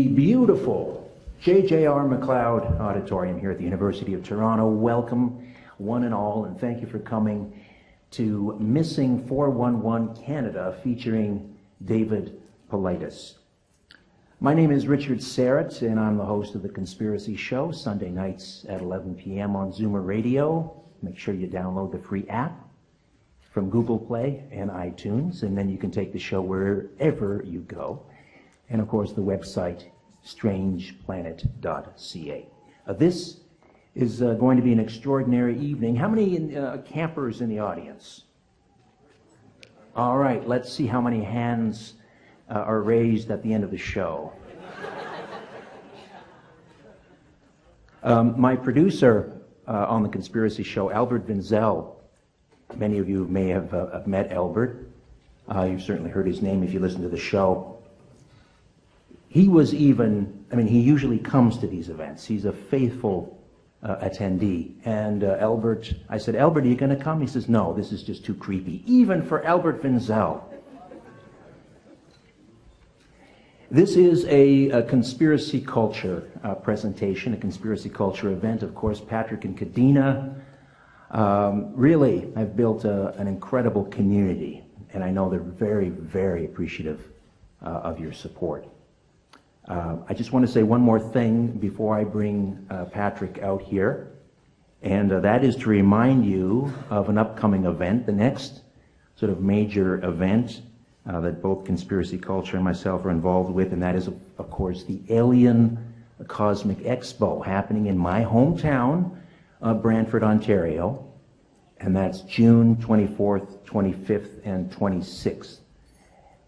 The beautiful J.J.R. McLeod Auditorium here at the University of Toronto. Welcome, one and all, and thank you for coming to Missing 411 Canada, featuring David Paulides. My name is Richard Serrett, and I'm the host of The Conspiracy Show, Sunday nights at 11 p.m. on Zoomer Radio. Make sure you download the free app from Google Play and iTunes, and then you can take the show wherever you go. And of course, the website, strangeplanet.ca. This is going to be an extraordinary evening. How many campers in the audience? All right, let's see how many hands are raised at the end of the show. My producer on The Conspiracy Show, Albert Vinzel, many of you may have met Albert. You've certainly heard his name if you listen to the show. He was even, he usually comes to these events. He's a faithful attendee. And Albert, I said, Albert, are you going to come? He says, no, this is just too creepy, even for Albert Vinzel. This is a conspiracy culture presentation, a conspiracy culture event. Of course, Patrick and Kadena really have built an incredible community, and I know they're very, very appreciative of your support. I just want to say one more thing before I bring Patrick out here, and that is to remind you of an upcoming event, the next sort of major event that both Conspiracy Culture and myself are involved with, and that is, of course, the Alien Cosmic Expo happening in my hometown of Brantford, Ontario, and that's June 24th, 25th, and 26th.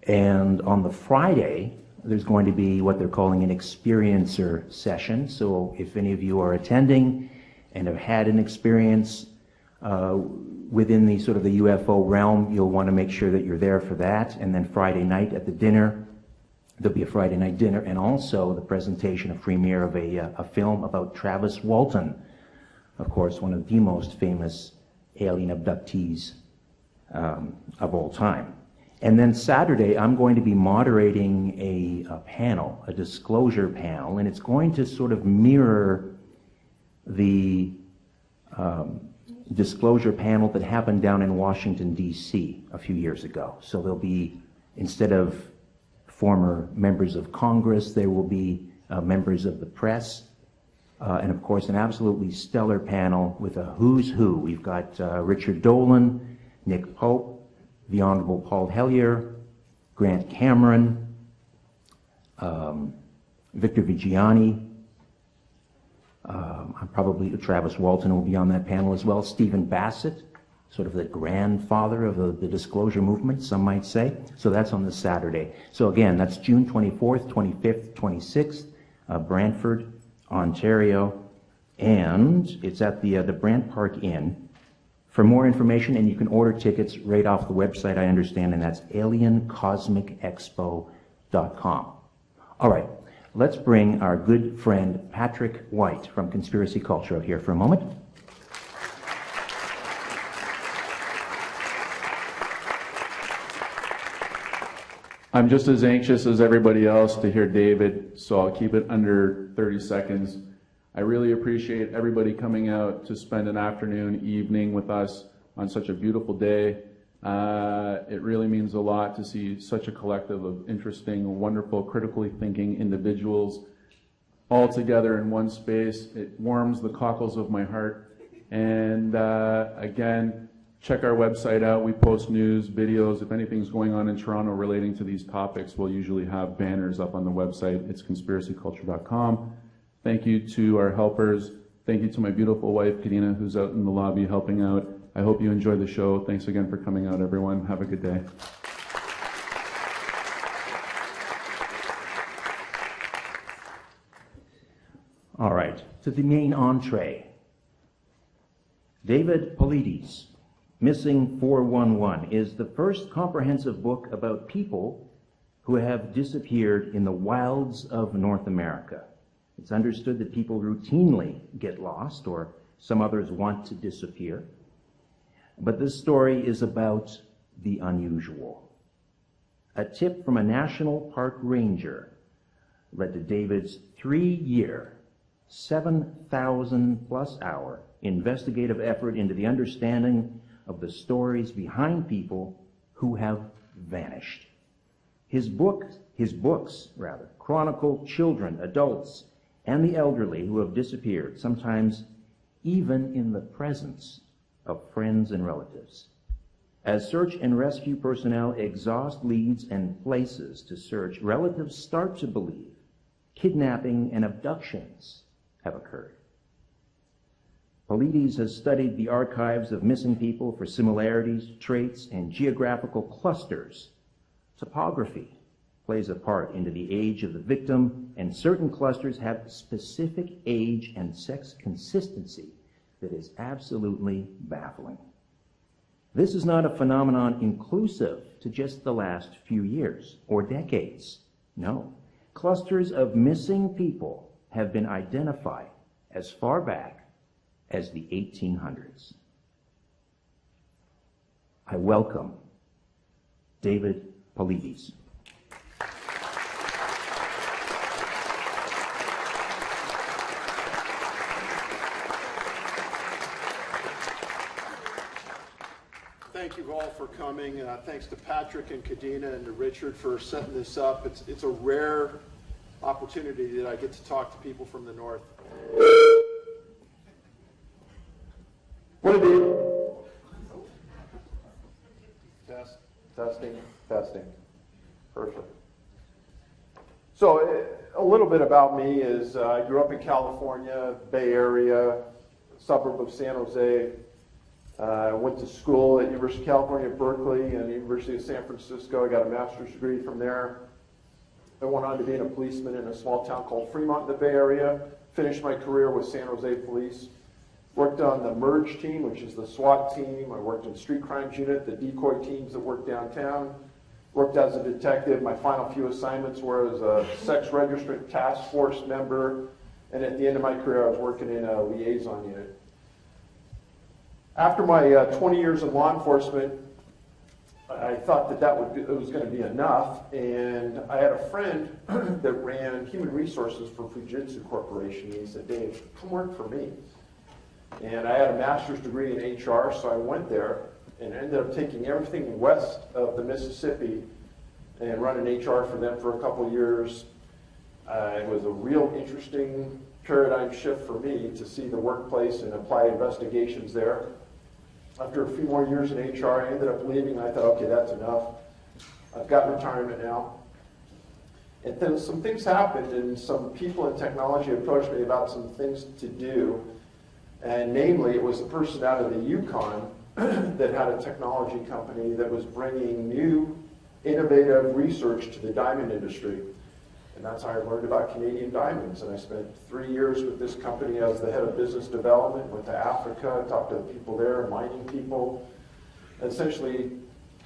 And on the Friday, there's going to be what they're calling an experiencer session. So if any of you are attending and have had an experience within the sort of the UFO realm, you'll want to make sure that you're there for that. And then Friday night at the dinner, there'll be a Friday night dinner, and also the presentation, a premiere of a film about Travis Walton, of course, one of the most famous alien abductees of all time. And then Saturday, I'm going to be moderating a panel, a disclosure panel, and it's going to sort of mirror the disclosure panel that happened down in Washington, D.C. a few years ago. So there'll be, instead of former members of Congress, there will be members of the press, and of course an absolutely stellar panel with a who's who. We've got Richard Dolan, Nick Pope, the Honorable Paul Hellyer, Grant Cameron, Victor Vigiani, probably Travis Walton will be on that panel as well, Stephen Bassett, sort of the grandfather of the disclosure movement, some might say. So that's on this Saturday. So again, that's June 24th, 25th, 26th, Brantford, Ontario, and it's at the Brant Park Inn. For more information, and you can order tickets right off the website, I understand, and that's aliencosmicexpo.com. All right, let's bring our good friend Patrick White from Conspiracy Culture out here for a moment. I'm just as anxious as everybody else to hear David, so I'll keep it under 30 seconds. I really appreciate everybody coming out to spend an afternoon, evening with us on such a beautiful day. It really means a lot to see such a collective of interesting, wonderful, critically thinking individuals all together in one space. It warms the cockles of my heart. And again, check our website out. We post news, videos. If anything's going on in Toronto relating to these topics, we'll usually have banners up on the website. It's conspiracyculture.com. Thank you to our helpers. Thank you to my beautiful wife, Kadena, who's out in the lobby helping out. I hope you enjoy the show. Thanks again for coming out, everyone. Have a good day. All right, to the main entree. David Paulides, Missing 411, is the first comprehensive book about people who have disappeared in the wilds of North America. It's understood that people routinely get lost, or some others want to disappear. But this story is about the unusual. A tip from a national park ranger led to David's 3-year, 7,000-plus hour investigative effort into the understanding of the stories behind people who have vanished. His books, chronicle children, adults, and the elderly who have disappeared, sometimes even in the presence of friends and relatives. As search and rescue personnel exhaust leads and places to search, relatives start to believe kidnapping and abductions have occurred. Paulides has studied the archives of missing people for similarities, traits, and geographical clusters. Topography plays a part into the age of the victim, and certain clusters have specific age and sex consistency that is absolutely baffling. This is not a phenomenon inclusive to just the last few years or decades. No. Clusters of missing people have been identified as far back as the 1800s. I welcome David Paulides. Thank you all for coming. Thanks to Patrick and Kadena and to Richard for setting this up. It's a rare opportunity that I get to talk to people from the North. What did you? Testing. Perfect. So a little bit about me is I grew up in California, Bay Area, suburb of San Jose. I went to school at University of California at Berkeley and the University of San Francisco. I got a master's degree from there. I went on to being a policeman in a small town called Fremont in the Bay Area. Finished my career with San Jose Police. Worked on the MERGE team, which is the SWAT team. I worked in street crimes unit, the decoy teams that work downtown. Worked as a detective. My final few assignments were as a sex registrant task force member. And at the end of my career, I was working in a liaison unit. After my 20 years in law enforcement, I thought that it was going to be enough, and I had a friend that ran human resources for Fujitsu Corporation. He said, "Dave, come work for me." And I had a master's degree in HR, so I went there and ended up taking everything west of the Mississippi and running HR for them for a couple years. It was a real interesting paradigm shift for me to see the workplace and apply investigations there. After a few more years in HR, I ended up leaving, and I thought, okay, that's enough. I've got retirement now. And then some things happened, and some people in technology approached me about some things to do. And namely, it was a person out of the Yukon that had a technology company that was bringing new, innovative research to the diamond industry. And that's how I learned about Canadian diamonds. And I spent 3 years with this company as the head of business development, went to Africa, talked to the people there, mining people, and essentially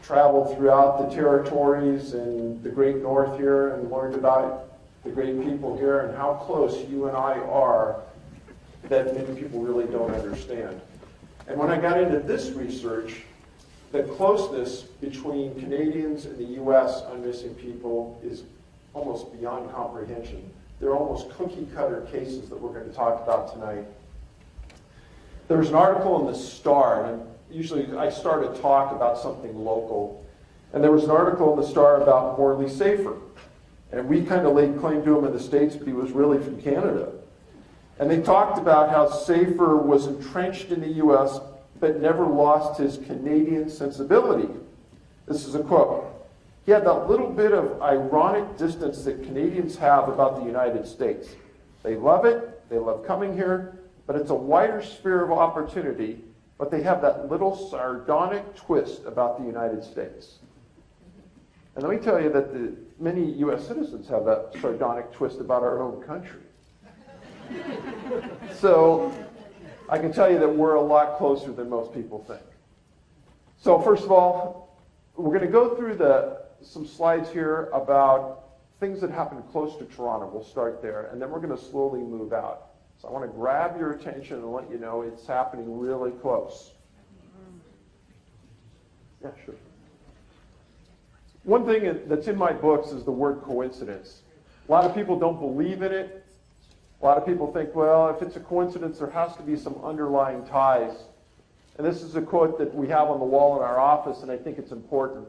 traveled throughout the territories and the great north here and learned about the great people here and how close you and I are that many people really don't understand. And when I got into this research, the closeness between Canadians and the U.S. on missing people is almost beyond comprehension. They're almost cookie-cutter cases that we're going to talk about tonight. There was an article in the Star, and usually I start a talk about something local, and there was an article in the Star about Morley Safer. And we kind of laid claim to him in the States, but he was really from Canada. And they talked about how Safer was entrenched in the U.S., but never lost his Canadian sensibility. This is a quote. He had that little bit of ironic distance that Canadians have about the United States. They love it, they love coming here, but it's a wider sphere of opportunity, but they have that little sardonic twist about the United States. And let me tell you that many U.S. citizens have that sardonic twist about our own country. So I can tell you that we're a lot closer than most people think. So first of all, we're going to go through some slides here about things that happen close to Toronto. We'll start there, and then we're going to slowly move out. So I want to grab your attention and let you know it's happening really close. Yeah, sure. One thing that's in my books is the word coincidence. A lot of people don't believe in it. A lot of people think, well, if it's a coincidence, there has to be some underlying ties. And this is a quote that we have on the wall in our office, and I think it's important.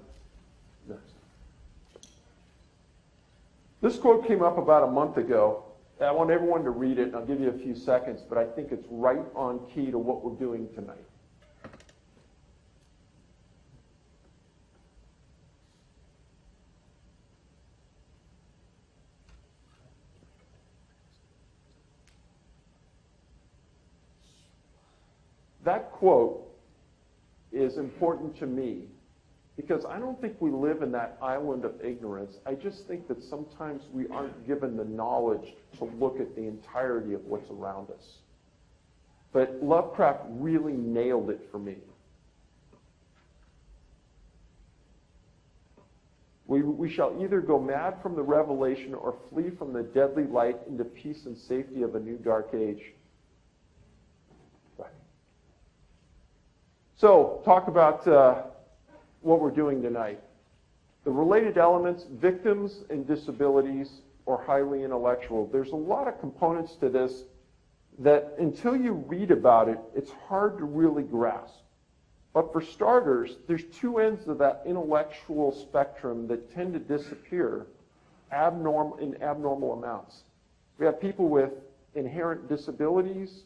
This quote came up about a month ago. I want everyone to read it, and I'll give you a few seconds, but I think it's right on key to what we're doing tonight. That quote is important to me because I don't think we live in that island of ignorance. I just think that sometimes we aren't given the knowledge to look at the entirety of what's around us. But Lovecraft really nailed it for me. We shall either go mad from the revelation or flee from the deadly light into peace and safety of a new dark age. So, talk about what we're doing tonight. The related elements, victims and disabilities, or highly intellectual. There's a lot of components to this that until you read about it, it's hard to really grasp. But for starters, there's two ends of that intellectual spectrum that tend to disappear in abnormal amounts. We have people with inherent disabilities,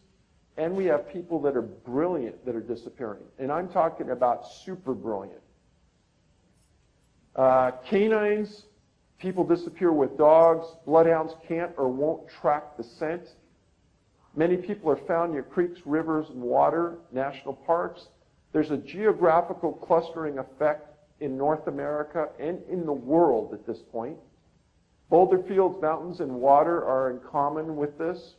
and we have people that are brilliant that are disappearing. And I'm talking about super brilliant. Canines, people disappear with dogs. Bloodhounds can't or won't track the scent. Many people are found near creeks, rivers, and water, national parks. There's a geographical clustering effect in North America and in the world at this point. Boulder fields, mountains, and water are in common with this.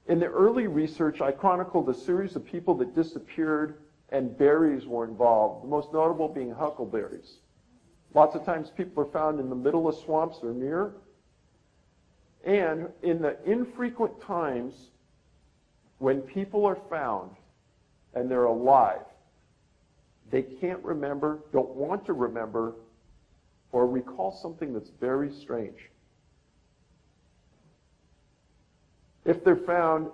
In the early research, I chronicled a series of people that disappeared and berries were involved, the most notable being huckleberries. Lots of times people are found in the middle of swamps or near. And in the infrequent times when people are found and they're alive, they can't remember, don't want to remember, or recall something that's very strange. If they're found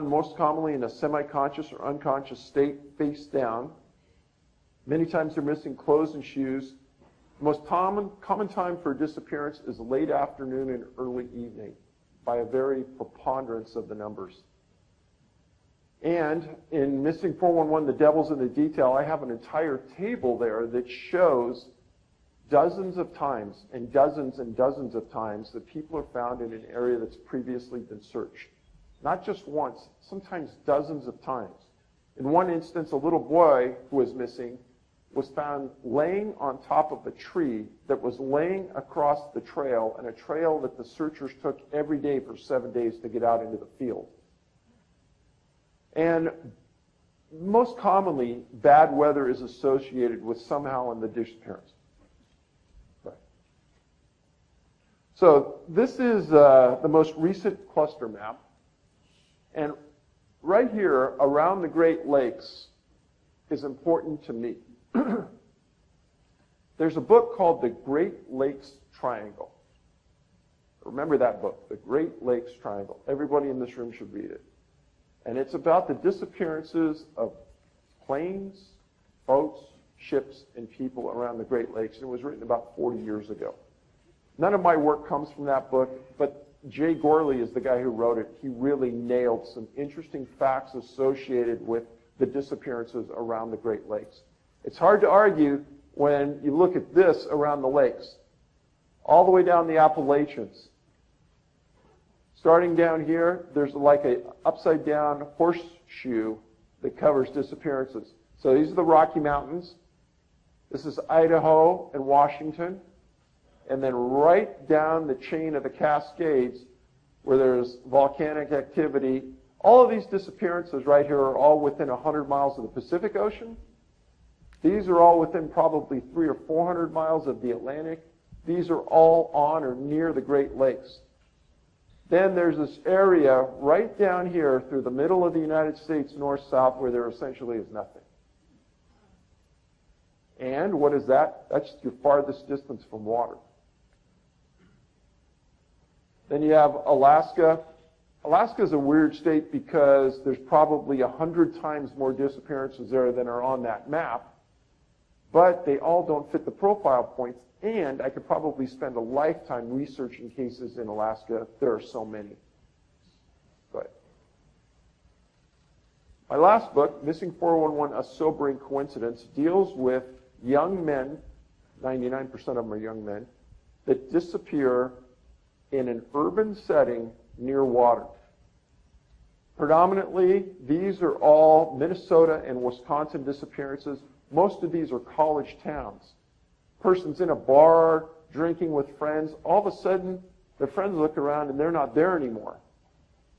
most commonly in a semi-conscious or unconscious state, face down. Many times they're missing clothes and shoes. The most common time for disappearance is late afternoon and early evening, by a very preponderance of the numbers. And in Missing 411, The Devil's in the Detail, I have an entire table there that shows dozens of times and dozens of times that people are found in an area that's previously been searched. Not just once, sometimes dozens of times. In one instance, a little boy who was missing was found laying on top of a tree that was laying across the trail, and a trail that the searchers took every day for 7 days to get out into the field. And most commonly, bad weather is associated with somehow in the disappearance. So this is the most recent cluster map. And right here around the Great Lakes is important to me. There's a book called The Great Lakes Triangle. Remember that book, The Great Lakes Triangle. Everybody in this room should read it. And it's about the disappearances of planes, boats, ships, and people around the Great Lakes. And it was written about 40 years ago. None of my work comes from that book, but Jay Gorley is the guy who wrote it. He really nailed some interesting facts associated with the disappearances around the Great Lakes. It's hard to argue when you look at this around the lakes, all the way down the Appalachians. Starting down here, there's like an upside-down horseshoe that covers disappearances. So these are the Rocky Mountains. This is Idaho and Washington. And then right down the chain of the Cascades, where there's volcanic activity, all of these disappearances right here are all within 100 miles of the Pacific Ocean. These are all within probably 300 or 400 miles of the Atlantic. These are all on or near the Great Lakes. Then there's this area right down here through the middle of the United States, north-south, where there essentially is nothing. And what is that? That's your farthest distance from water. Then you have Alaska. Alaska is a weird state because there's probably 100 times more disappearances there than are on that map, but they all don't fit the profile points, and I could probably spend a lifetime researching cases in Alaska. There are so many. But my last book, Missing 411, A Sobering Coincidence, deals with young men, 99% of them are young men, that disappear in an urban setting near water. Predominantly, these are all Minnesota and Wisconsin disappearances. Most of these are college towns. Person's in a bar, drinking with friends. All of a sudden, their friends look around and they're not there anymore.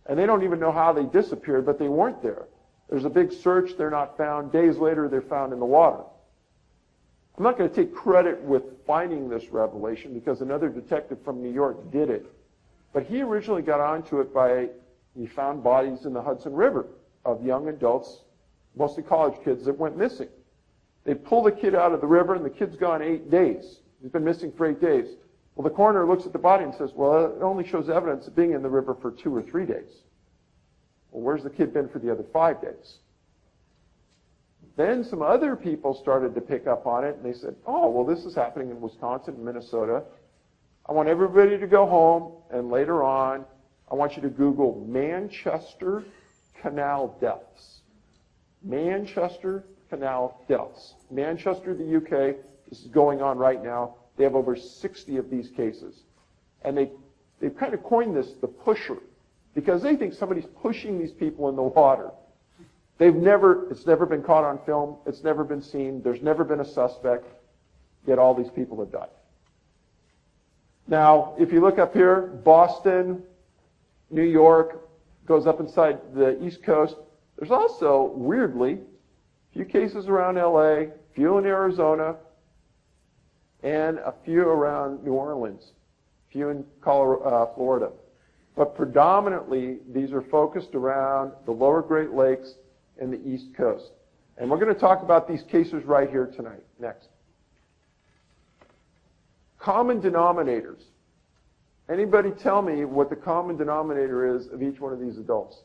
And they don't even know how they disappeared, but they weren't there. There's a big search, they're not found. Days later, they're found in the water. I'm not going to take credit with finding this revelation because another detective from New York did it. But he originally got onto it by, he found bodies in the Hudson River of young adults, mostly college kids, that went missing. They pull the kid out of the river, and the kid's gone 8 days. He's been missing for 8 days. Well, the coroner looks at the body and says, well, it only shows evidence of being in the river for 2 or 3 days. Well, where's the kid been for the other 5 days? Then some other people started to pick up on it, and they said, oh, well, this is happening in Wisconsin and Minnesota. I want everybody to go home, and later on, I want you to Google Manchester Canal deaths. Manchester Canal deaths. Manchester, the UK, this is going on right now. They have over 60 of these cases. And they've kind of coined this the pusher, because they think somebody's pushing these people in the water. It's never been caught on film. It's never been seen. There's never been a suspect. Yet all these people have died. Now, if you look up here, Boston, New York, goes up inside the East Coast. There's also, weirdly, a few cases around LA, a few in Arizona, and a few around New Orleans, a few in Florida. But predominantly, these are focused around the lower Great Lakes and the East Coast. And we're going to talk about these cases right here tonight. Next. Common denominators. Anybody tell me what the common denominator is of each one of these adults?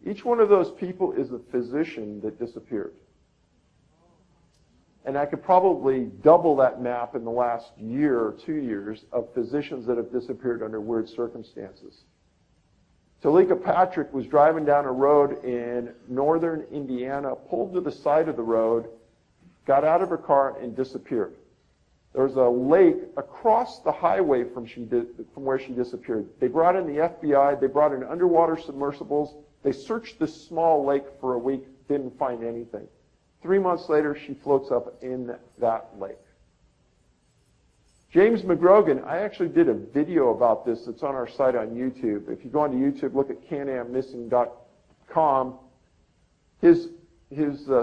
Each one of those people is a physician that disappeared. And I could probably double that map in the last year or 2 years of physicians that have disappeared under weird circumstances. Talika Patrick was driving down a road in northern Indiana, pulled to the side of the road, got out of her car, and disappeared. There was a lake across the highway from where she disappeared. They brought in the FBI. They brought in underwater submersibles. They searched this small lake for a week, didn't find anything. 3 months later, she floats up in that lake. James McGrogan, I actually did a video about this that's on our site on YouTube. If you go onto YouTube, look at canammissing.com. His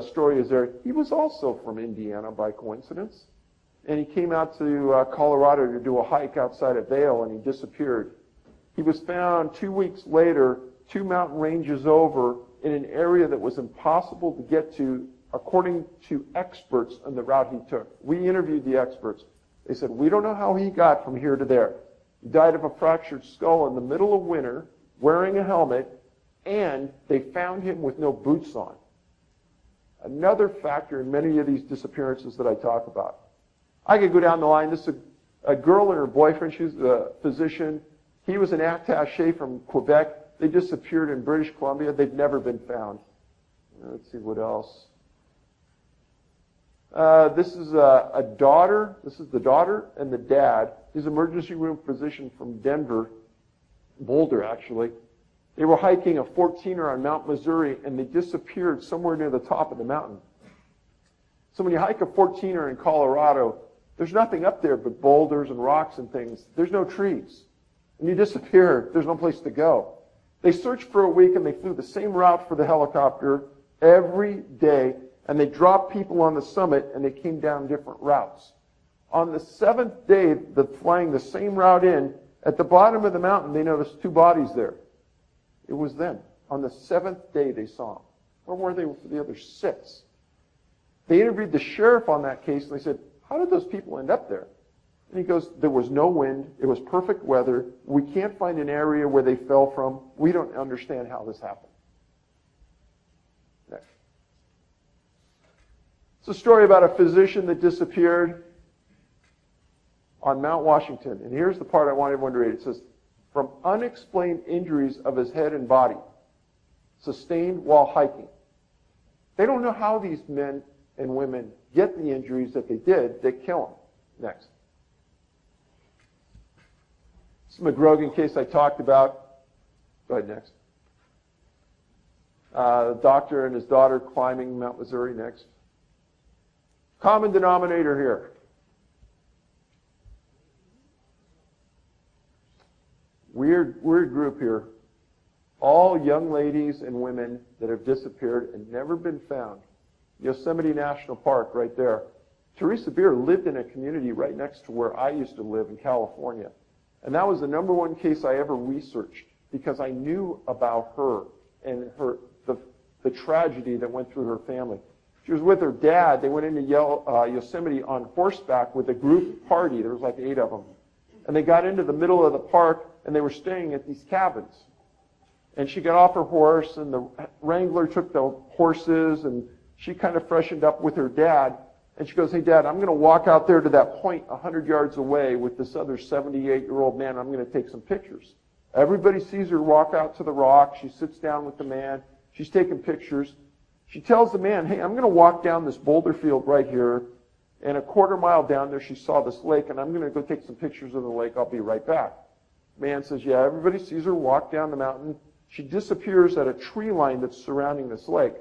story is there. He was also from Indiana by coincidence. And he came out to Colorado to do a hike outside of Vail, and he disappeared. He was found 2 weeks later, 2 mountain ranges over, in an area that was impossible to get to, according to experts on the route he took. We interviewed the experts. They said, we don't know how he got from here to there. He died of a fractured skull in the middle of winter, wearing a helmet, and they found him with no boots on. Another factor in many of these disappearances that I talk about. I could go down the line. This is a girl and her boyfriend. She's a physician. He was an attaché from Quebec. They disappeared in British Columbia. They've never been found. Let's see what else. This is a daughter. This is the daughter and the dad. He's an emergency room physician from Denver, Boulder actually. They were hiking a 14er on Mount Missouri, and they disappeared somewhere near the top of the mountain. So when you hike a 14er in Colorado, there's nothing up there but boulders and rocks and things. There's no trees. When you disappear, there's no place to go. They searched for a week, and they flew the same route for the helicopter every day, and they dropped people on the summit, and they came down different routes. On the 7th day, flying the same route in, at the bottom of the mountain, they noticed 2 bodies there. It was them. On the 7th day, they saw them. Where were they for the other 6? They interviewed the sheriff on that case, and they said, how did those people end up there? And he goes, there was no wind. It was perfect weather. We can't find an area where they fell from. We don't understand how this happened. Next. It's a story about a physician that disappeared on Mount Washington. And here's the part I want everyone to read. It says, from unexplained injuries of his head and body, sustained while hiking. They don't know how these men and women get the injuries that they did that kill them. Next. This is the McGrogan case I talked about. Go ahead, next. The doctor and his daughter climbing Mount Missouri. Next. Common denominator here. Weird group here. All young ladies and women that have disappeared and never been found. Yosemite National Park right there. Teresa Beer lived in a community right next to where I used to live in California. And that was the number one case I ever researched because I knew about her and the tragedy that went through her family. She was with her dad. They went into Yosemite on horseback with a group party. There was like 8 of them. And they got into the middle of the park, and they were staying at these cabins. And she got off her horse, and the wrangler took the horses, and she kind of freshened up with her dad. And she goes, hey, Dad, I'm going to walk out there to that point 100 yards away with this other 78-year-old man. I'm going to take some pictures. Everybody sees her walk out to the rock. She sits down with the man. She's taking pictures. She tells the man, hey, I'm going to walk down this boulder field right here. And a quarter mile down there, she saw this lake, and I'm going to go take some pictures of the lake. I'll be right back. Man says, yeah, everybody sees her walk down the mountain. She disappears at a tree line that's surrounding this lake.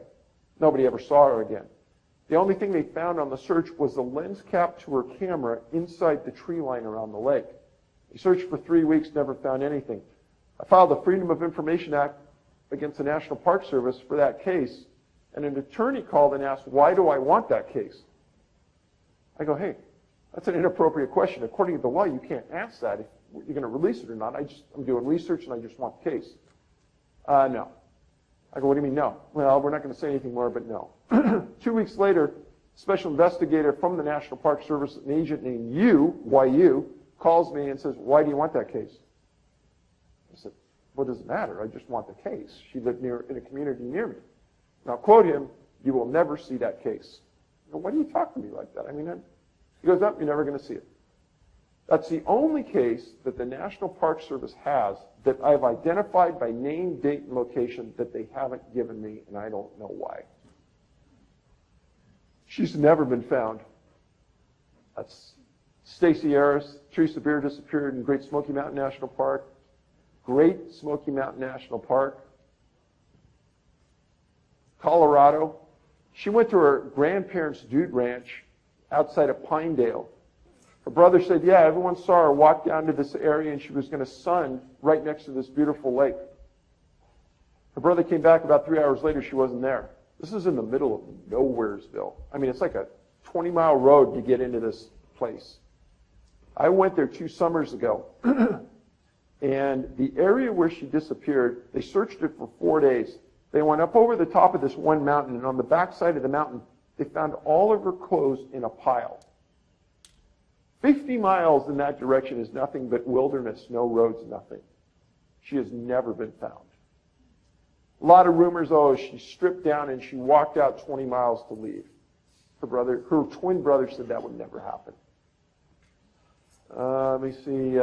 Nobody ever saw her again. The only thing they found on the search was the lens cap to her camera inside the tree line around the lake. They searched for 3 weeks, never found anything. I filed the Freedom of Information Act against the National Park Service for that case, and an attorney called and asked, why do I want that case? I go, hey, that's an inappropriate question. According to the law, you can't ask that if you're going to release it or not. I'm doing research and I just want the case. No. I go, what do you mean no? Well, we're not going to say anything more, but no. 2 weeks later, a special investigator from the National Park Service, an agent named YU, calls me and says, why do you want that case? I said, what does it matter? I just want the case. She lived in a community near me. Now, quote him, you will never see that case. I go, why do you talk to me like that? He goes, you're never going to see it. That's the only case that the National Park Service has that I've identified by name, date, and location that they haven't given me, and I don't know why. She's never been found. That's Stacey Harris. Teresa Beer disappeared in Great Smoky Mountain National Park. Great Smoky Mountain National Park. Colorado. She went to her grandparents' dude ranch outside of Pinedale. Her brother said, yeah, everyone saw her walk down to this area and she was going to sun right next to this beautiful lake. Her brother came back about 3 hours later. She wasn't there. This is in the middle of Nowheresville. It's like a 20-mile road to get into this place. I went there 2 summers ago. And the area where she disappeared, they searched it for 4 days. They went up over the top of this one mountain, and on the backside of the mountain, they found all of her clothes in a pile. 50 miles in that direction is nothing but wilderness, no roads, nothing. She has never been found. A lot of rumors, she stripped down and she walked out 20 miles to leave. Her twin brother said that would never happen. Let me see.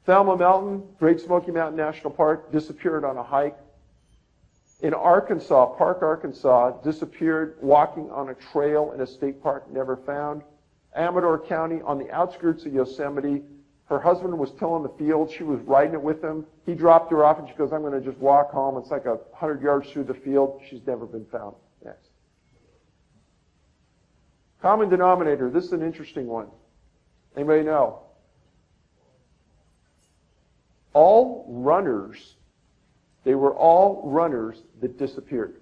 Thelma Melton, Great Smoky Mountain National Park, disappeared on a hike. In Arkansas, Park, Arkansas, disappeared walking on a trail in a state park, never found. Amador County, on the outskirts of Yosemite, her husband was tilling the field. She was riding it with him. He dropped her off, and she goes, I'm going to just walk home. It's like 100 yards through the field. She's never been found. Next. Common denominator. This is an interesting one. Anybody know? All runners, they were all runners that disappeared.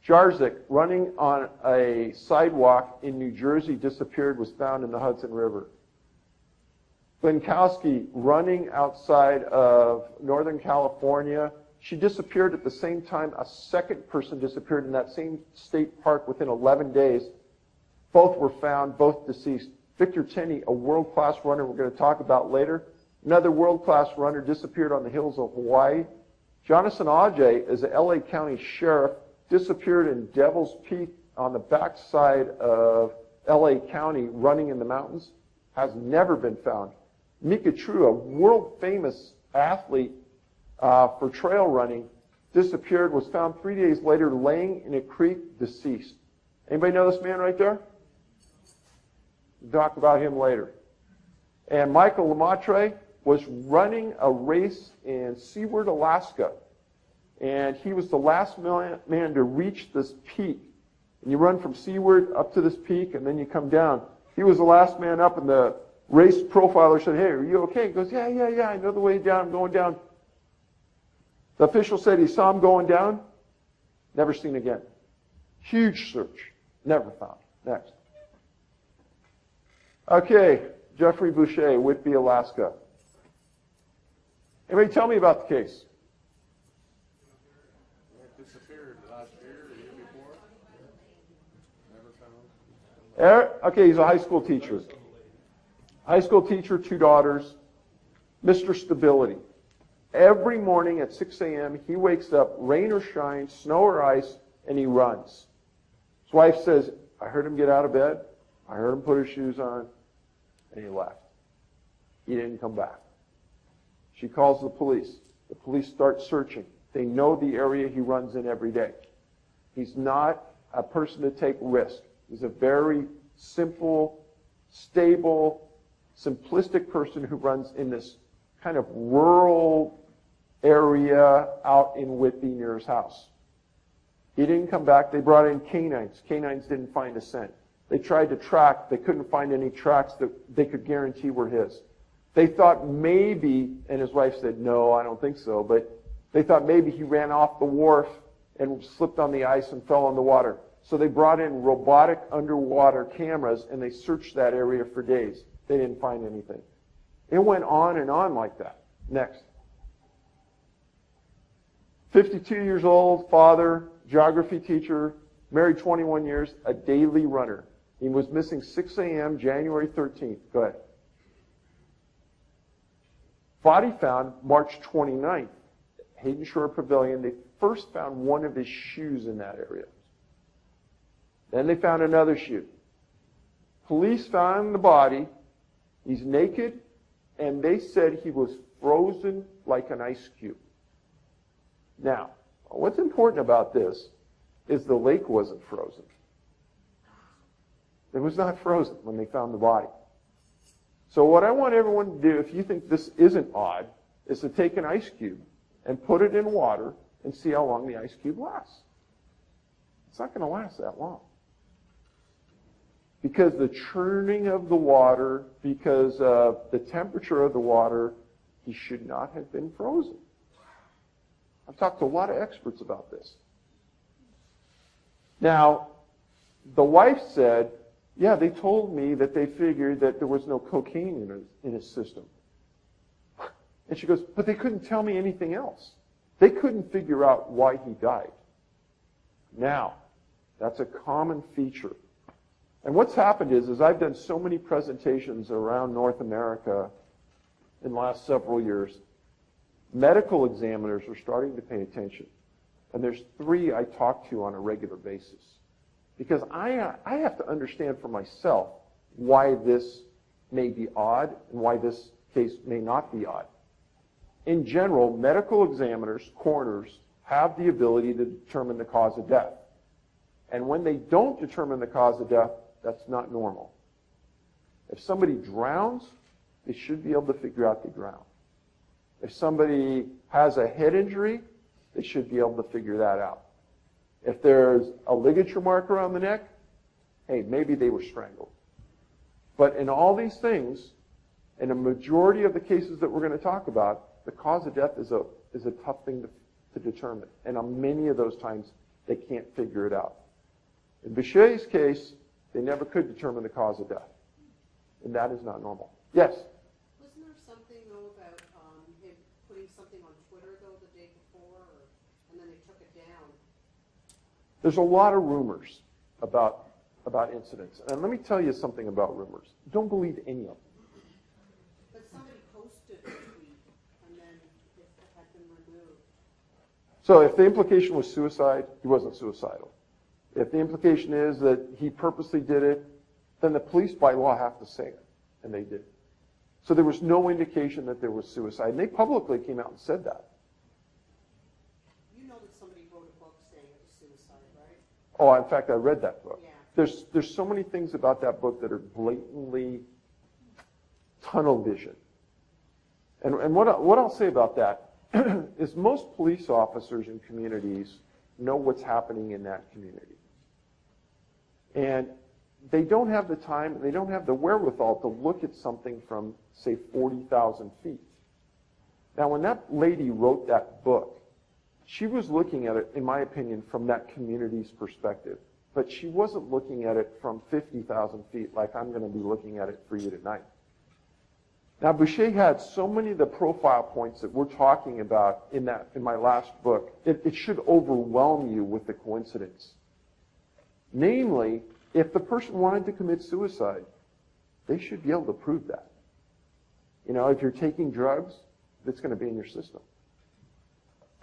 Jarzik, running on a sidewalk in New Jersey, disappeared, was found in the Hudson River. Glenkowski, running outside of Northern California, she disappeared at the same time a second person disappeared in that same state park within 11 days. Both were found, both deceased. Victor Tenney, a world-class runner we're going to talk about later. Another world-class runner disappeared on the hills of Hawaii. Jonathan Ajay is a LA County sheriff, disappeared in Devil's Peak on the backside of LA County, running in the mountains, has never been found. Mika True, a world-famous athlete for trail running, disappeared, was found 3 days later laying in a creek, deceased. Anybody know this man right there? We'll talk about him later. And Michael Lemaitre was running a race in Seward, Alaska. And he was the last man to reach this peak. And you run from Seward up to this peak, and then you come down. He was the last man up, and the race profiler said, "Hey, are you okay?" He goes, yeah, I know the way down. I'm going down. The official said he saw him going down. Never seen again. Huge search. Never found. Next. Okay, Jeffrey Boucher, Whitby, Alaska. Anybody tell me about the case? Disappeared last year, the year before. Never found. Okay, he's a high school teacher. High school teacher, 2 daughters. Mr. Stability. Every morning at 6 a.m., he wakes up, rain or shine, snow or ice, and he runs. His wife says, I heard him get out of bed, I heard him put his shoes on, and he left. He didn't come back. She calls the police. The police start searching. They know the area he runs in every day. He's not a person to take risk. He's a very simple, stable, simplistic person who runs in this kind of rural area out in Whitby near his house. He didn't come back. They brought in canines. Canines didn't find a scent. They tried to track. They couldn't find any tracks that they could guarantee were his. They thought maybe, and his wife said, no, I don't think so, but they thought maybe he ran off the wharf and slipped on the ice and fell in the water. So they brought in robotic underwater cameras and they searched that area for days. They didn't find anything. It went on and on like that. Next. 52 years old, father, geography teacher, married 21 years, a daily runner. He was missing 6 a.m. January 13th. Go ahead. Body found March 29th, Hayden Shore Pavilion. They first found one of his shoes in that area. Then they found another shoe. Police found the body. He's naked, and they said he was frozen like an ice cube. Now, what's important about this is the lake wasn't frozen. It was not frozen when they found the body. So what I want everyone to do, if you think this isn't odd, is to take an ice cube and put it in water and see how long the ice cube lasts. It's not going to last that long. Because the churning of the water, because of the temperature of the water, he should not have been frozen. I've talked to a lot of experts about this. Now, the wife said, yeah, they told me that they figured that there was no cocaine in his system. And she goes, but they couldn't tell me anything else. They couldn't figure out why he died. Now, that's a common feature. And what's happened is I've done so many presentations around North America in the last several years. Medical examiners are starting to pay attention. And there's 3 I talk to on a regular basis. Because I have to understand for myself why this may be odd and why this case may not be odd. In general, medical examiners, coroners, have the ability to determine the cause of death. And when they don't determine the cause of death, that's not normal. If somebody drowns, they should be able to figure out they drowned. If somebody has a head injury, they should be able to figure that out. If there's a ligature mark around the neck, hey, maybe they were strangled. But in all these things, in a majority of the cases that we're going to talk about, the cause of death is a tough thing to determine. And on many of those times, they can't figure it out. In Boucher's case, they never could determine the cause of death. And that is not normal. Yes? Wasn't there something, though, about him putting something on Twitter, though, the day before, and then they took it down? There's a lot of rumors about about incidents. And let me tell you something about rumors. Don't believe any of them. But somebody posted a tweet, and then it had been removed. So if the implication was suicide, he wasn't suicidal. If the implication is that he purposely did it, then the police by law have to say it, and they did. So there was no indication that there was suicide, and they publicly came out and said that. You know that somebody wrote a book saying it was suicide, right? Oh, in fact, I read that book. Yeah. There's so many things about that book that are blatantly tunnel vision. And what I'll say about that is most police officers in communities know what's happening in that community. And they don't have the time, they don't have the wherewithal to look at something from, say, 40,000 feet. Now, when that lady wrote that book, she was looking at it, in my opinion, from that community's perspective. But she wasn't looking at it from 50,000 feet like I'm going to be looking at it for you tonight. Now, Boucher had so many of the profile points that we're talking about in my last book, it should overwhelm you with the coincidence. Namely, if the person wanted to commit suicide, they should be able to prove that. You know, if you're taking drugs, that's going to be in your system.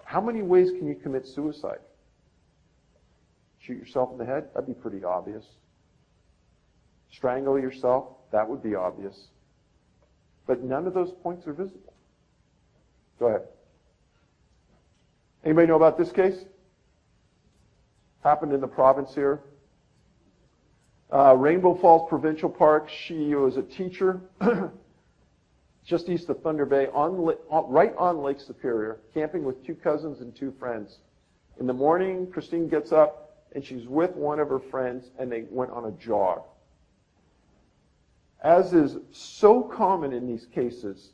How many ways can you commit suicide? Shoot yourself in the head? That'd be pretty obvious. Strangle yourself? That would be obvious. But none of those points are visible. Go ahead. Anybody know about this case? Happened in the province here. Rainbow Falls Provincial Park. She was a teacher just east of Thunder Bay, right on Lake Superior, camping with 2 cousins and 2 friends. In the morning, Christine gets up, and she's with one of her friends, and they went on a jog. As is so common in these cases,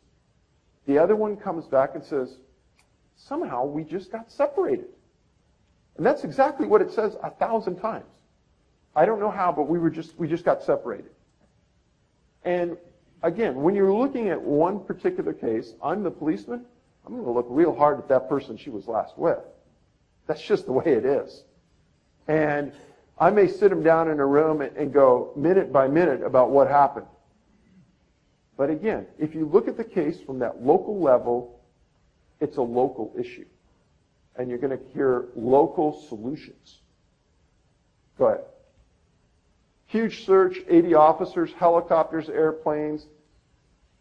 the other one comes back and says, somehow we just got separated. And that's exactly what it says 1,000 times. I don't know how, but we just got separated. And again, when you're looking at one particular case, I'm the policeman, I'm going to look real hard at that person she was last with. That's just the way it is. And I may sit them down in a room and go minute by minute about what happened. But again, if you look at the case from that local level, it's a local issue. And you're going to hear local solutions. Go ahead. Huge search, 80 officers, helicopters, airplanes.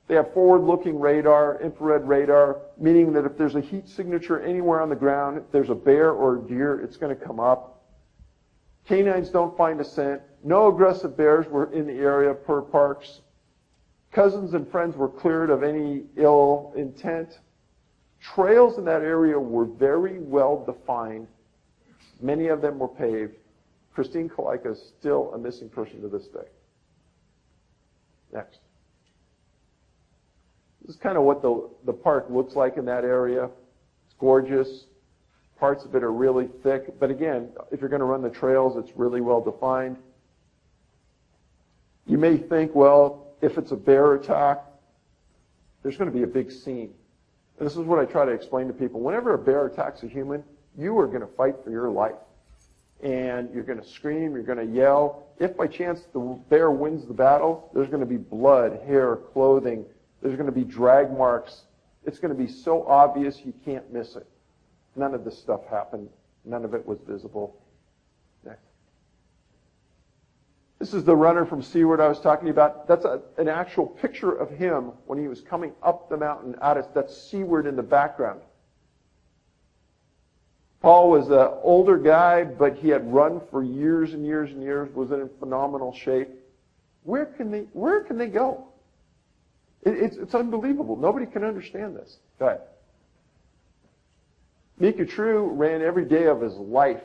They have forward-looking radar, infrared radar, meaning that if there's a heat signature anywhere on the ground, if there's a bear or a deer, it's going to come up. Canines don't find a scent. No aggressive bears were in the area per parks. Cousins and friends were cleared of any ill intent. Trails in that area were very well defined. Many of them were paved. Christine Kalika is still a missing person to this day. Next. This is kind of what the park looks like in that area. It's gorgeous. Parts of it are really thick. But again, if you're going to run the trails, it's really well defined. You may think, well, if it's a bear attack, there's going to be a big scene. And this is what I try to explain to people. Whenever a bear attacks a human, you are going to fight for your life. And you're going to scream, you're going to yell. If by chance the bear wins the battle, there's going to be blood, hair, clothing. There's going to be drag marks. It's going to be so obvious you can't miss it. None of this stuff happened. None of it was visible. Next. This is the runner from Seaward I was talking about. That's an actual picture of him when he was coming up the mountain. That's Seaward in the background. Paul was an older guy, but he had run for years and years and years, was in phenomenal shape. Where can they go? It's unbelievable. Nobody can understand this. Go ahead. Mika True ran every day of his life,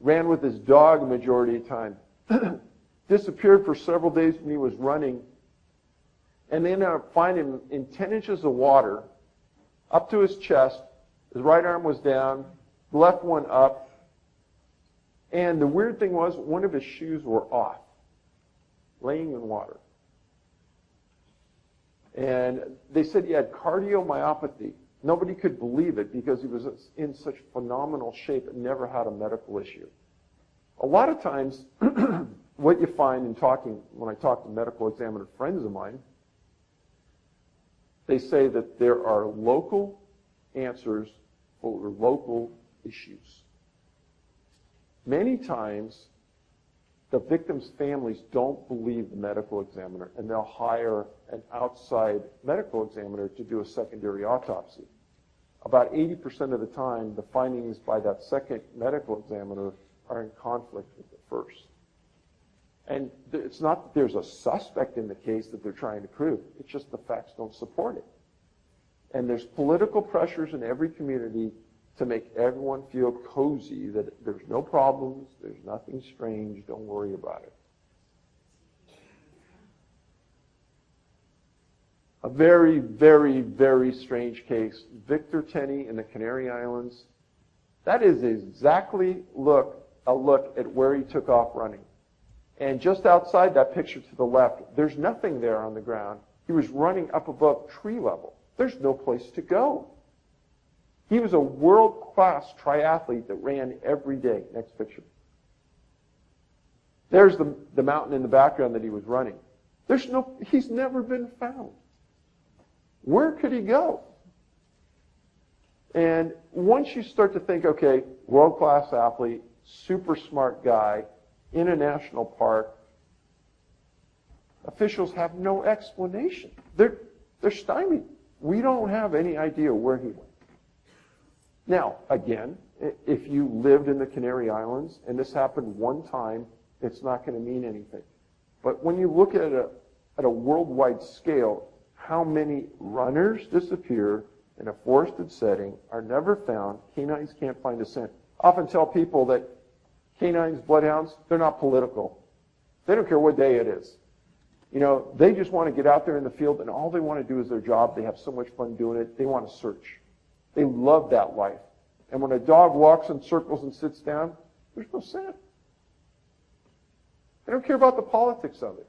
ran with his dog the majority of the time, disappeared for several days when he was running, and they ended up finding him in 10 inches of water, up to his chest. His right arm was down, the left one up, and the weird thing was one of his shoes were off, laying in water. And they said he had cardiomyopathy. Nobody could believe it because he was in such phenomenal shape and never had a medical issue. A lot of times, what you find in talking, when I talk to medical examiner friends of mine, they say that there are local answers for local issues. Many times, the victims' families don't believe the medical examiner, and they'll hire an outside medical examiner to do a secondary autopsy. About 80% of the time, the findings by that second medical examiner are in conflict with the first. And it's not that there's a suspect in the case that they're trying to prove. It's just the facts don't support it. And there's political pressures in every community to make everyone feel cozy, that there's no problems, there's nothing strange, don't worry about it. A very, very, very strange case. Victor Tenney in the Canary Islands. That is exactly a look at where he took off running. And just outside that picture to the left, there's nothing there on the ground. He was running up above tree level. There's no place to go. He was a world-class triathlete that ran every day. Next picture. There's the mountain in the background that he was running. He's never been found. Where could he go? And once you start to think, okay, world-class athlete, super smart guy, in a national park, officials have no explanation. They're stymied. We don't have any idea where he went. Now, again, if you lived in the Canary Islands and this happened one time, it's not going to mean anything. But when you look at a worldwide scale, how many runners disappear in a forested setting, are never found, canines can't find a scent. I often tell people that canines, bloodhounds, they're not political. They don't care what day it is. You know, they just want to get out there in the field, and all they want to do is their job. They have so much fun doing it. They want to search. They love that life. And when a dog walks in circles and sits down, there's no scent. They don't care about the politics of it.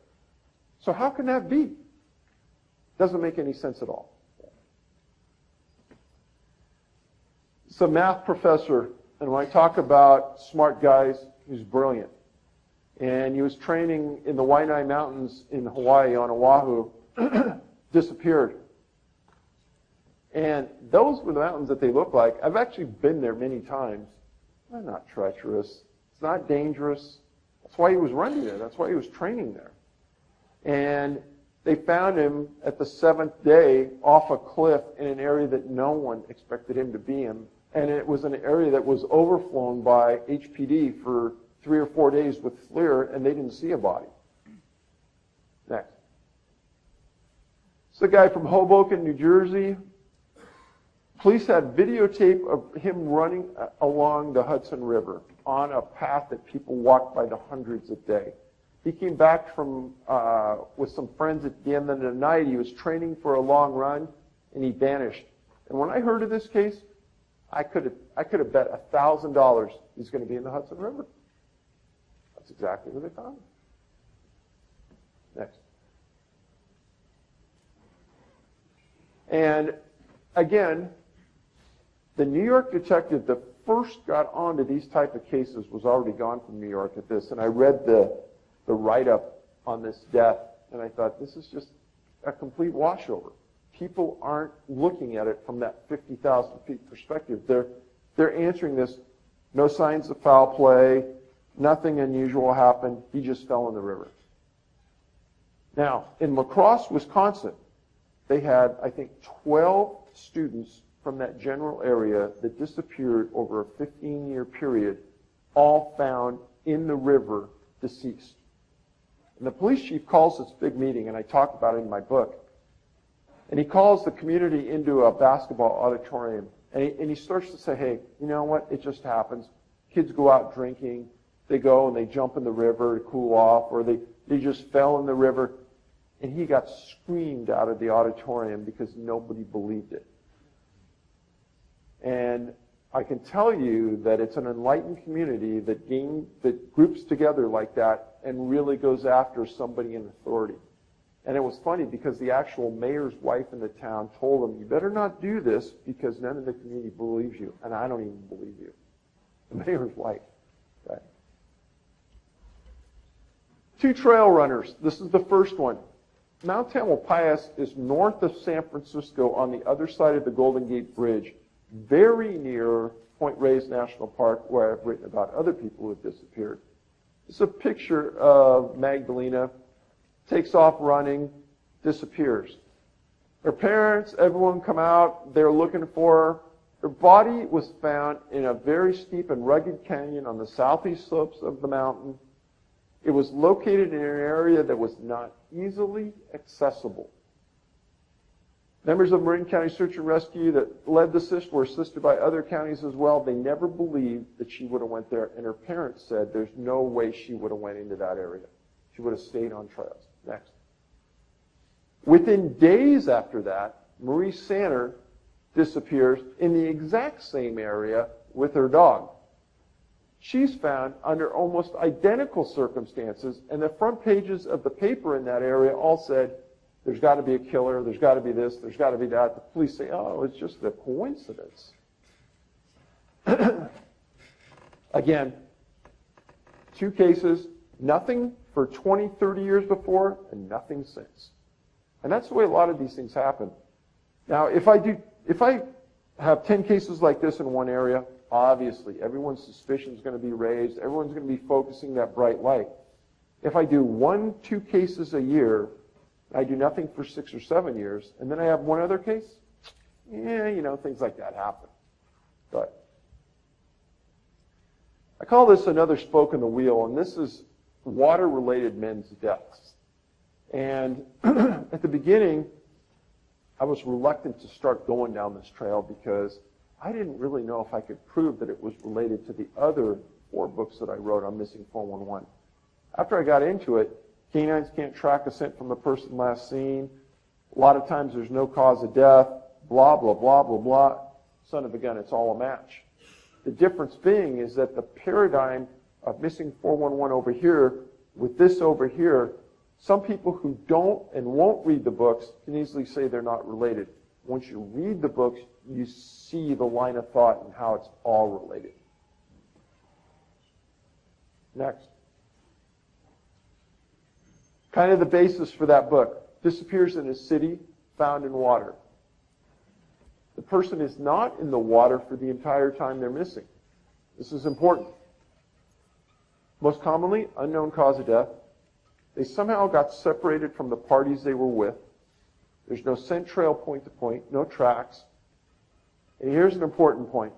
So how can that be? Doesn't make any sense at all. It's a math professor, and when I talk about smart guys, he's brilliant. And he was training in the Waianae Mountains in Hawaii on Oahu, disappeared. And those were the mountains that they look like. I've actually been there many times. They're not treacherous. It's not dangerous. That's why he was running there. That's why he was training there. And they found him at the 7th day off a cliff in an area that no one expected him to be in. And it was an area that was overflown by HPD for 3 or 4 days with FLIR, and they didn't see a body. Next. It's a guy from Hoboken, New Jersey. Police had videotape of him running along the Hudson River on a path that people walked by the hundreds a day. He came back from with some friends at the end of the night. He was training for a long run, and he vanished. And when I heard of this case, I could have bet $1,000 he's going to be in the Hudson River. That's exactly where they found him. Next. And again, the New York detective that first got onto these type of cases was already gone from New York at this. And I read the write-up on this death, and I thought, this is just a complete washover. People aren't looking at it from that 50,000 feet perspective. They're answering this, no signs of foul play, nothing unusual happened, he just fell in the river. Now, in La Crosse, Wisconsin, they had, I think, 12 students from that general area that disappeared over a 15-year period, all found in the river, deceased. And the police chief calls this big meeting, and I talk about it in my book. And he calls the community into a basketball auditorium, and he starts to say, hey, you know what, it just happens. Kids go out drinking, they go and they jump in the river to cool off, or they just fell in the river. And he got screamed out of the auditorium because nobody believed it. And I can tell you that it's an enlightened community that groups together like that and really goes after somebody in authority. And it was funny because the actual mayor's wife in the town told him, you better not do this because none of the community believes you. And I don't even believe you. The mayor's wife. Right? 2 trail runners. This is the first one. Mount Tamalpais is north of San Francisco on the other side of the Golden Gate Bridge, very near Point Reyes National Park, where I've written about other people who have disappeared. It's a picture of Magdalena, takes off running, disappears. Her parents, everyone come out, they're looking for her. Her body was found in a very steep and rugged canyon on the southeast slopes of the mountain. It was located in an area that was not easily accessible. Members of Marin County Search and Rescue that led the search were assisted by other counties as well. They never believed that she would have went there, and her parents said there's no way she would have went into that area. She would have stayed on trails. Next. Within days after that, Marie Sanner disappears in the exact same area with her dog. She's found under almost identical circumstances, and the front pages of the paper in that area all said, there's got to be a killer, there's got to be this, there's got to be that. The police say, oh, it's just a coincidence. Again, 2 cases, nothing for 20, 30 years before, and nothing since. And that's the way a lot of these things happen. Now, if I have 10 cases like this in one area, obviously everyone's suspicion is going to be raised, everyone's going to be focusing that bright light. If I do 1, 2 cases a year, I do nothing for 6 or 7 years, and then I have one other case, things like that happen. But I call this another spoke in the wheel, and this is water-related men's deaths. And at the beginning, I was reluctant to start going down this trail because I didn't really know if I could prove that it was related to the other 4 books that I wrote on Missing 411. After I got into it, canines can't track a scent from the person last seen. A lot of times there's no cause of death, blah, blah, blah, blah, blah. Son of a gun, it's all a match. The difference being is that the paradigm of Missing 411 over here with this over here, some people who don't and won't read the books can easily say they're not related. Once you read the books, you see the line of thought and how it's all related. Next. Kind of the basis for that book. Disappears in a city, found in water. The person is not in the water for the entire time they're missing. This is important. Most commonly, unknown cause of death. They somehow got separated from the parties they were with. There's no scent trail point to point, no tracks. And here's an important point.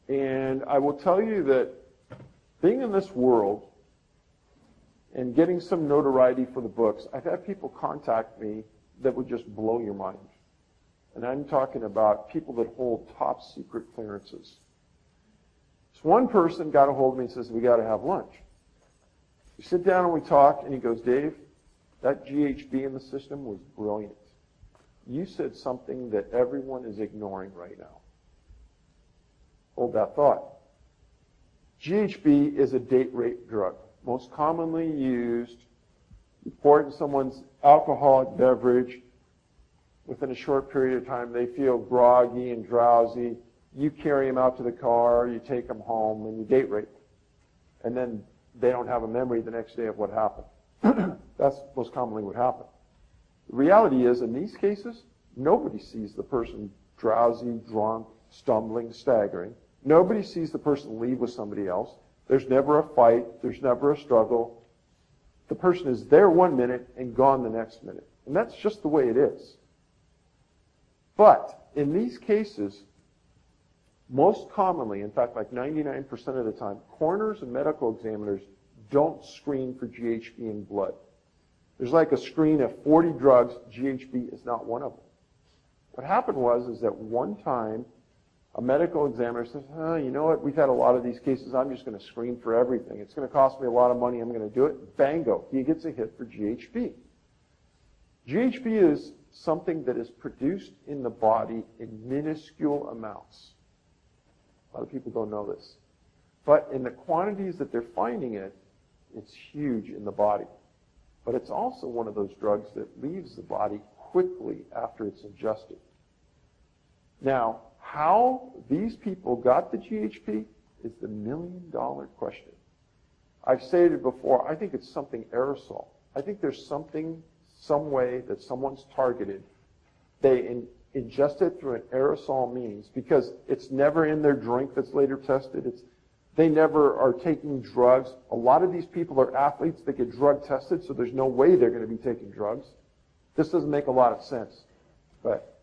And I will tell you that being in this world and getting some notoriety for the books, I've had people contact me that would just blow your mind. And I'm talking about people that hold top secret clearances. So one person got a hold of me and says, we got to have lunch. We sit down and we talk, and he goes, Dave, that GHB in the system was brilliant. You said something that everyone is ignoring right now. Hold that thought. GHB is a date rape drug, most commonly used. You pour it in someone's alcoholic beverage. Within a short period of time, they feel groggy and drowsy. You carry them out to the car, you take them home, and you date rape. And then they don't have a memory the next day of what happened. That's most commonly what happened. The reality is, in these cases, nobody sees the person drowsy, drunk, stumbling, staggering. Nobody sees the person leave with somebody else. There's never a fight. There's never a struggle. The person is there 1 minute and gone the next minute. And that's just the way it is. But in these cases, most commonly, in fact, like 99% of the time, coroners and medical examiners don't screen for GHB in blood. There's like a screen of 40 drugs. GHB is not one of them. What happened was that one time, a medical examiner says, you know what, we've had a lot of these cases. I'm just going to screen for everything. It's going to cost me a lot of money. I'm going to do it. Bango. He gets a hit for GHB. GHB is something that is produced in the body in minuscule amounts. A lot of people don't know this. But in the quantities that they're finding it, it's huge in the body. But it's also one of those drugs that leaves the body quickly after it's ingested. Now, how these people got the GHB is the $1 million question. I've stated before, I think it's something aerosol. I think there's something, some way that someone's targeted. They ingest it through an aerosol means because it's never in their drink that's later tested. They never are taking drugs. A lot of these people are athletes that get drug tested, so there's no way they're going to be taking drugs. This doesn't make a lot of sense. But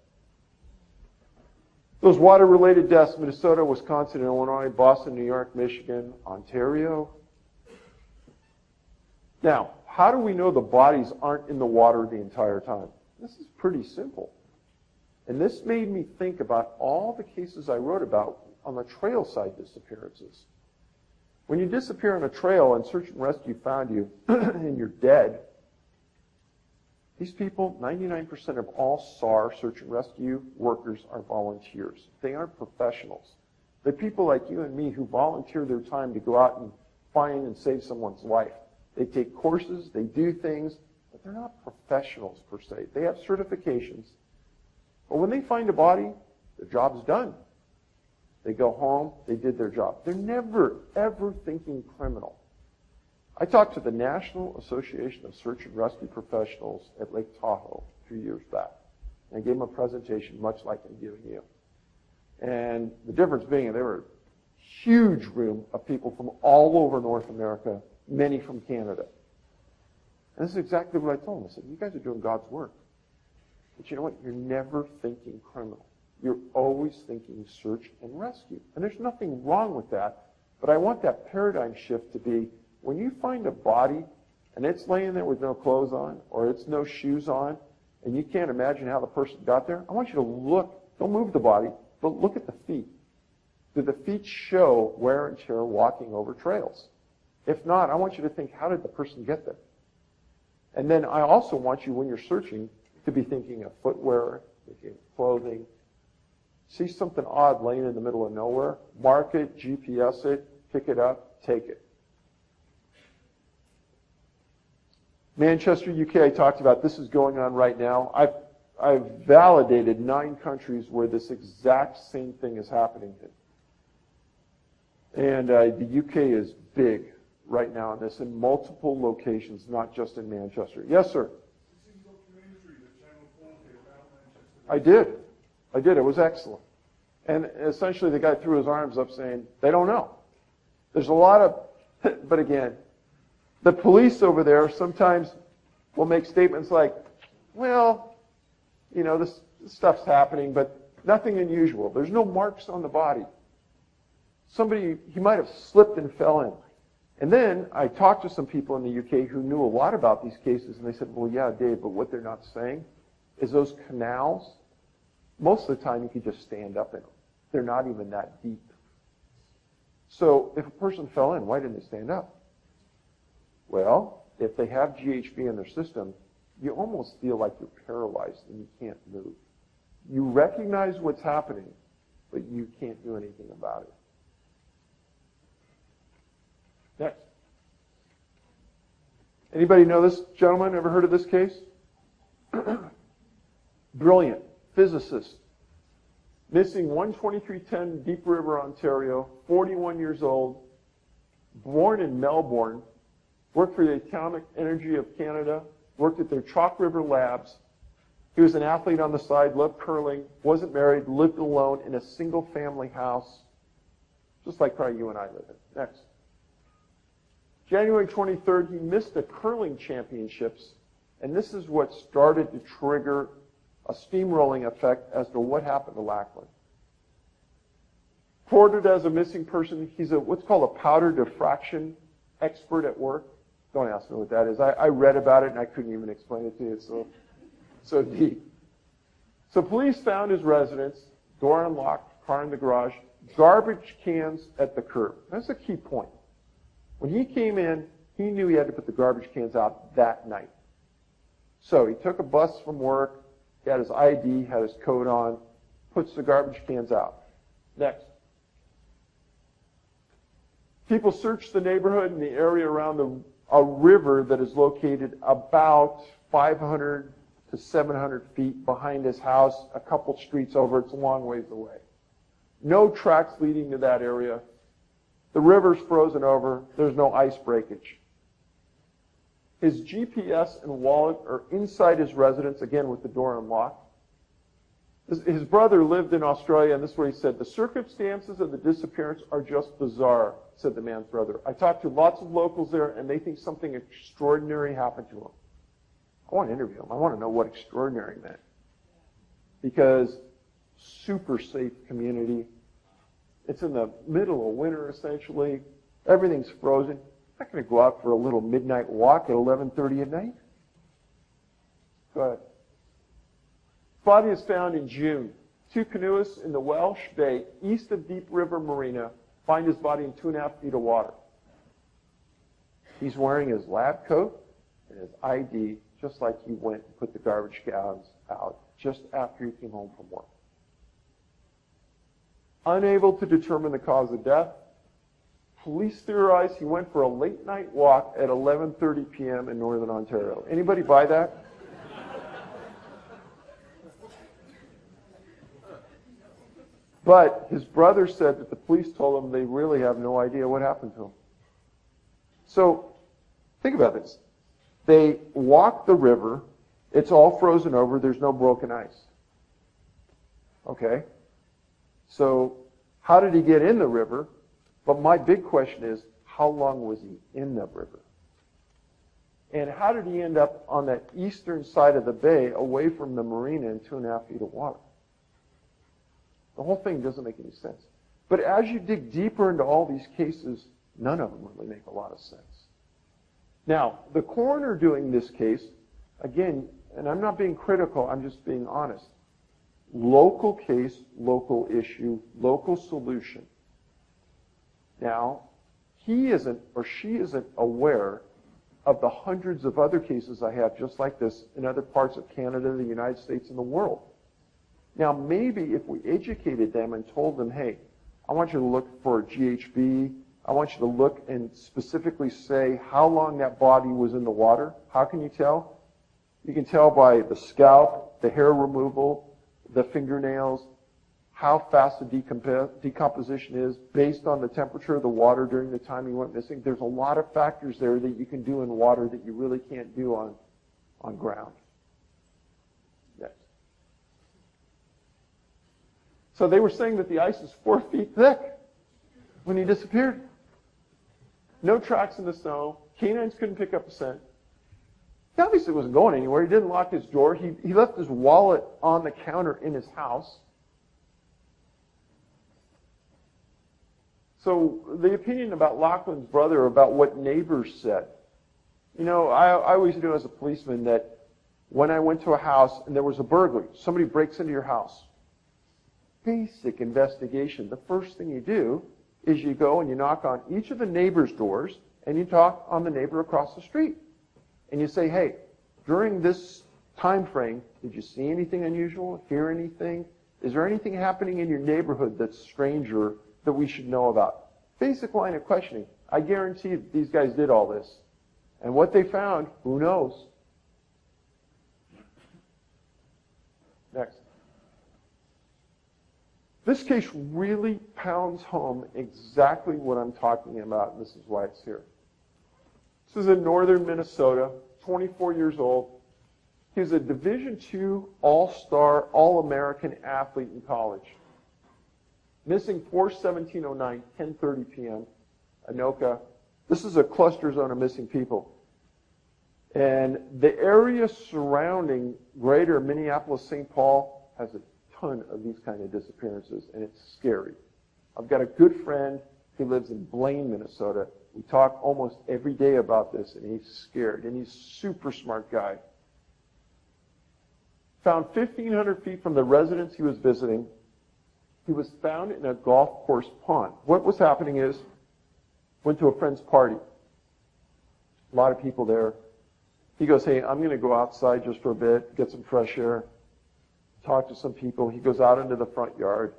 those water-related deaths, Minnesota, Wisconsin, Illinois, Boston, New York, Michigan, Ontario. Now, how do we know the bodies aren't in the water the entire time? This is pretty simple. And this made me think about all the cases I wrote about on the trail side disappearances. When you disappear on a trail and search and rescue found you and you're dead, these people, 99% of all SAR, search and rescue workers, are volunteers. They aren't professionals. They're people like you and me who volunteer their time to go out and find and save someone's life. They take courses, they do things, but they're not professionals per se. They have certifications. But when they find a body, their job's done. They go home, they did their job. They're never, ever thinking criminal. I talked to the National Association of Search and Rescue Professionals at Lake Tahoe a few years back. And I gave them a presentation much like I'm giving you. And the difference being, there were a huge room of people from all over North America, many from Canada. And this is exactly what I told them. I said, you guys are doing God's work. But you know what? You're never thinking criminal. You're always thinking search and rescue. And there's nothing wrong with that. But I want that paradigm shift to be, when you find a body and it's laying there with no clothes on or it's no shoes on and you can't imagine how the person got there, I want you to look, don't move the body, but look at the feet. Do the feet show wear and tear walking over trails? If not, I want you to think, how did the person get there? And then I also want you, when you're searching, to be thinking of footwear, thinking of clothing. See something odd laying in the middle of nowhere, mark it, GPS it, pick it up, take it. Manchester, UK, I talked about. This is going on right now. I've validated 9 countries where this exact same thing is happening. And the UK is big right now on this in multiple locations, not just in Manchester. Yes, sir? I did. It was excellent. And essentially the guy threw his arms up saying, they don't know. There's a lot of, but again, the police over there sometimes will make statements like, well, you know, this stuff's happening, but nothing unusual. There's no marks on the body. Somebody, he might have slipped and fell in. And then I talked to some people in the UK who knew a lot about these cases, and they said, well, yeah, Dave, but what they're not saying is those canals, most of the time you could just stand up in them. They're not even that deep. So if a person fell in, why didn't they stand up? Well, if they have GHB in their system, you almost feel like you're paralyzed and you can't move. You recognize what's happening, but you can't do anything about it. Next. Anybody know this gentleman? Ever heard of this case? Brilliant. Physicist. Missing 12310 Deep River, Ontario, 41 years old, born in Melbourne, worked for the Atomic Energy of Canada, worked at their Chalk River labs. He was an athlete on the side, loved curling, wasn't married, lived alone in a single-family house, just like probably you and I live in. Next. January 23rd, he missed the curling championships, and this is what started to trigger a steamrolling effect as to what happened to Lackland. Reported as a missing person. He's what's called a powder diffraction expert at work. Don't ask me what that is. I read about it and I couldn't even explain it to you. It's so deep. So police found his residence, door unlocked, car in the garage, garbage cans at the curb. That's a key point. When he came in, he knew he had to put the garbage cans out that night. So he took a bus from work, he had his ID, had his coat on, puts the garbage cans out. Next. People searched the neighborhood and the area around a river that is located about 500 to 700 feet behind his house, a couple streets over. It's a long ways away. No tracks leading to that area. The river's frozen over. There's no ice breakage. His GPS and wallet are inside his residence, again with the door unlocked. His brother lived in Australia, and this is what he said. The circumstances of the disappearance are just bizarre, said the man's brother. I talked to lots of locals there, and they think something extraordinary happened to him. I want to interview him. I want to know what extraordinary meant. Because super safe community. It's in the middle of winter, essentially. Everything's frozen. I'm not going to go out for a little midnight walk at 11:30 at night. Go ahead. Body is found in June. 2 canoeists in the Welsh Bay, east of Deep River Marina, find his body in 2.5 feet of water. He's wearing his lab coat and his ID, just like he went and put the garbage cans out just after he came home from work. Unable to determine the cause of death, police theorize he went for a late night walk at 11:30 p.m. in Northern Ontario. Anybody buy that? But his brother said that the police told him they really have no idea what happened to him. So, think about this. They walk the river. It's all frozen over. There's no broken ice. Okay? So, how did he get in the river? But my big question is, how long was he in the river? And how did he end up on that eastern side of the bay away from the marina in 2.5 feet of water? The whole thing doesn't make any sense. But as you dig deeper into all these cases, none of them really make a lot of sense. Now, the coroner doing this case, again, and I'm not being critical, I'm just being honest. Local case, local issue, local solution. Now, he isn't or she isn't aware of the hundreds of other cases I have just like this in other parts of Canada, the United States, and the world. Now, maybe if we educated them and told them, hey, I want you to look for GHB, I want you to look and specifically say how long that body was in the water. How can you tell? You can tell by the scalp, the hair removal, the fingernails, how fast the decomposition is based on the temperature of the water during the time you went missing. There's a lot of factors there that you can do in water that you really can't do on ground. Yes. So they were saying that the ice is 4 feet thick when he disappeared. No tracks in the snow. Canines couldn't pick up a scent. He obviously wasn't going anywhere. He didn't lock his door. He left his wallet on the counter in his house. So the opinion about Lachlan's brother, about what neighbors said. You know, I always knew as a policeman that when I went to a house and there was a burglary, somebody breaks into your house. Basic investigation. The first thing you do is you go and you knock on each of the neighbors' doors and you talk on the neighbor across the street. And you say, hey, during this time frame, did you see anything unusual, hear anything? Is there anything happening in your neighborhood that's strange or that we should know about? Basic line of questioning. I guarantee that these guys did all this. And what they found, who knows? Next. This case really pounds home exactly what I'm talking about, and this is why it's here. This is in northern Minnesota, 24 years old. He was a Division II All-Star, All-American athlete in college. Missing 4/17/09, 10:30 p.m., Anoka. This is a cluster zone of missing people. And the area surrounding greater Minneapolis-St. Paul has a ton of these kind of disappearances, and it's scary. I've got a good friend who lives in Blaine, Minnesota. We talk almost every day about this, and he's scared, and he's a super smart guy. Found 1,500 feet from the residence he was visiting. He was found in a golf course pond. What was happening is, went to a friend's party. A lot of people there. He goes, hey, I'm going to go outside just for a bit, get some fresh air, talk to some people. He goes out into the front yard.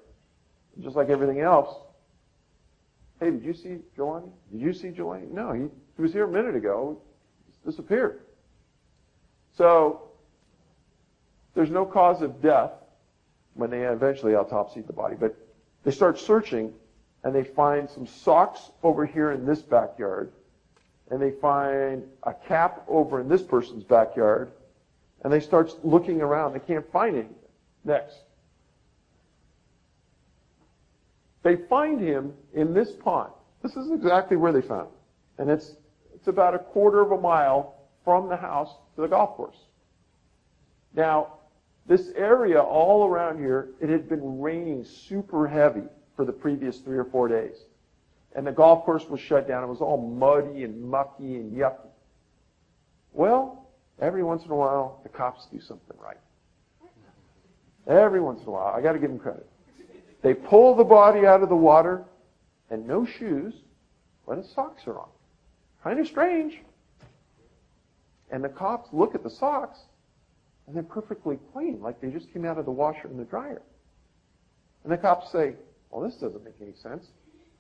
Just like everything else, hey, did you see Jelani? Did you see Jelani? No, he was here a minute ago. He disappeared. So there's no cause of death when they eventually autopsied the body. But they start searching, and they find some socks over here in this backyard, and they find a cap over in this person's backyard, and they start looking around. They can't find anything. Next. They find him in this pond. This is exactly where they found him. And it's about a quarter of a mile from the house to the golf course. Now, this area all around here, it had been raining super heavy for the previous 3 or 4 days. And the golf course was shut down. It was all muddy and mucky and yucky. Well, every once in a while, the cops do something right. Every once in a while. I got to give them credit. They pull the body out of the water, and no shoes, but his socks are on. Kind of strange. And the cops look at the socks, and they're perfectly clean, like they just came out of the washer and the dryer. And the cops say, well, this doesn't make any sense.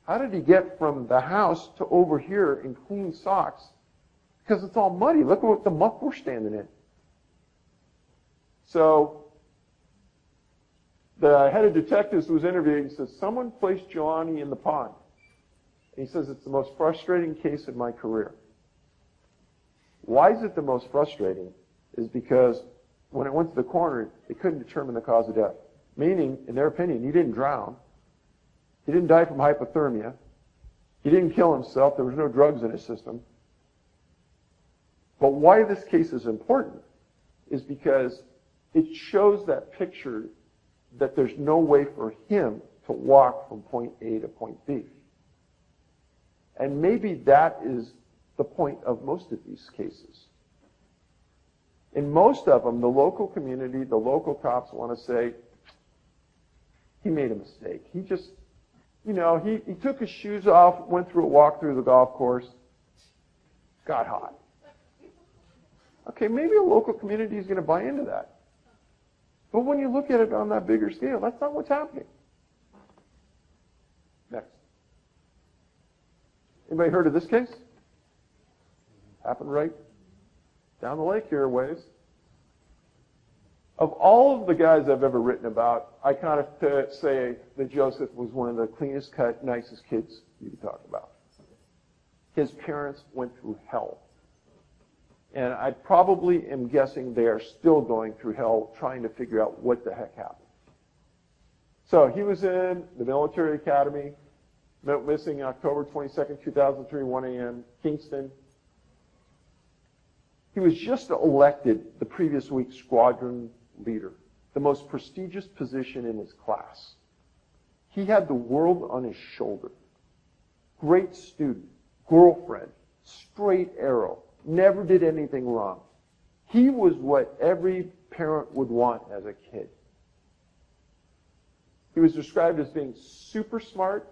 How did he get from the house to over here in clean socks? Because it's all muddy. Look at what the muck we're standing in. So the head of detectives who was interviewing says, someone placed Johnny in the pond. And he says, it's the most frustrating case in my career. Why is it the most frustrating? Is because when it went to the coroner, they couldn't determine the cause of death. Meaning, in their opinion, he didn't drown. He didn't die from hypothermia. He didn't kill himself. There was no drugs in his system. But why this case is important is because it shows that picture that there's no way for him to walk from point A to point B. And maybe that is the point of most of these cases. In most of them, the local community, the local cops want to say, he made a mistake. He just, he took his shoes off, went through a walk through the golf course, got hot. Okay, maybe a local community is going to buy into that. But when you look at it on that bigger scale, that's not what's happening. Next. Anybody heard of this case? Happened right down the lake here a ways. Of all of the guys I've ever written about, I kind of say that Joseph was one of the cleanest cut, nicest kids you could talk about. His parents went through hell. And I probably am guessing they are still going through hell trying to figure out what the heck happened. So he was in the military academy, went missing October 22nd, 2003, 1 a.m., Kingston. He was just elected the previous week squadron leader, the most prestigious position in his class. He had the world on his shoulder. Great student, girlfriend, straight arrow. Never did anything wrong. He was what every parent would want as a kid. He was described as being super smart,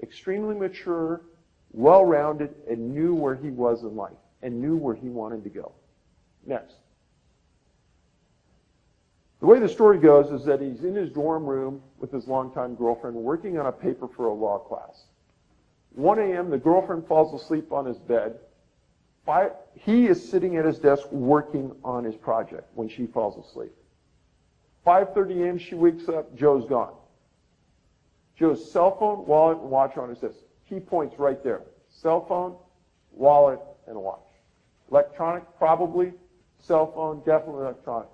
extremely mature, well-rounded, and knew where he was in life, and knew where he wanted to go. Next. The way the story goes is that he's in his dorm room with his longtime girlfriend working on a paper for a law class. 1 a.m., the girlfriend falls asleep on his bed. He is sitting at his desk working on his project when she falls asleep. 5:30 a.m., she wakes up, Joe's gone. Joe's cell phone, wallet, and watch are on his desk. Key points right there. Cell phone, wallet, and watch. Electronic, probably. Cell phone, definitely electronic.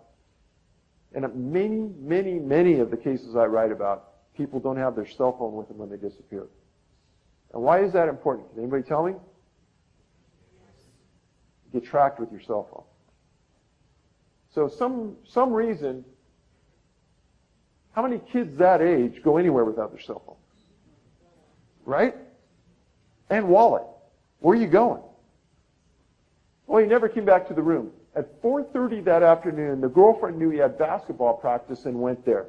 And many of the cases I write about, people don't have their cell phone with them when they disappear. And why is that important? Can anybody tell me? Get tracked with your cell phone. So some reason, how many kids that age go anywhere without their cell phone? Right? And wallet. Where are you going? Well, he never came back to the room. At 4:30 that afternoon, the girlfriend knew he had basketball practice and went there.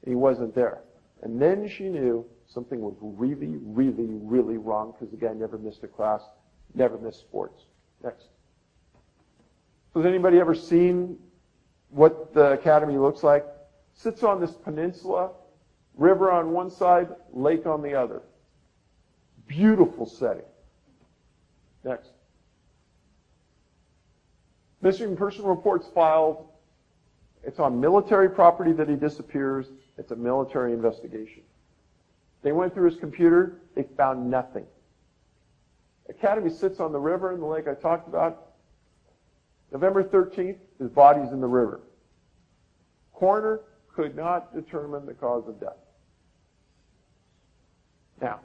He wasn't there. And then she knew something was really wrong because the guy never missed a class, never missed sports. Next. So has anybody ever seen what the academy looks like? Sits on this peninsula, river on one side, lake on the other. Beautiful setting. Next. Missing person reports filed. It's on military property that he disappears. It's a military investigation. They went through his computer. They found nothing. Academy sits on the river in the lake I talked about. November 13th, his body's in the river. Coroner could not determine the cause of death. Now,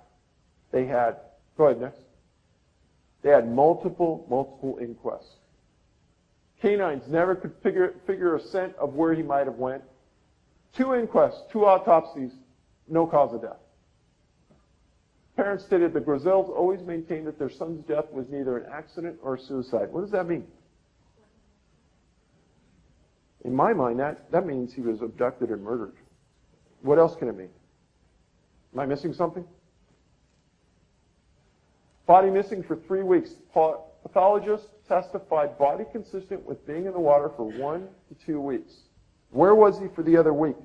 they had, go ahead next. They had multiple inquests. Canines never could figure a scent of where he might have went. 2 inquests, 2 autopsies, no cause of death. Parents stated the Grizells always maintained that their son's death was neither an accident or a suicide. What does that mean? In my mind, that means he was abducted and murdered. What else can it mean? Am I missing something? Body missing for 3 weeks. Pathologists testified body consistent with being in the water for 1 to 2 weeks. Where was he for the other week?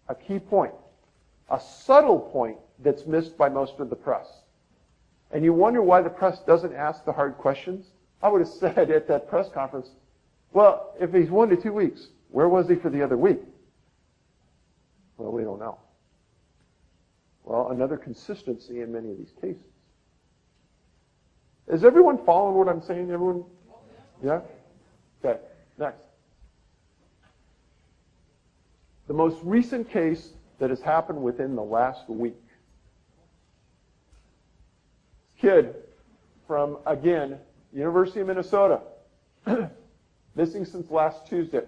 A key point. A subtle point that's missed by most of the press. And you wonder why the press doesn't ask the hard questions? I would have said at that press conference, well, if he's 1 to 2 weeks, where was he for the other week? Well, we don't know. Well, another consistency in many of these cases. Is everyone following what I'm saying? Everyone? Yeah? Okay, next. The most recent case that has happened within the last week. Kid from, again, University of Minnesota. Missing since last Tuesday.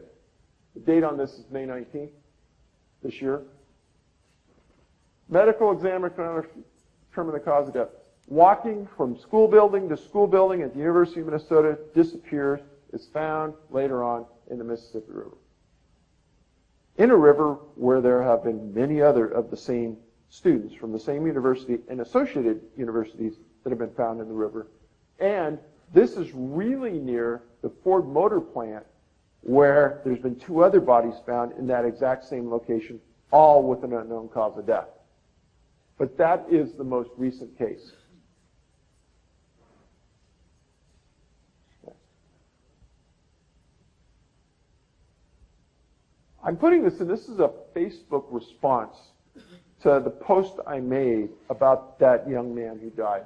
The date on this is May 19th this year. Medical examiner can determine the cause of death. Walking from school building to school building at the University of Minnesota, disappears, is found later on in the Mississippi River. In a river where there have been many other of the same students from the same university and associated universities that have been found in the river. And this is really near the Ford Motor Plant, where there's been 2 other bodies found in that exact same location, all with an unknown cause of death. But that is the most recent case. I'm putting this in, this is a Facebook response to the post I made about that young man who died.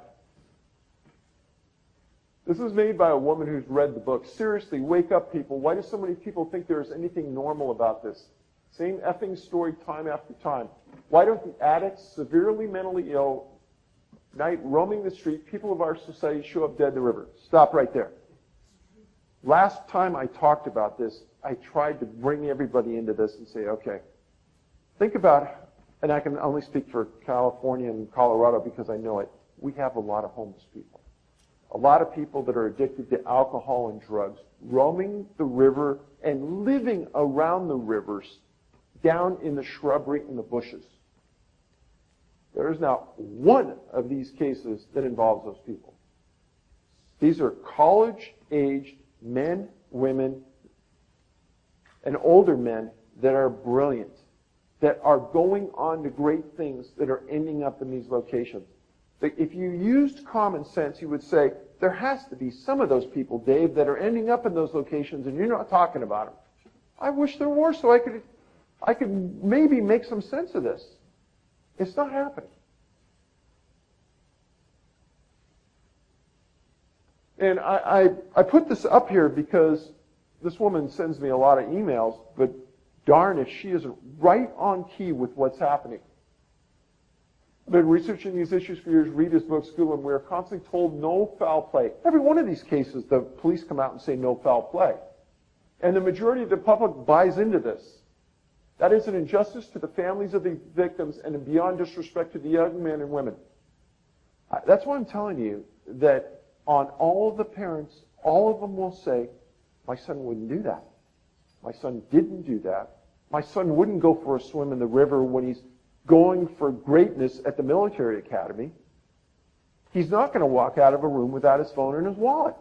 This is made by a woman who's read the book. Seriously, wake up, people. Why do so many people think there's anything normal about this? Same effing story time after time. Why don't the addicts, severely mentally ill, night roaming the street, people of our society show up dead in the river? Stop right there. Last time I talked about this, I tried to bring everybody into this and say, okay, think about, and I can only speak for California and Colorado because I know it, we have a lot of homeless people. A lot of people that are addicted to alcohol and drugs, roaming the river and living around the rivers, down in the shrubbery and the bushes. There is not one of these cases that involves those people. These are college-aged men, women, and older men that are brilliant, that are going on to great things, that are ending up in these locations. If you used common sense, you would say, there has to be some of those people, Dave, that are ending up in those locations, and you're not talking about them. I wish there were, so I could maybe make some sense of this. It's not happening. And I put this up here because this woman sends me a lot of emails, but darn if she isn't right on key with what's happening. I've been researching these issues for years, read his book, school, and we're constantly told no foul play. Every one of these cases, the police come out and say no foul play. And the majority of the public buys into this. That is an injustice to the families of the victims and beyond disrespect to the young men and women. That's why I'm telling you that on all of the parents, all of them will say, my son wouldn't do that. My son didn't do that. My son wouldn't go for a swim in the river when he's going for greatness at the military academy. He's not going to walk out of a room without his phone and his wallet.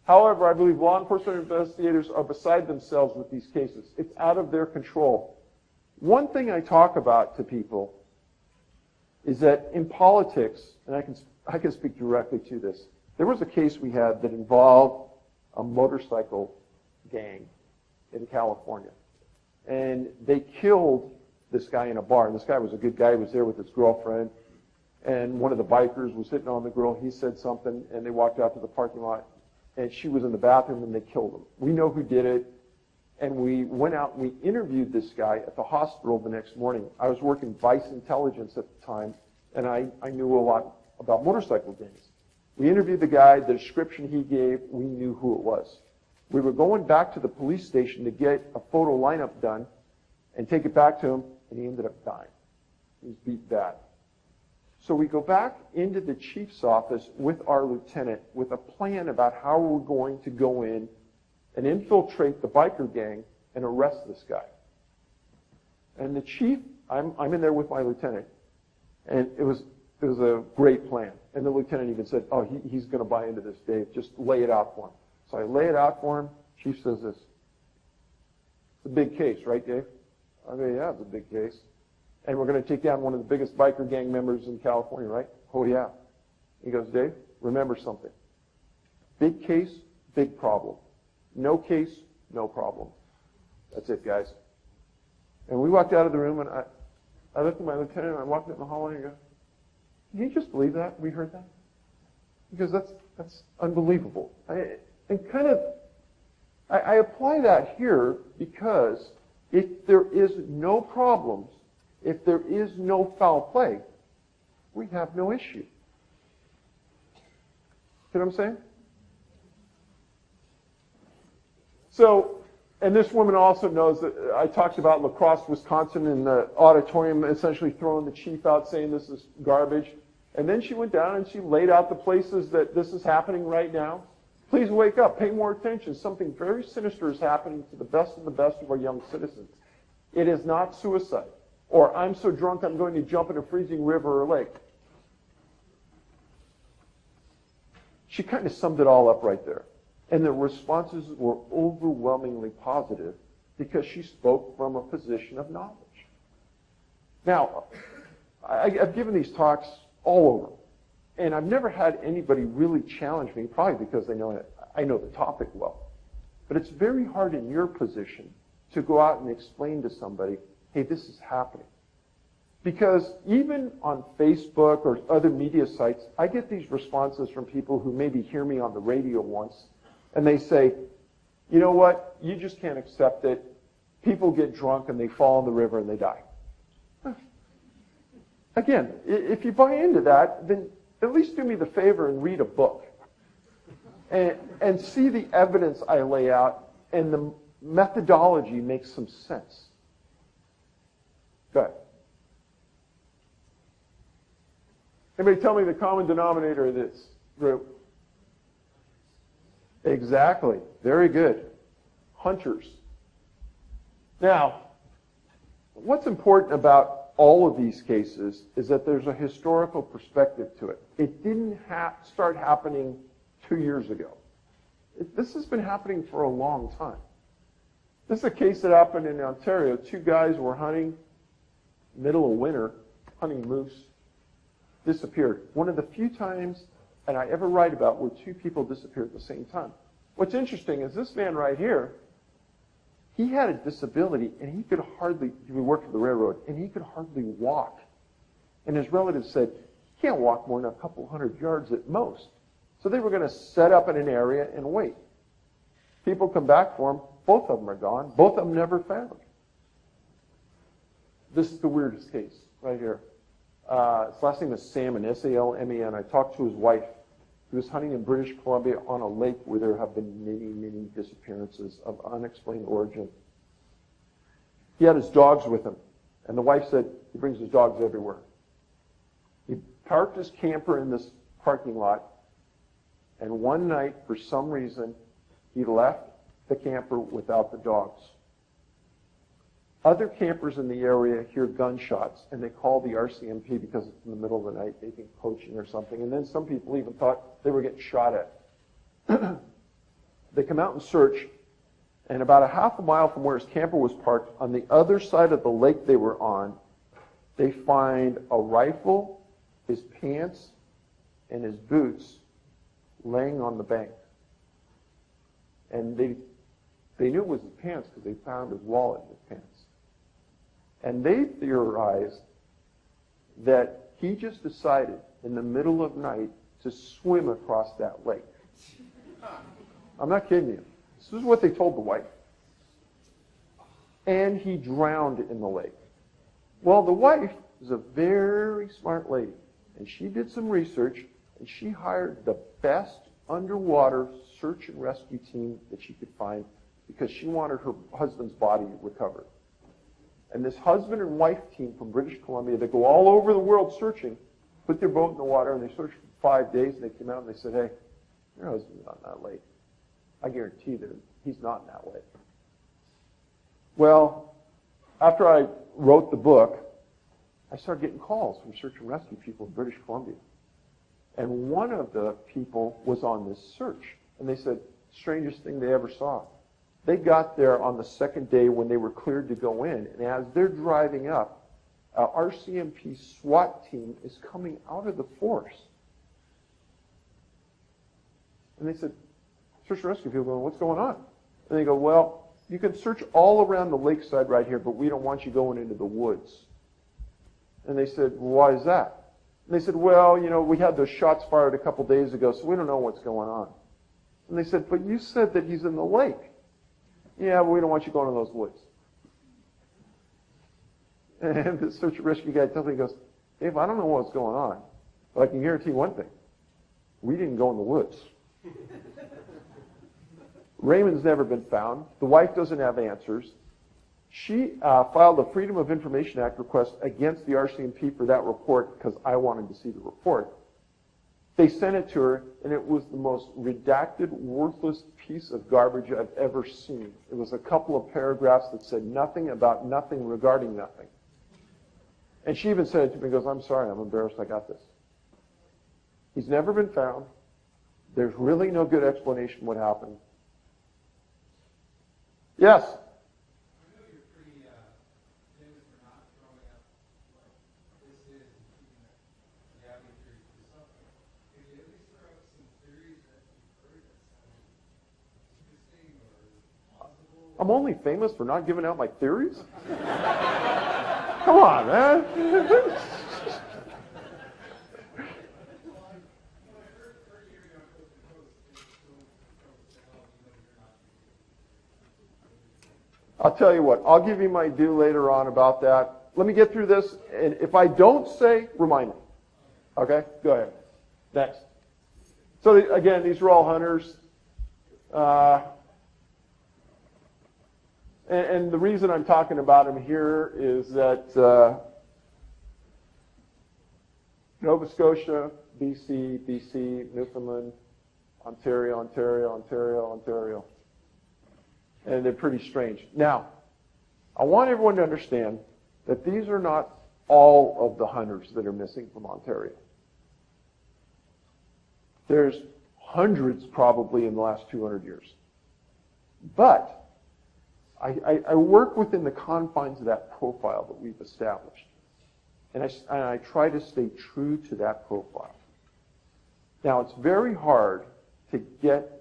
However, I believe law enforcement investigators are beside themselves with these cases. It's out of their control. One thing I talk about to people is that in politics, and I can speak directly to this, there was a case we had that involved a motorcycle gang in California. And they killed this guy in a bar. And this guy was a good guy. He was there with his girlfriend. And one of the bikers was hitting on the girl. He said something, and they walked out to the parking lot. And she was in the bathroom, and they killed him. We know who did it. And we went out and we interviewed this guy at the hospital the next morning. I was working Vice Intelligence at the time, and I knew a lot about motorcycle gangs. We interviewed the guy. The description he gave, we knew who it was. We were going back to the police station to get a photo lineup done and take it back to him, and he ended up dying. He was beat bad. So we go back into the chief's office with our lieutenant with a plan about how we're going to go in and infiltrate the biker gang and arrest this guy. And the chief, I'm in there with my lieutenant, and it was a great plan. And the lieutenant even said, oh, he's going to buy into this, Dave. Just lay it out for him. So I lay it out for him. Chief says this. It's a big case, right, Dave? I go, yeah, it's a big case. And we're going to take down one of the biggest biker gang members in California, right? Oh, yeah. He goes, Dave, remember something. Big case, big problem. No case, no problem. That's it, guys. And we walked out of the room, and I looked at my lieutenant, and I walked in the hallway, and I go, can you just believe that? We heard that? Because that's unbelievable. I apply that here because if there is no problems, if there is no foul play, we have no issue. See what I'm saying? So, and this woman also knows that I talked about La Crosse, Wisconsin in the auditorium essentially throwing the chief out saying this is garbage. And then she went down and she laid out the places that this is happening right now. Please wake up, pay more attention. Something very sinister is happening to the best of our young citizens. It is not suicide. Or I'm so drunk I'm going to jump in a freezing river or lake. She kind of summed it all up right there. And the responses were overwhelmingly positive because she spoke from a position of knowledge. Now, I've given these talks all over, and I've never had anybody really challenge me, probably because they know I know the topic well. But it's very hard in your position to go out and explain to somebody, hey, this is happening. Because even on Facebook or other media sites, I get these responses from people who maybe hear me on the radio once, and they say, you know what, you just can't accept it. People get drunk and they fall in the river and they die. Again, if you buy into that, then at least do me the favor and read a book. And see the evidence I lay out, and the methodology makes some sense. Go ahead. Anybody tell me the common denominator of this group? Exactly. Very good. Hunters. Now, what's important about all of these cases is that there's a historical perspective to it. It didn't start happening 2 years ago. This has been happening for a long time. This is a case that happened in Ontario. 2 guys were hunting, middle of winter, hunting moose, disappeared. One of the few times that I ever write about where 2 people disappeared at the same time. What's interesting is this man right here, he had a disability, and he could hardly, he worked for the railroad, and he could hardly walk. And his relatives said, he can't walk more than a couple hundred yards at most. So they were going to set up in an area and wait. People come back for him. Both of them are gone. Both of them never found. This is the weirdest case right here. His last name is Salmon, S-A-L-M-E-N. I talked to his wife. He was hunting in British Columbia on a lake where there have been many, many disappearances of unexplained origin. He had his dogs with him, and the wife said he brings his dogs everywhere. He parked his camper in this parking lot, and one night, for some reason, he left the camper without the dogs. Other campers in the area hear gunshots, and they call the RCMP because it's in the middle of the night, they think poaching or something. And then some people even thought they were getting shot at. They come out and search, and about a half a mile from where his camper was parked, on the other side of the lake they were on, they find a rifle, his pants, and his boots laying on the bank. And they knew it was his pants because they found his wallet in his pants. And they theorized that he just decided in the middle of night to swim across that lake. I'm not kidding you. This is what they told the wife. And he drowned in the lake. Well, the wife is a very smart lady, and she did some research, and she hired the best underwater search and rescue team that she could find because she wanted her husband's body recovered. And this husband and wife team from British Columbia, they go all over the world searching, put their boat in the water, and they searched for 5 days, and they came out and they said, hey, your husband's not in that lake. I guarantee that he's not in that lake. Well, after I wrote the book, I started getting calls from search and rescue people in British Columbia. And one of the people was on this search. And they said, strangest thing they ever saw. They got there on the second day when they were cleared to go in. And as they're driving up, a RCMP SWAT team is coming out of the force. And they said, search and rescue people, what's going on? And they go, well, you can search all around the lakeside right here, but we don't want you going into the woods. And they said, well, why is that? And they said, well, we had those shots fired a couple days ago, so we don't know what's going on. And they said, but you said that he's in the lake. Yeah, but we don't want you going in those woods. And the search and rescue guy tells me, he goes, Dave, I don't know what's going on, but I can guarantee one thing. We didn't go in the woods. Raymond's never been found. The wife doesn't have answers. She filed a Freedom of Information Act request against the RCMP for that report because I wanted to see the report. They sent it to her, and it was the most redacted, worthless piece of garbage I've ever seen. It was a couple of paragraphs that said nothing about nothing regarding nothing. And she even said it to me, goes, I'm sorry, I'm embarrassed I got this. He's never been found. There's really no good explanation what happened. Yes? I'm only famous for not giving out my theories? Come on, man. I'll tell you what, I'll give you my due later on about that. Let me get through this, and if I don't say, remind me. Okay? Go ahead. Next. So, again, these are all hunters. And the reason I'm talking about them here is that Nova Scotia, BC, Newfoundland, Ontario. And they're pretty strange. Now, I want everyone to understand that these are not all of the hunters that are missing from Ontario. There's hundreds probably in the last 200 years. But I work within the confines of that profile that we've established. And I try to stay true to that profile. Now, it's very hard to get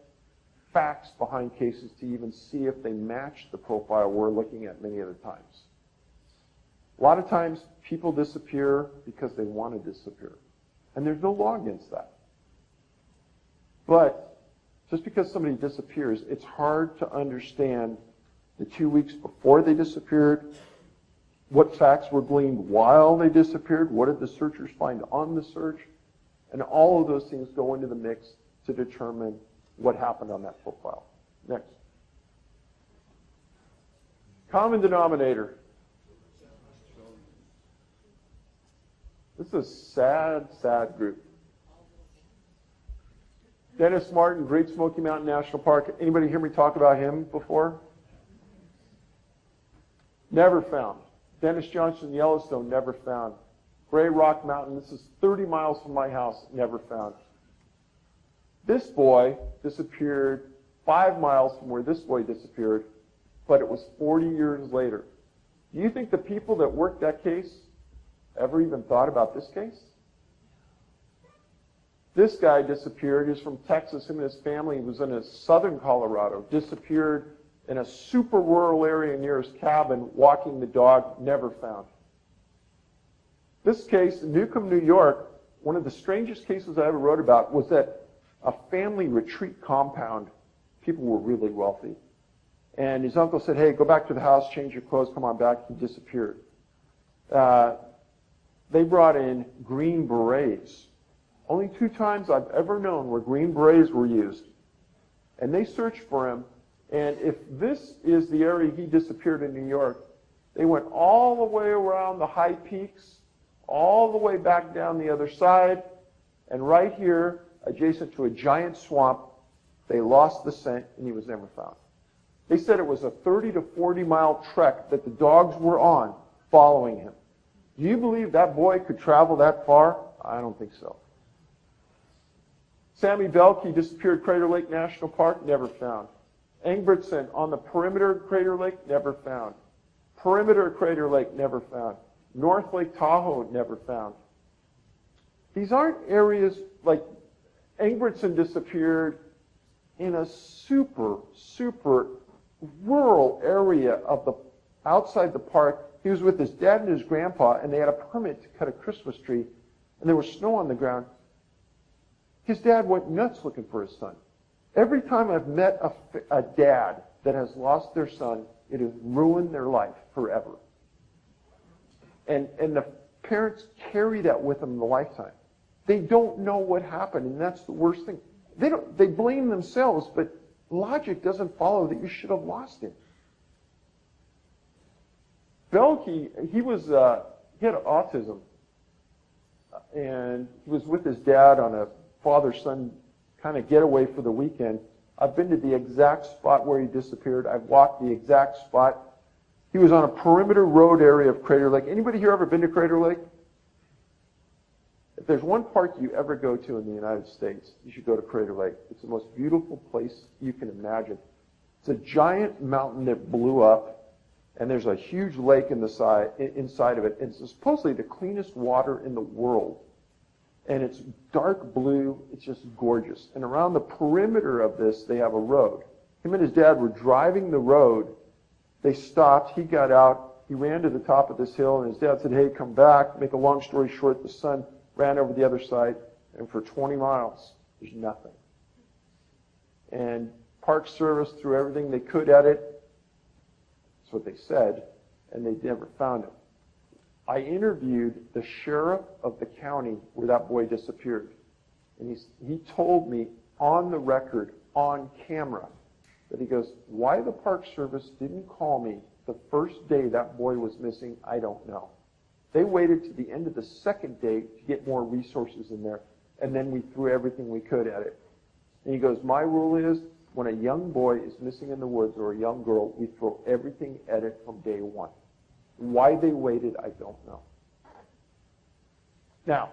facts behind cases to even see if they match the profile we're looking at many other times. A lot of times, people disappear because they want to disappear. And there's no law against that. But just because somebody disappears, it's hard to understand the 2 weeks before they disappeared, what facts were gleaned while they disappeared, what did the searchers find on the search, and all of those things go into the mix to determine what happened on that profile. Next. Common denominator. This is a sad, sad group. Dennis Martin, Great Smoky Mountain National Park. Anybody hear me talk about him before? Never found. Dennis Johnson, Yellowstone, never found. Gray Rock Mountain, this is 30 miles from my house, never found. This boy disappeared 5 miles from where this boy disappeared, but it was 40 years later. Do you think the people that worked that case ever even thought about this case? This guy disappeared. He's from Texas. Him and his family, he was in southern Colorado, disappeared in a super rural area near his cabin, walking the dog, never found. This case in Newcomb, New York, one of the strangest cases I ever wrote about was at a family retreat compound. People were really wealthy. And his uncle said, hey, go back to the house, change your clothes, come on back. He disappeared. They brought in Green Berets. Only 2 times I've ever known where Green Berets were used. And they searched for him. And if this is the area he disappeared in New York, they went all the way around the high peaks, all the way back down the other side, and right here, adjacent to a giant swamp, they lost the scent and he was never found. They said it was a 30 to 40 mile trek that the dogs were on following him. Do you believe that boy could travel that far? I don't think so. Sammy Belkey disappeared Crater Lake National Park, never found. Engbertson on the perimeter of Crater Lake, never found. Perimeter of Crater Lake, never found. North Lake Tahoe, never found. These aren't areas like Engbertson disappeared in a super, super rural area of the outside the park. He was with his dad and his grandpa, and they had a permit to cut a Christmas tree, and there was snow on the ground. His dad went nuts looking for his son. Every time I've met a dad that has lost their son, it has ruined their life forever. And the parents carry that with them in the lifetime. They don't know what happened, and that's the worst thing. They blame themselves, but logic doesn't follow that you should have lost him. Belkey, he had autism, and he was with his dad on a father-son kind of getaway for the weekend. I've been to the exact spot where he disappeared. I've walked the exact spot. He was on a perimeter road area of Crater Lake. Anybody here ever been to Crater Lake? If there's one park you ever go to in the United States, you should go to Crater Lake. It's the most beautiful place you can imagine. It's a giant mountain that blew up, and there's a huge lake inside of it. It's supposedly the cleanest water in the world. And it's dark blue. It's just gorgeous. And around the perimeter of this, they have a road. Him and his dad were driving the road. They stopped. He got out. He ran to the top of this hill, and his dad said, hey, come back. Make a long story short, the son ran over the other side, and for 20 miles, there's nothing. And Park Service threw everything they could at it. That's what they said, and they never found him. I interviewed the sheriff of the county where that boy disappeared. And he told me on the record, on camera, that he goes, why the Park Service didn't call me the first day that boy was missing, I don't know. They waited to the end of the second day to get more resources in there, and then we threw everything we could at it. And he goes, my rule is, when a young boy is missing in the woods or a young girl, we throw everything at it from day one. Why they waited, I don't know. Now,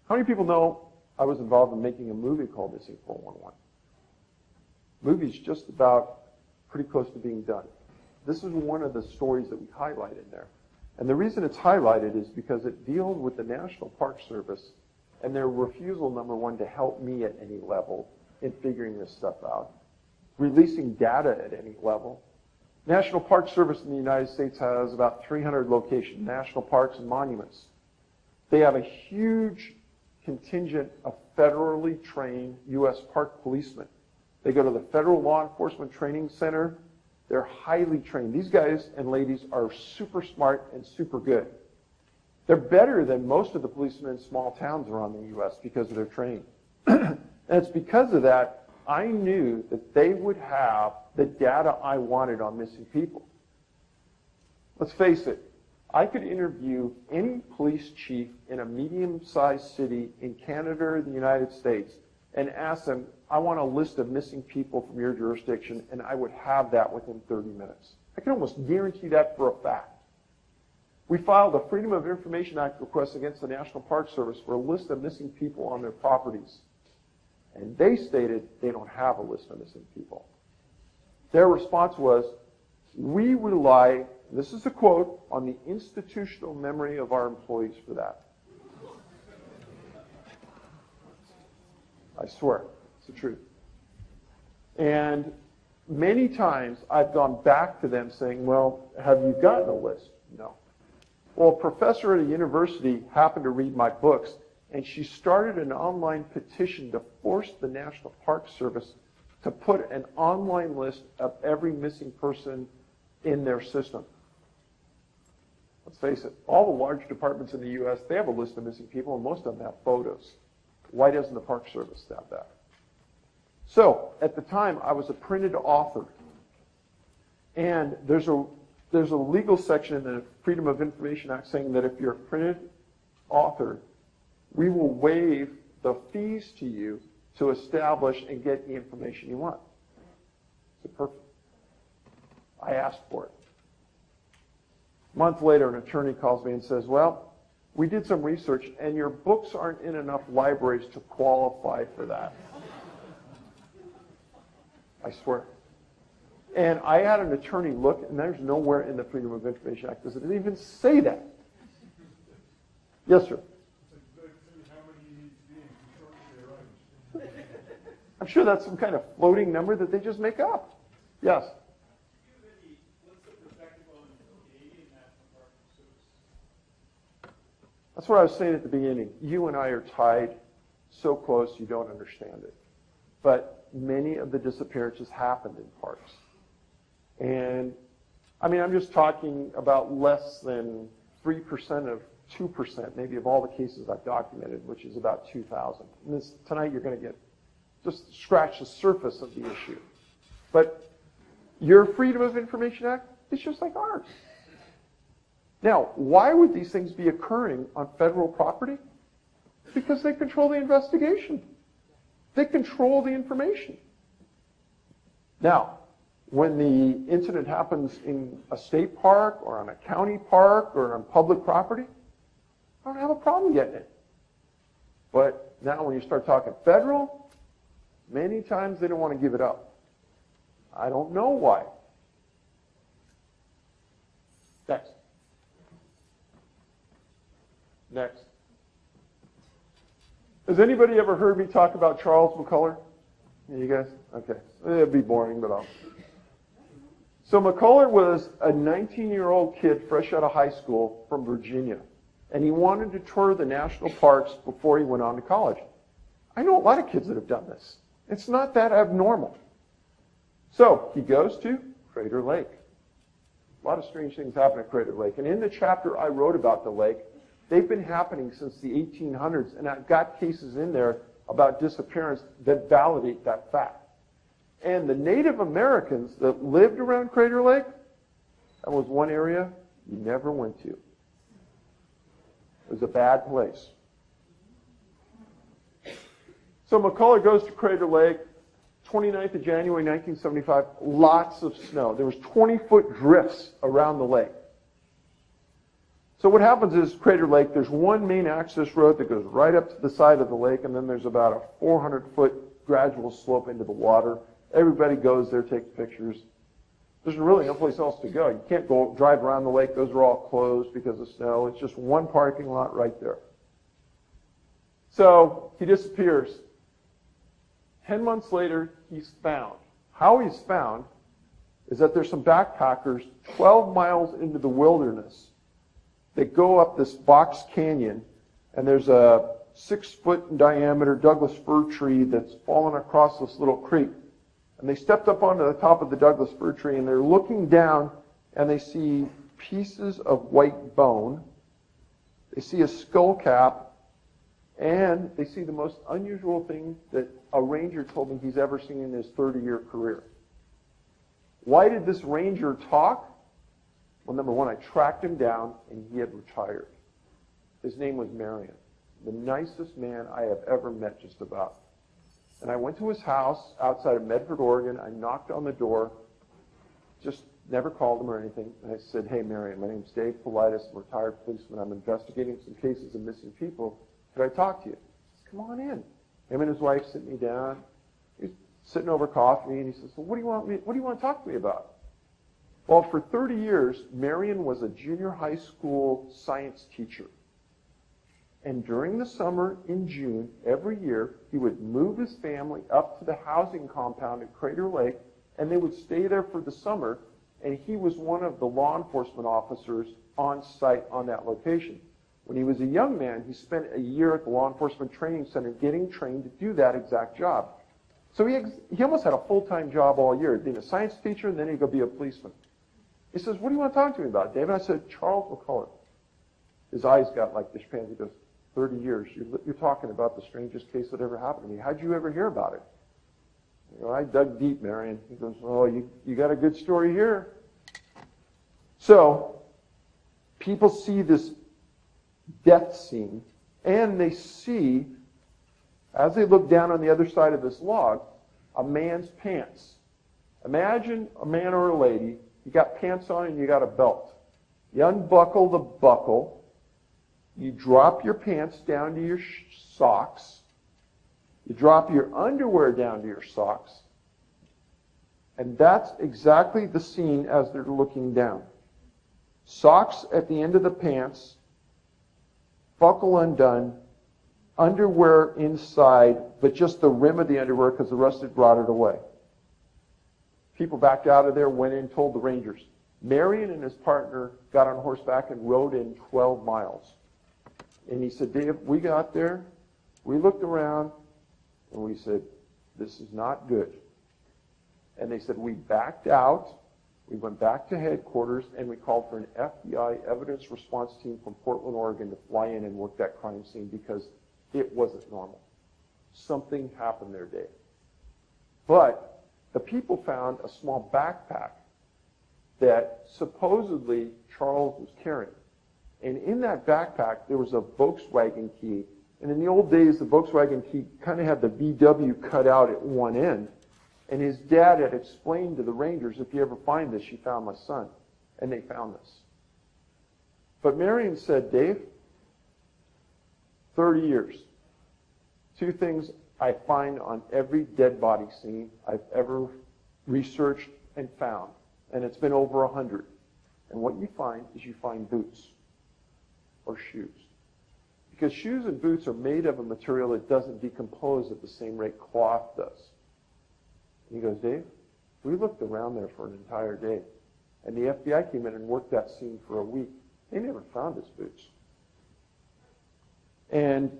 how many people know I was involved in making a movie called Missing 411? Movie's just about pretty close to being done. This is one of the stories that we highlight in there. And the reason it's highlighted is because it deals with the National Park Service and their refusal, number one, to help me at any level in figuring this stuff out, releasing data at any level. National Park Service in the United States has about 300 locations, national parks and monuments. They have a huge contingent of federally trained U.S. park policemen. They go to the Federal Law Enforcement Training Center. They're highly trained. These guys and ladies are super smart and super good. They're better than most of the policemen in small towns around the U.S. because of their training. And it's because of that I knew that they would have the data I wanted on missing people. Let's face it, I could interview any police chief in a medium-sized city in Canada or the United States and ask them, I want a list of missing people from your jurisdiction, and I would have that within 30 minutes. I can almost guarantee that for a fact. We filed a Freedom of Information Act request against the National Park Service for a list of missing people on their properties. And they stated they don't have a list of missing people. Their response was, we rely, this is a quote, on the institutional memory of our employees for that. I swear, it's the truth. And Many times I've gone back to them saying, well, have you gotten a list? No. Well, a professor at a university happened to read my books, and she started an online petition to force the National Park Service to put an online list of every missing person in their system. Let's face it, all the large departments in the U.S., they have a list of missing people, and most of them have photos. Why doesn't the Park Service have that? So, at the time, I was a printed author. And there's a legal section in the Freedom of Information Act saying that if you're a printed author, we will waive the fees to you to establish and get the information you want. So perfect. I asked for it. A month later, an attorney calls me and says, well, we did some research, and your books aren't in enough libraries to qualify for that. I swear. And I had an attorney look, and there's nowhere in the Freedom of Information Act does it even say that. Yes, sir. I'm sure that's some kind of floating number that they just make up. Yes. That's what I was saying at the beginning. You and I are tied so close you don't understand it. But many of the disappearances happened in parks. And, I mean, I'm just talking about less than 3% of 2%, maybe, of all the cases I've documented, which is about 2,000. And tonight you're going to get just scratch the surface of the issue. But your Freedom of Information Act is just like ours. Now, why would these things be occurring on federal property? Because they control the investigation. They control the information. Now, when the incident happens in a state park or on a county park or on public property, I don't have a problem getting it. But now when you start talking federal, many times they don't want to give it up. I don't know why. Next. Next. Has anybody ever heard me talk about Charles McCullers? You guys? Okay. It'd be boring, but I'll. So McCullers was a 19-year-old kid fresh out of high school from Virginia, and he wanted to tour the national parks before he went on to college. I know a lot of kids that have done this. It's not that abnormal. So he goes to Crater Lake. A lot of strange things happen at Crater Lake. And in the chapter I wrote about the lake, they've been happening since the 1800s, and I've got cases in there about disappearance that validate that fact. And the Native Americans that lived around Crater Lake, that was one area you never went to. It was a bad place. So McCullers goes to Crater Lake, 29th of January, 1975, lots of snow. There was 20-foot drifts around the lake. So what happens is Crater Lake, there's one main access road that goes right up to the side of the lake, and then there's about a 400-foot gradual slope into the water. Everybody goes there, takes pictures. There's really no place else to go. You can't go drive around the lake. Those are all closed because of snow. It's just one parking lot right there. So he disappears. 10 months later, he's found. How he's found is that there's some backpackers 12 miles into the wilderness. They go up this box canyon, and there's a 6-foot in diameter Douglas fir tree that's fallen across this little creek. And they stepped up onto the top of the Douglas fir tree, and they're looking down, and they see pieces of white bone. They see a skull cap, and they see the most unusual thing that a ranger told me he's ever seen in his 30-year career. Why did this ranger talk? Well, number one, I tracked him down, and he had retired. His name was Marion, the nicest man I have ever met, just about. And I went to his house outside of Medford, Oregon. I knocked on the door, just never called him or anything. And I said, hey, Marion, my name's Dave Paulides. I'm a retired policeman. I'm investigating some cases of missing people. Could I talk to you? He says, come on in. Him and his wife sit me down. He's sitting over coffee, and he says, well, what do you want to talk to me about? Well, for 30 years, Marion was a junior high school science teacher. And during the summer in June, every year, he would move his family up to the housing compound at Crater Lake and they would stay there for the summer, and he was one of the law enforcement officers on site on that location. When he was a young man, he spent a year at the Law Enforcement Training Center getting trained to do that exact job. So he almost had a full-time job all year, being a science teacher, and then he'd go be a policeman. He says, what do you want to talk to me about, David? I said, Charles McCullough. His eyes got like this pan. He goes, 30 years. You're talking about the strangest case that ever happened to me. How'd you ever hear about it? You know, I dug deep, Marion. He goes, oh, you got a good story here. So people see this death scene, and they see, as they look down on the other side of this log, a man's pants. Imagine a man or a lady, you got pants on and you got a belt. You unbuckle the buckle, you drop your pants down to your socks, you drop your underwear down to your socks, and that's exactly the scene as they're looking down. Socks at the end of the pants, buckle undone, underwear inside, but just the rim of the underwear because the rust had rotted away. People backed out of there, went in, told the Rangers. Marion and his partner got on horseback and rode in 12 miles. And he said, Dave, we got there, we looked around, and we said, this is not good. And they said, we backed out, we went back to headquarters, and we called for an FuII evidence response team from Portland, Oregon to fly in and work that crime scene because it wasn't normal. Something happened there, Dave. But the people found a small backpack that supposedly Charles was carrying. And in that backpack, there was a Volkswagen key. And in the old days, the Volkswagen key kind of had the VW cut out at one end. And his dad had explained to the Rangers, if you ever find this, you found my son. And they found this. But Marion said, Dave, 30 years. Two things I find on every dead body scene I've ever researched and found. And it's been over 100. And what you find is you find boots or shoes. Because shoes and boots are made of a material that doesn't decompose at the same rate cloth does. And he goes, Dave, we looked around there for an entire day. And the FBI came in and worked that scene for a week. They never found his boots. And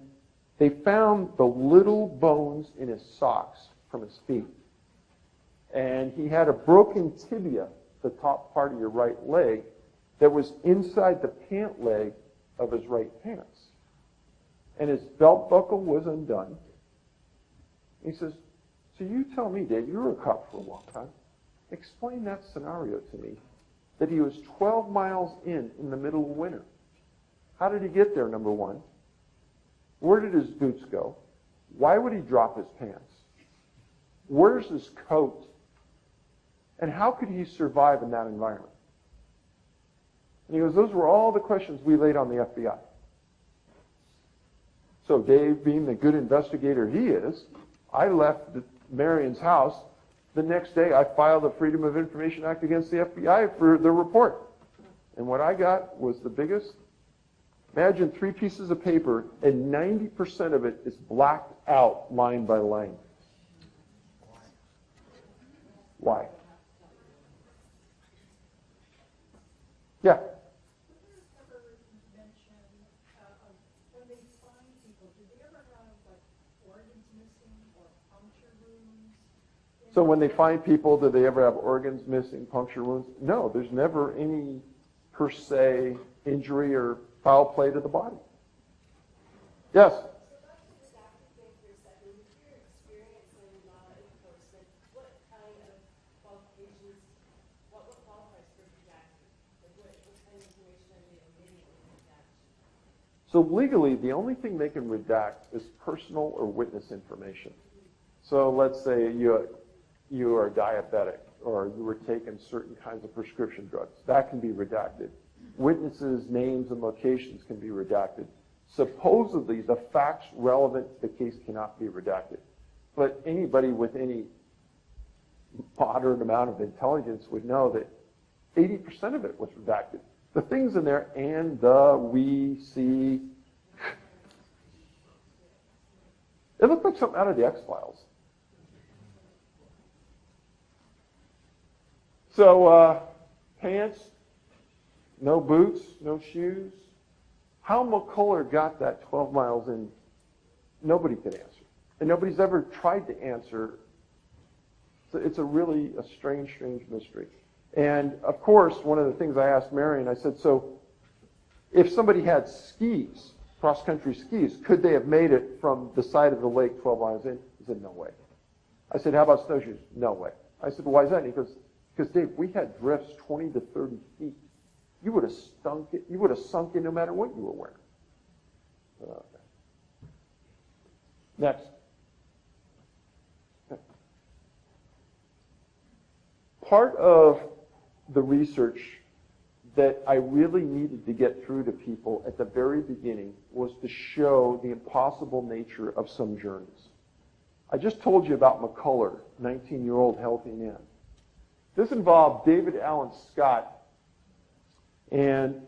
they found the little bones in his socks from his feet. And he had a broken tibia, the top part of your right leg, that was inside the pant leg of his right pants. And his belt buckle was undone. He says, so you tell me, Dave, you were a cop for a long time. Explain that scenario to me, that he was 12 miles in the middle of winter. How did he get there, number one? Where did his boots go? Why would he drop his pants? Where's his coat? And how could he survive in that environment? And he goes, those were all the questions we laid on the FBI. So Dave, being the good investigator he is, I left Marion's house. The next day, I filed a Freedom of Information Act against the FBI for the report. And what I got was the biggest. Imagine 3 pieces of paper, and 90% of it is blacked out line by line. Why? Yeah. So when they find people, do they ever have organs missing, puncture wounds? No, there's never any, per se, injury or foul play to the body. Yes? So that's just after thing for a second. With your experience in law enforcement, what kind of qualifications, what qualifies for redacting? Like what kind of information are they omitting in redaction? So legally, the only thing they can redact is personal or witness information. So let's say you are diabetic or you were taking certain kinds of prescription drugs. That can be redacted. Witnesses' names and locations can be redacted. Supposedly, the facts relevant to the case cannot be redacted. But anybody with any moderate amount of intelligence would know that 80% of it was redacted. The things in there, and, the, we, see. It looked like something out of the X-Files. So, pants, no boots, no shoes. How McCullough got that 12 miles in, nobody can answer. And nobody's ever tried to answer. So it's a really a strange mystery. And of course, one of the things I asked Marion, I said, so if somebody had skis, cross-country skis, could they have made it from the side of the lake 12 miles in? He said, no way. I said, how about snowshoes? No way. I said, well, why is that? And he goes, because Dave, we had drifts 20 to 30 feet. You would have sunk in no matter what you were wearing. Okay. Next. Part of the research that I really needed to get through to people at the very beginning was to show the impossible nature of some journeys. I just told you about McCullough, 19-year-old healthy man. This involved David Allen Scott, and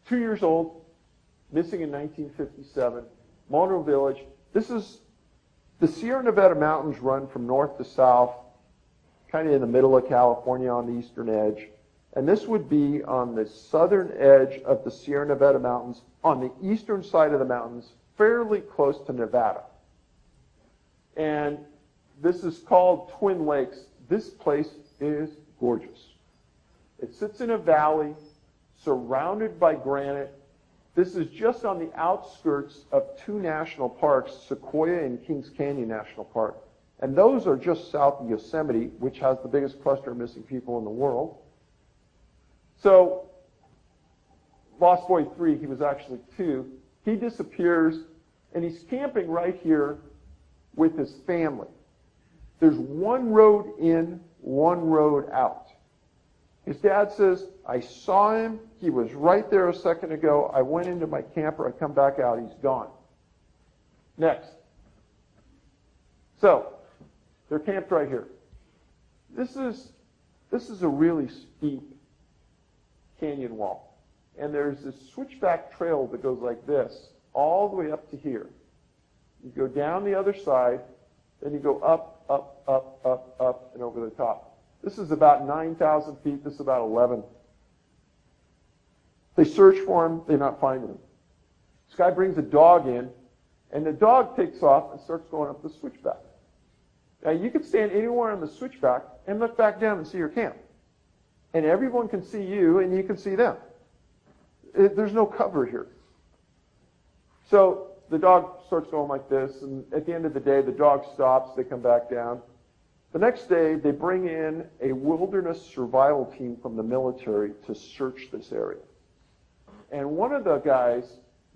2 years old, missing in 1957, Monroe Village. This is the Sierra Nevada mountains run from north to south, kind of in the middle of California on the eastern edge. And this would be on the southern edge of the Sierra Nevada mountains, on the eastern side of the mountains, fairly close to Nevada. And this is called Twin Lakes. This place is gorgeous. It sits in a valley surrounded by granite. This is just on the outskirts of two national parks, Sequoia and Kings Canyon National Park. And those are just south of Yosemite, which has the biggest cluster of missing people in the world. So, Lost Boy 3, he was actually 2. He disappears, and he's camping right here with his family. There's one road in, one road out. His dad says, I saw him. He was right there a second ago. I went into my camper. I come back out. He's gone. Next. So, they're camped right here. This is a really steep canyon wall. And there's this switchback trail that goes like this, all the way up to here. You go down the other side, then you go up, up, up, up, up, and over the top. This is about 9,000 feet. This is about 11. They search for him. They're not finding him. This guy brings a dog in, and the dog takes off and starts going up the switchback. Now, you can stand anywhere on the switchback and look back down and see your camp. And everyone can see you, and you can see them. There's no cover here. So the dog starts going like this, and at the end of the day, the dog stops. They come back down. The next day, they bring in a wilderness survival team from the military to search this area. And one of the guys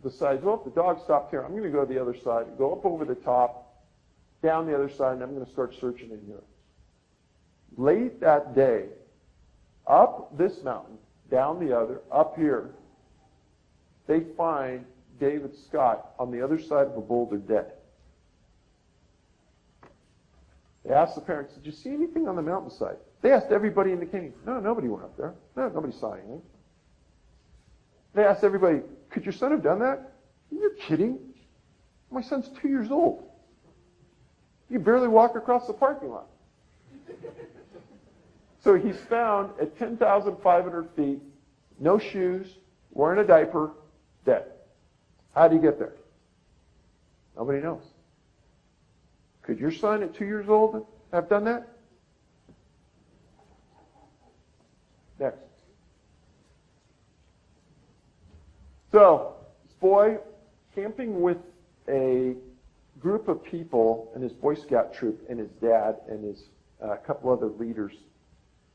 decides, well, if the dog stopped here, I'm going to go to the other side, go up over the top, down the other side, and I'm going to start searching in here. Late that day, up this mountain, down the other, up here, they find David Scott on the other side of a boulder dead. They asked the parents, did you see anything on the mountainside? They asked everybody in the canyon. No, nobody went up there. No, nobody saw anything. They asked everybody, could your son have done that? You're kidding. My son's 2 years old. You barely walk across the parking lot. So he's found at 10,500 feet, no shoes, wearing a diaper, dead. How did he get there? Nobody knows. Could your son at 2 years old have done that? Next. So, this boy camping with a group of people and his Boy Scout troop and his dad and his couple other leaders.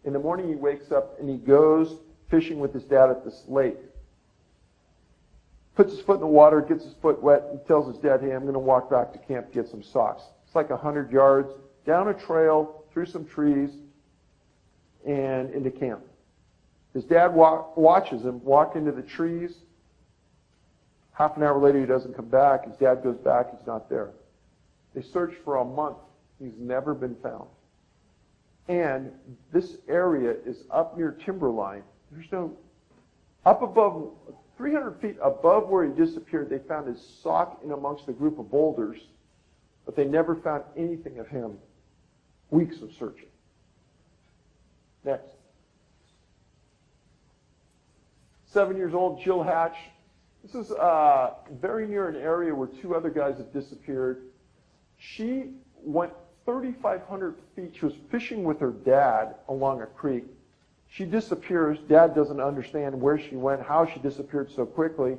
In the morning he wakes up and he goes fishing with his dad at this lake. Puts his foot in the water, gets his foot wet, and tells his dad, hey, I'm going to walk back to camp to get some socks. It's like 100 yards, down a trail, through some trees, and into camp. His dad watches him walk into the trees. Half an hour later, he doesn't come back. His dad goes back. He's not there. They search for a month. He's never been found. And this area is up near timberline. There's no... Up above, 300 feet above where he disappeared, they found his sock in amongst a group of boulders, but they never found anything of him. Weeks of searching. Next. 7 years old, Jill Hatch. This is very near an area where 2 other guys have disappeared. She went 3,500 feet. She was fishing with her dad along a creek. She disappears. Dad doesn't understand where she went, how she disappeared so quickly.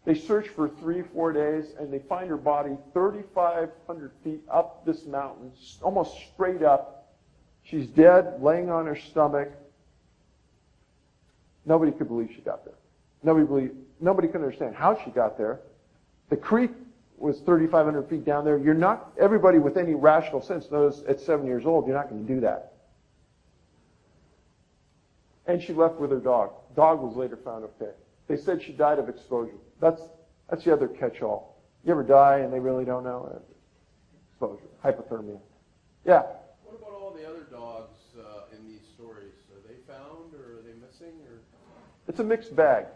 They search for 3-4 days, and they find her body 3,500 feet up this mountain, almost straight up. She's dead, laying on her stomach. Nobody could believe she got there. Nobody could understand how she got there. The creek was 3,500 feet down there. Everybody with any rational sense knows at 7 years old, you're not going to do that. And she left with her dog. Dog was later found okay. They said she died of exposure. That's the other catch-all. You ever die and they really don't know? Exposure, hypothermia. Yeah? What about all the other dogs in these stories? Are they found or are they missing? Or? It's a mixed bag.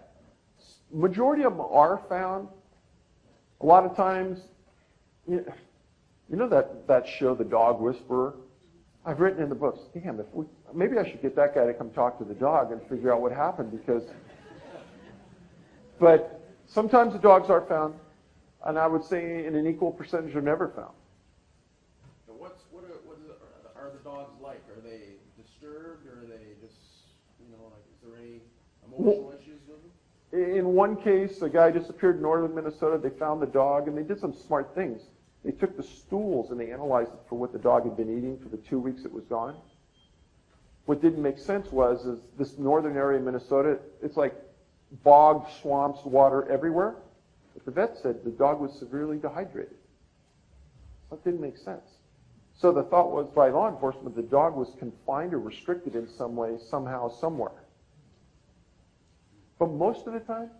Majority of them are found. A lot of times, you know that show, The Dog Whisperer? I've written in the books, damn, maybe I should get that guy to come talk to the dog and figure out what happened but sometimes the dogs are found, and I would say in an equal percentage are never found. So are the dogs like? Are they disturbed or are they just, like, is there any emotional issues with them? In one case, a guy disappeared in northern Minnesota. They found the dog, and they did some smart things. They took the stools and they analyzed it for what the dog had been eating for the 2 weeks it was gone. What didn't make sense is this northern area of Minnesota, it's like bogs, swamps, water everywhere. But the vet said the dog was severely dehydrated. That didn't make sense. So the thought was by law enforcement, the dog was confined or restricted in some way, somehow, somewhere. But most of the time,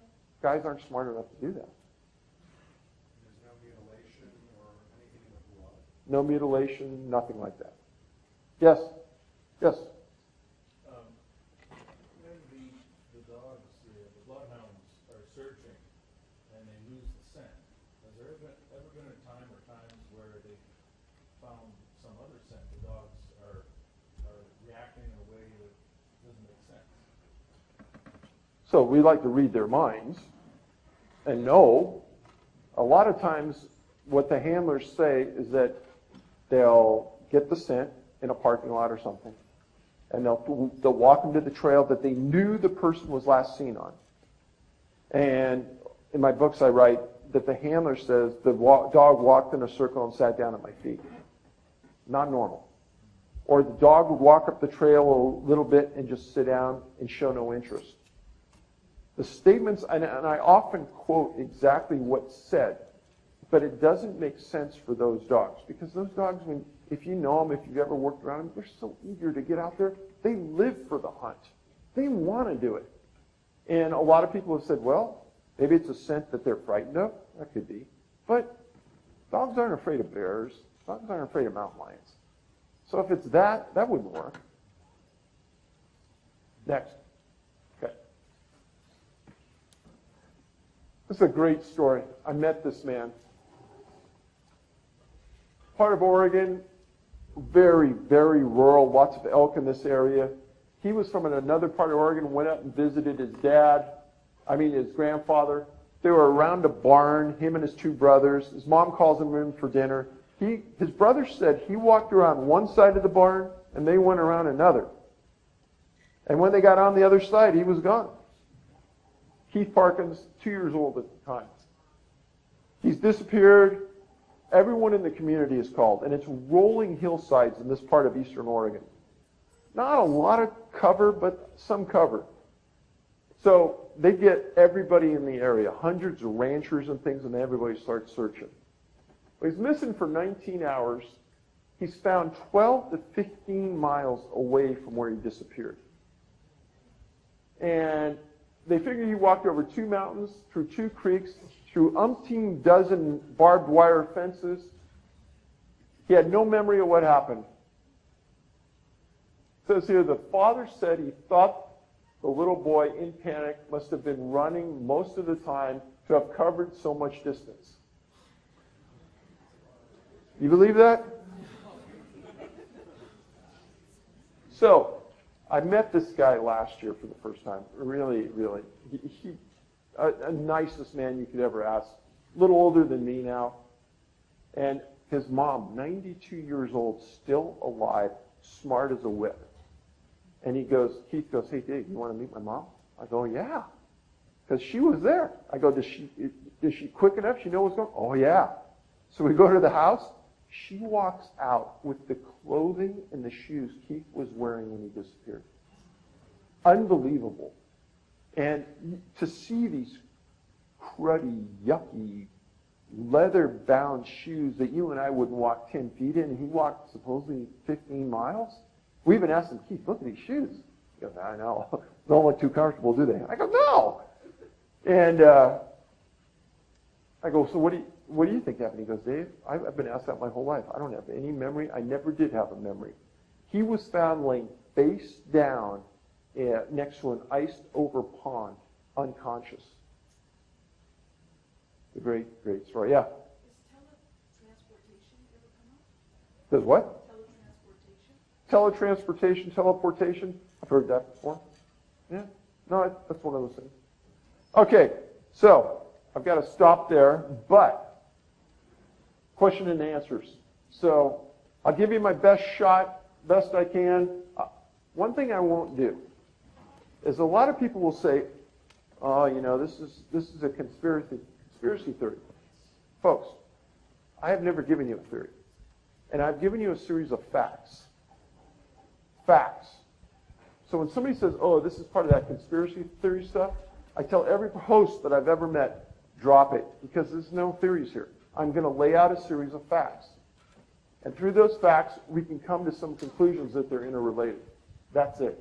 guys aren't smart enough to do that. No mutilation, nothing like that. Yes? Yes? When the dogs, the bloodhounds are searching and they lose the scent, has there ever been a time or times where they found some other scent? The dogs are reacting in a way that doesn't make sense. So we like to read their minds and know. A lot of times what the handlers say is that they'll get the scent in a parking lot or something, and they'll walk them to the trail that they knew the person was last seen on. And in my books I write that the handler says the dog walked in a circle and sat down at my feet. Not normal. Or the dog would walk up the trail a little bit and just sit down and show no interest. The statements, and I often quote exactly what's said, but it doesn't make sense for those dogs, because those dogs, if you know them, if you've ever worked around them, they're so eager to get out there. They live for the hunt. They want to do it. And a lot of people have said, well, maybe it's a scent that they're frightened of. That could be. But dogs aren't afraid of bears. Dogs aren't afraid of mountain lions. So if it's that wouldn't work. Next. Okay. This is a great story. I met this man. Part of Oregon, very, very rural, lots of elk in this area. He was from another part of Oregon, went up and visited his grandfather. They were around a barn, him and his 2 brothers. His mom calls him in for dinner. His brother said he walked around one side of the barn and they went around another. And when they got on the other side, he was gone. Keith Parkins, 2 years old at the time. He's disappeared. Everyone in the community is called, and it's rolling hillsides in this part of eastern Oregon. Not a lot of cover, but some cover. So they get everybody in the area, hundreds of ranchers and things, and everybody starts searching. Well, he's missing for 19 hours. He's found 12 to 15 miles away from where he disappeared. And they figure he walked over 2 mountains, through 2 creeks, through umpteen dozen barbed wire fences. He had no memory of what happened. It says here, the father said he thought the little boy, in panic, must have been running most of the time to have covered so much distance. You believe that? So, I met this guy last year for the first time. Really, really. A nicest man you could ever ask. A little older than me now. And his mom, 92 years old, still alive, smart as a whip. And Keith goes, hey, Dave, you want to meet my mom? I go, yeah. Because she was there. I go, is she quick enough? She know what's going on? Oh, yeah. So we go to the house. She walks out with the clothing and the shoes Keith was wearing when he disappeared. Unbelievable. And to see these cruddy, yucky, leather-bound shoes that you and I wouldn't walk 10 feet in, and he walked supposedly 15 miles. We even asked him, Keith, look at these shoes. He goes, I know. They don't look too comfortable, do they? I go, no. And I go, so what do you think happened? He goes, Dave, I've been asked that my whole life. I don't have any memory. I never did have a memory. He was found laying face down next to an iced-over pond, unconscious. A great, great story. Yeah. Does teletransportation ever come up? Does what? Teletransportation? Teleportation. I've heard that before. Yeah. No, that's one of those things. Okay, so I've got to stop there, but question and answers. So I'll give you my best shot, best I can. One thing I won't do is a lot of people will say, oh, this is a conspiracy theory. Folks, I have never given you a theory. And I've given you a series of facts. Facts. So when somebody says, oh, this is part of that conspiracy theory stuff, I tell every host that I've ever met, drop it, because there's no theories here. I'm going to lay out a series of facts. And through those facts, we can come to some conclusions that they're interrelated. That's it.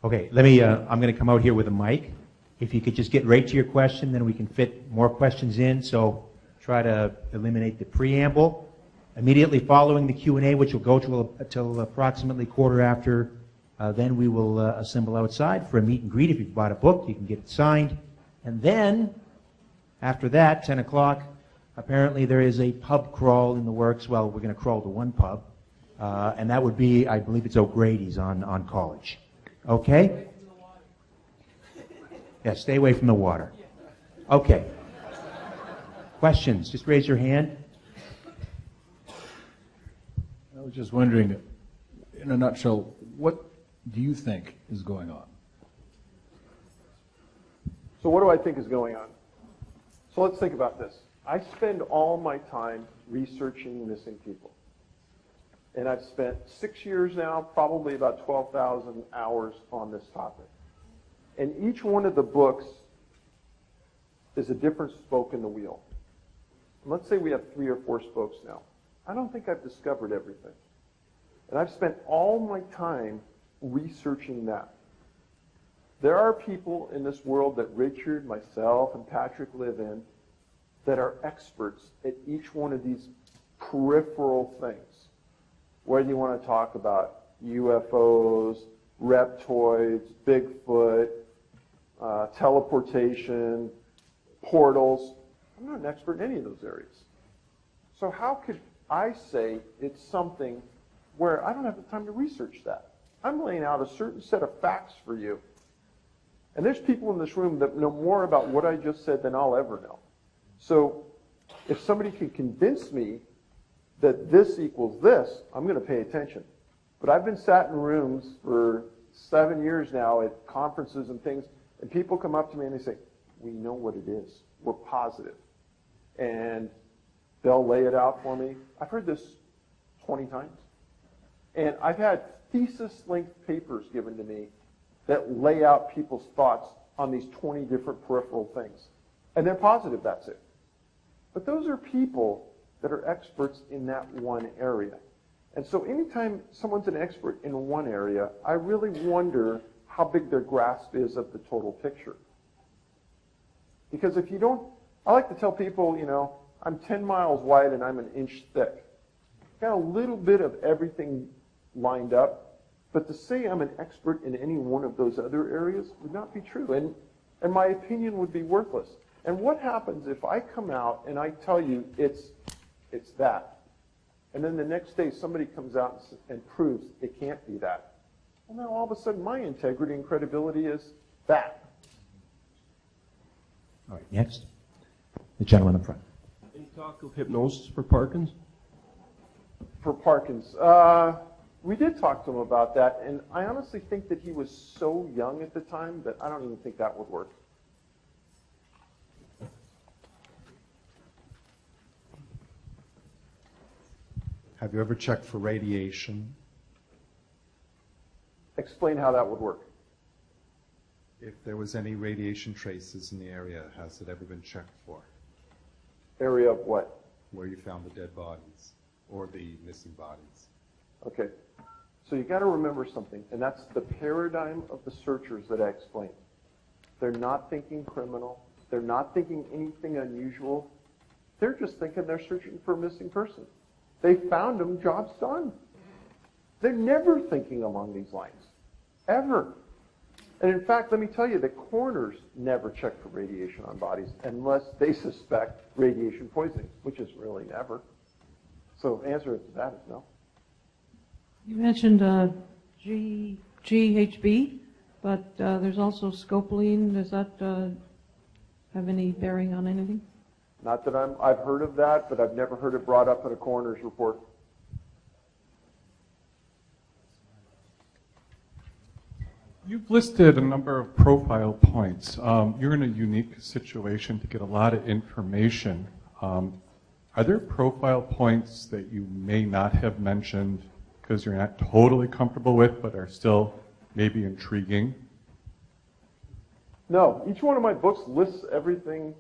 Okay, I'm going to come out here with a mic. If you could just get right to your question, then we can fit more questions in. So try to eliminate the preamble. Immediately following the Q&A, which will go till approximately quarter after, then we will assemble outside for a meet and greet. If you've bought a book, you can get it signed. And then, after that, 10 o'clock, apparently there is a pub crawl in the works. Well, we're going to crawl to one pub, and that would be, I believe it's O'Grady's on College. Okay? Yeah, stay away from the water. Okay. Questions? Just raise your hand. I was just wondering, in a nutshell, what do you think is going on? So what do I think is going on? So let's think about this. I spend all my time researching missing people. And I've spent 6 years now, probably about 12,000 hours on this topic. And each one of the books is a different spoke in the wheel. Let's say we have 3 or 4 spokes now. I don't think I've discovered everything. And I've spent all my time researching that. There are people in this world that Richard, myself, and Patrick live in that are experts at each one of these peripheral things. Whether you want to talk about UFOs, reptoids, Bigfoot, teleportation, portals. I'm not an expert in any of those areas. So how could I say it's something where I don't have the time to research that? I'm laying out a certain set of facts for you. And there's people in this room that know more about what I just said than I'll ever know. So if somebody can convince me that this equals this, I'm going to pay attention. But I've been sat in rooms for 7 years now at conferences and things, and people come up to me and they say, we know what it is. We're positive. And they'll lay it out for me. I've heard this 20 times. And I've had thesis-length papers given to me that lay out people's thoughts on these 20 different peripheral things. And they're positive that's it. But those are people that are experts in that one area. And so anytime someone's an expert in one area, I really wonder how big their grasp is of the total picture. Because if you don't, I like to tell people, I'm 10 miles wide and I'm an inch thick. Got a little bit of everything lined up, but to say I'm an expert in any one of those other areas would not be true, and my opinion would be worthless. And what happens if I come out and I tell you it's that, and then the next day somebody comes out and proves it can't be that? Well, now all of a sudden my integrity and credibility is that. All right, next. The gentleman up front. Any talk of hypnosis for Parkins? For Parkins, we did talk to him about that, and I honestly think that he was so young at the time that I don't even think that would work. Have you ever checked for radiation? Explain how that would work. If there was any radiation traces in the area, has it ever been checked for? Area of what? Where you found the dead bodies or the missing bodies? Okay. So you got to remember something, and that's the paradigm of the searchers that I explained. They're not thinking criminal. They're not thinking anything unusual. They're just thinking they're searching for a missing person. They found them, job's done. They're never thinking along these lines, ever. And in fact, let me tell you, the coroners never check for radiation on bodies unless they suspect radiation poisoning, which is really never. So the answer to that is no. You mentioned GHB, but there's also scopolamine. Does that have any bearing on anything? Not that I've heard of that, but I've never heard it brought up in a coroner's report. You've listed a number of profile points. You're in a unique situation to get a lot of information. Are there profile points that you may not have mentioned because you're not totally comfortable with, but are still maybe intriguing? No, each one of my books lists everything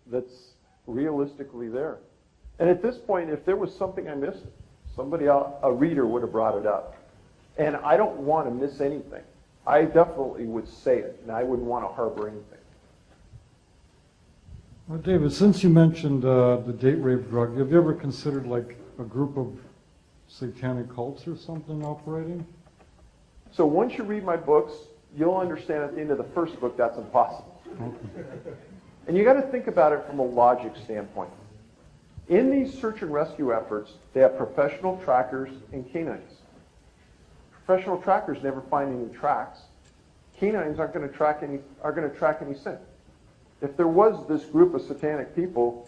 that's realistically there. And at this point, if there was something I missed, somebody else, a reader would have brought it up. And I don't want to miss anything. I definitely would say it, and I wouldn't want to harbor anything. Well, David, since you mentioned the date rape drug, have you ever considered like a group of satanic cults or something operating? So once you read my books, you'll understand at the end of the first book that's impossible. Okay. And you got to think about it from a logic standpoint. In these search and rescue efforts, they have professional trackers and canines. Professional trackers never find any tracks. Canines aren't going to track any scent. If there was this group of satanic people,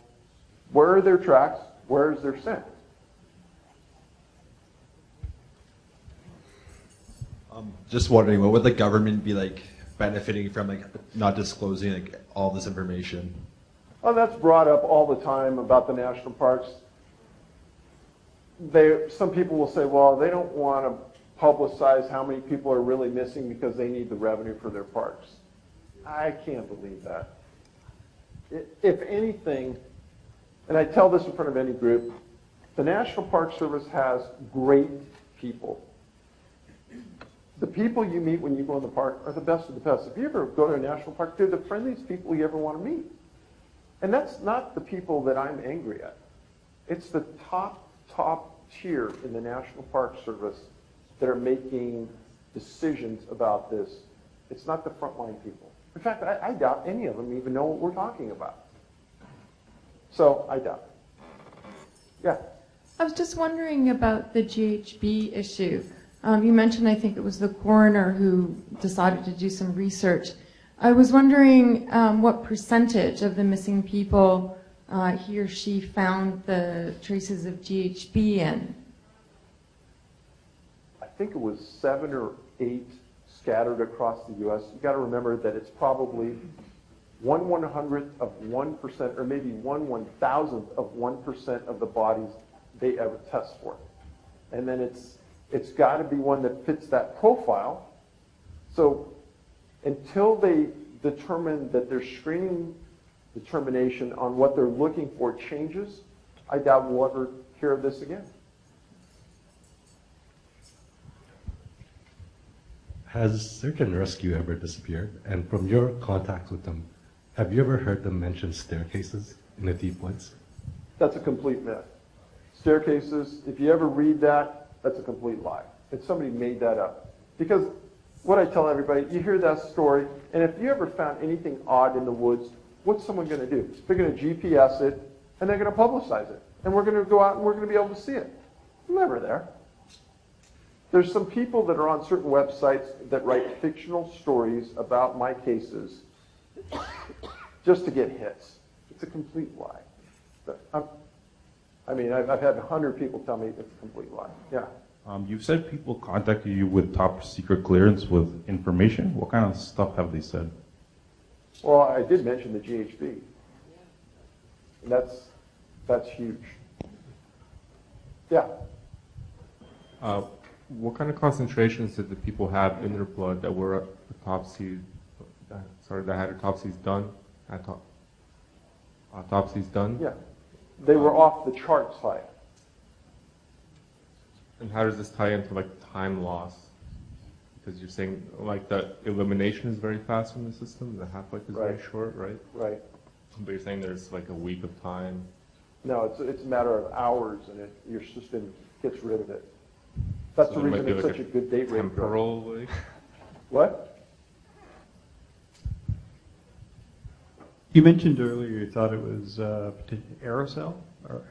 where are their tracks? Where is their scent? Just wondering, what would the government be like benefiting from like not disclosing like all this information? Well, that's brought up all the time about the national parks. Some people will say, well, they don't want to publicize how many people are really missing because they need the revenue for their parks. I can't believe that. If anything, and I tell this in front of any group, the National Park Service has great people. The people you meet when you go in the park are the best of the best. If you ever go to a national park, they're the friendliest people you ever want to meet. And that's not the people that I'm angry at. It's the top tier in the National Park Service that are making decisions about this. It's not the frontline people. In fact, I doubt any of them even know what we're talking about. So I doubt it. Yeah. I was just wondering about the GHB issue. You mentioned, I think it was the coroner who decided to do some research. I was wondering what percentage of the missing people he or she found the traces of GHB in. I think it was 7 or 8 scattered across the U.S. You got to remember that it's probably 1/100th of 1%, or maybe 1/1000th of 1% of the bodies they ever test for. And then it's got to be one that fits that profile. So until they determine that their screening determination on what they're looking for changes, I doubt we'll ever hear of this again. Has search and rescue ever disappeared? And from your contacts with them, have you ever heard them mention staircases in the deep woods? That's a complete myth. Staircases, if you ever read that, that's a complete lie. If somebody made that up. Because what I tell everybody, you hear that story, and if you ever found anything odd in the woods, what's someone going to do? They're going to GPS it, and they're going to publicize it. And we're going to go out and we're going to be able to see it. I'm never there. There's some people that are on certain websites that write fictional stories about my cases just to get hits. It's a complete lie. I mean, I've had 100 people tell me it's a complete lie. Yeah. You've said people contacted you with top secret clearance with information. What kind of stuff have they said? Well, I did mention the GHB. And that's huge. Yeah. What kind of concentrations did the people have in their blood that were autopsies done? Autopsies done? Yeah. They were off the charts high. And how does this tie into like time loss? Because you're saying like the elimination is very fast in the system, the half-life is very short, right? Right. But you're saying there's like a week of time. No, it's a matter of hours, and your system gets rid of it. That's So the there reason might be it's like such a good date rate. temporal, like... What? You mentioned earlier you thought it was aerosol? Or,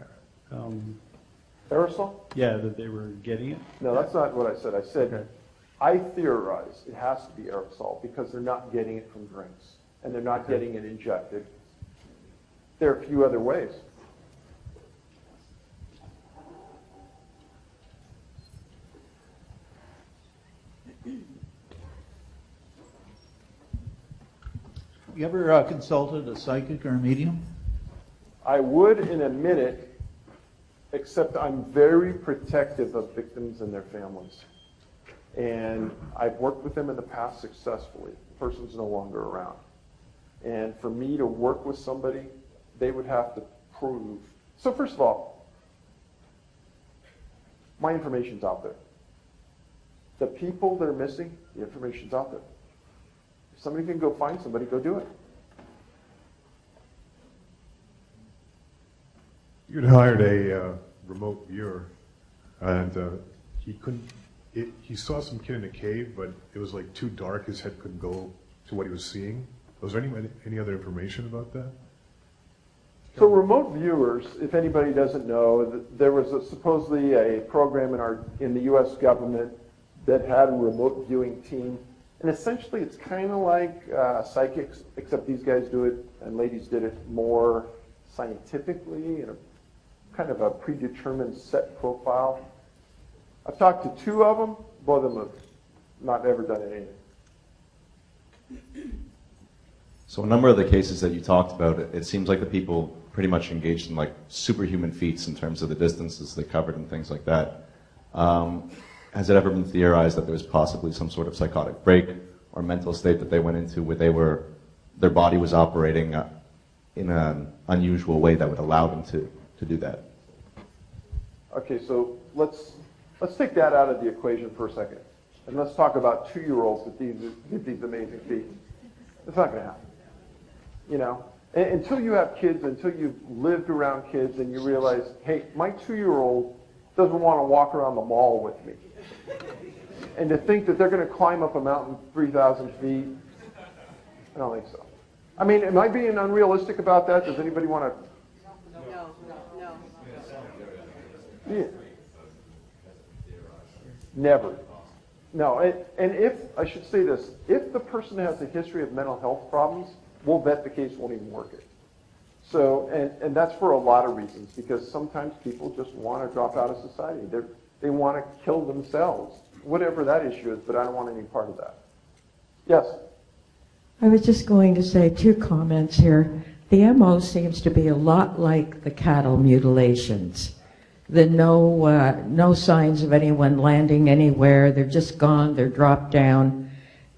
Aerosol? yeah, that they were getting it? No, that's not what I said. I said, I theorize it has to be aerosol because they're not getting it from drinks, and they're not getting it injected. There are a few other ways. You ever consulted a psychic or a medium? I would in a minute, except I'm very protective of victims and their families. And I've worked with them in the past successfully. The person's no longer around. And for me to work with somebody, they would have to prove. So first of all, my information's out there. The people that are missing, the information's out there. If somebody can go find somebody, go do it. You'd hired a remote viewer, and he couldn't. He saw some kid in a cave, but it was like too dark. His head couldn't go to what he was seeing. Was there any other information about that? So remote viewers, if anybody doesn't know, there was supposedly a program in the U.S. government that had a remote viewing team. And essentially it's kind of like psychics, except these guys do it, and ladies did it more scientifically, in a kind of a predetermined set profile. I've talked to two of them. Both of them have not ever done anything. So a number of the cases that you talked about, it seems like the people pretty much engaged in like superhuman feats in terms of the distances they covered and things like that. Has it ever been theorized that there was possibly some sort of psychotic break or mental state that they went into where their body was operating in an unusual way that would allow them to do that? Okay, so let's take that out of the equation for a second. And let's talk about 2-year-olds that did these amazing feats. It's not going to happen. You know, until you have kids, until you've lived around kids and you realize, hey, my 2-year-old doesn't want to walk around the mall with me. And to think that they're going to climb up a mountain 3,000 feet, I don't think so. I mean, am I being unrealistic about that? Does anybody want to? No. Yeah. Never. No, and if, I should say this, if the person has a history of mental health problems, we'll bet the case won't even work it. So, and that's for a lot of reasons, because sometimes people just want to drop out of society. They want to kill themselves, whatever that issue is, but I don't want any part of that. Yes? I was just going to say 2 comments here. The MO seems to be a lot like the cattle mutilations. No signs of anyone landing anywhere. They're just gone. They're dropped down.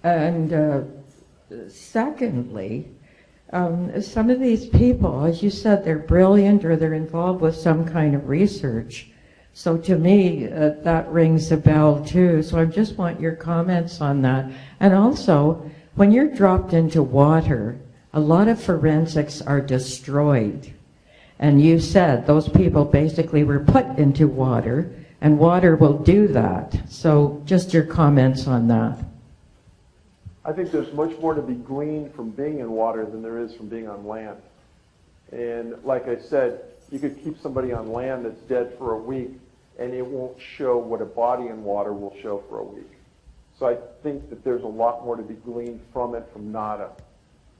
And secondly, some of these people, as you said, they're brilliant or they're involved with some kind of research. So to me, that rings a bell too. So I just want your comments on that. And also, when you're dropped into water, a lot of forensics are destroyed. And you said those people basically were put into water, and water will do that. So just your comments on that. I think there's much more to be gleaned from being in water than there is from being on land. And like I said, you could keep somebody on land that's dead for a week, and it won't show what a body in water will show for a week. So I think that there's a lot more to be gleaned from it from NADA.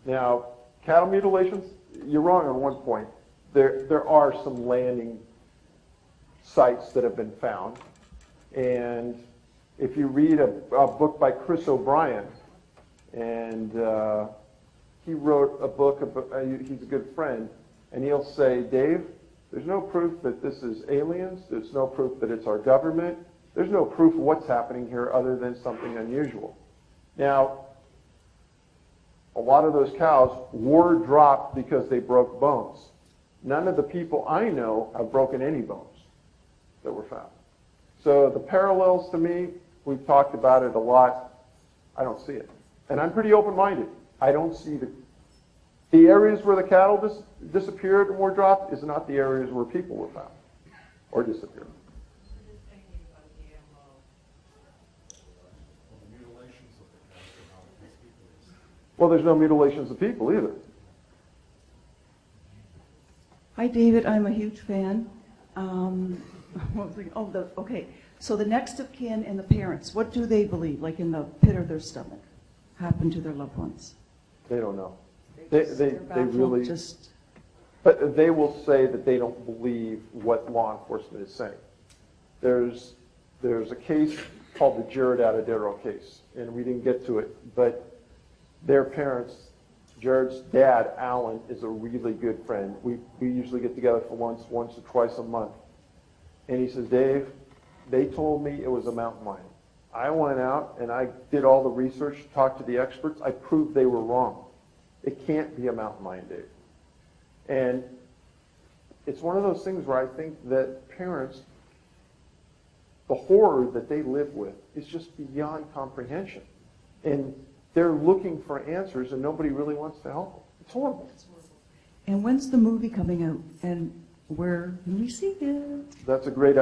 Now, cattle mutilations, you're wrong on one point. There are some landing sites that have been found. And if you read a book by Chris O'Brien, and he wrote a book, he's a good friend, and he'll say, Dave, there's no proof that this is aliens. There's no proof that it's our government. There's no proof of what's happening here other than something unusual. Now, a lot of those cows were dropped because they broke bones. None of the people I know have broken any bones that were found. So the parallels to me, we've talked about it a lot. I don't see it. And I'm pretty open-minded. I don't see the areas where the cattle disappeared and were dropped is not the areas where people were found or disappeared. Well, there's no mutilations of people either. Hi, David. I'm a huge fan. Okay. So the next of kin and the parents, what do they believe, like in the pit of their stomach, happened to their loved ones? They don't know. They really just. But they will say that they don't believe what law enforcement is saying. There's a case called the Jared Atadero case, and we didn't get to it, but their parents, Jared's dad, Alan, is a really good friend. We usually get together for once or twice a month. And he says, Dave, they told me it was a mountain lion. I went out and I did all the research, talked to the experts. I proved they were wrong. It can't be a mountain lion, Dave. And it's one of those things where I think that parents, the horror that they live with is just beyond comprehension. And they're looking for answers and nobody really wants to help them. It's horrible. And when's the movie coming out? And where can we see it? That's a great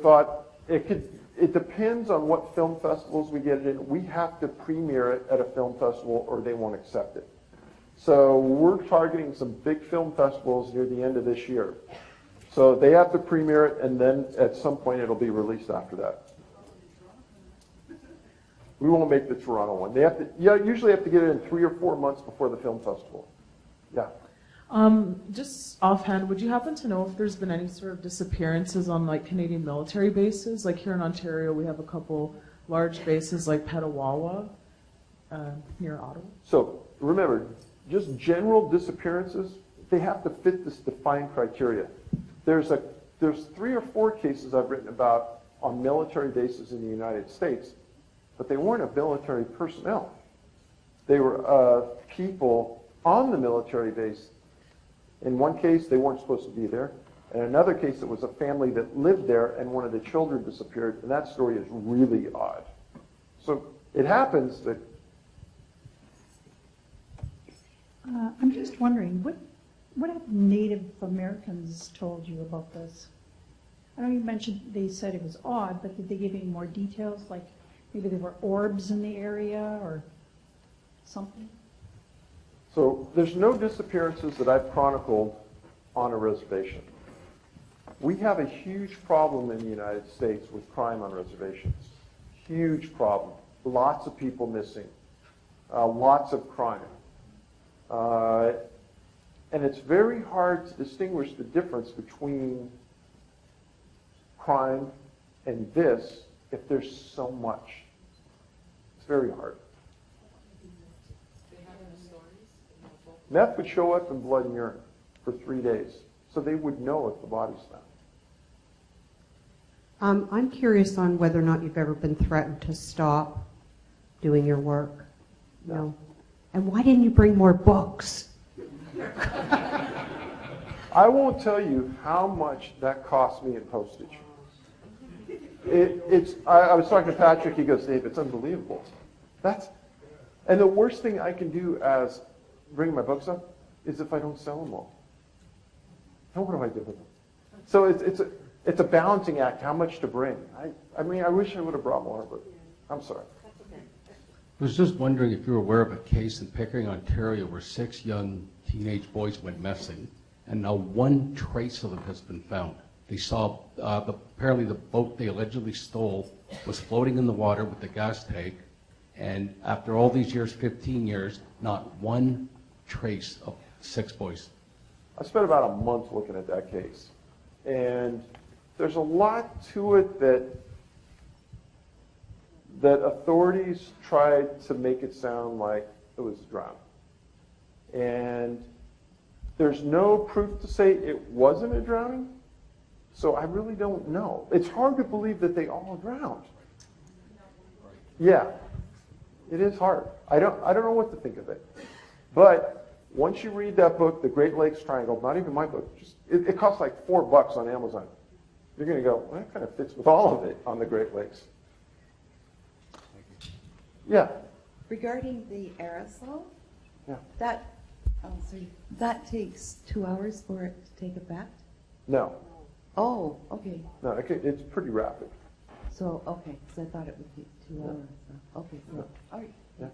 thought. It depends on what film festivals we get it in. We have to premiere it at a film festival or they won't accept it. So we're targeting some big film festivals near the end of this year. So they have to premiere it and then at some point it'll be released after that. We won't make the Toronto one. They have to, usually have to get it in 3 or 4 months before the film festival. Yeah. Just offhand, would you happen to know if there's been any sort of disappearances on like Canadian military bases? Like here in Ontario, we have a couple large bases like Petawawa near Ottawa. So remember, just general disappearances, they have to fit this defined criteria. There's 3 or 4 cases I've written about on military bases in the United States, but they weren't military personnel. They were people on the military base. In one case, they weren't supposed to be there. In another case, it was a family that lived there and one of the children disappeared, and that story is really odd. So it happens that... I'm just wondering, what have Native Americans told you about this? I know you mentioned they said it was odd, but did they give any more details, like maybe there were orbs in the area or something? So there's no disappearances that I've chronicled on a reservation. We have a huge problem in the United States with crime on reservations. Huge problem. Lots of people missing. Lots of crime. And it's very hard to distinguish the difference between crime and this if there's so much. It's very hard. Meth would show up in blood and urine for 3 days, so they would know if the body's found. I'm curious on whether or not you've ever been threatened to stop doing your work. No. And why didn't you bring more books? I won't tell you how much that cost me in postage. I was talking to Patrick, he goes, Dave, it's unbelievable. And the worst thing I can do as bring my books up is if I don't sell them all. Now what do I do with them? So it's a balancing act, how much to bring. I mean, I wish I would have brought more, but I'm sorry. I was just wondering if you were aware of a case in Pickering, Ontario, where 6 young teenage boys went missing, and now 1 trace of them has been found. They saw, apparently the boat they allegedly stole was floating in the water with the gas tank, and after all these years, 15 years, not one trace of 6 boys. I spent about a month looking at that case. And there's a lot to it that authorities tried to make it sound like it was drowning. And there's no proof to say it wasn't a drowning, so I really don't know. It's hard to believe that they all drowned. Yeah, it is hard. I don't know what to think of it. But once you read that book, The Great Lakes Triangle, not even my book, it costs like $4 on Amazon. You're going to go, well, that kind of fits with all of it on the Great Lakes. Yeah. Regarding the aerosol, Yeah. that takes 2 hours for it to take effect? No. Oh, okay. No, it's pretty rapid. So, okay, so I thought it would take 2 hours. So, okay, so, all right. Yeah.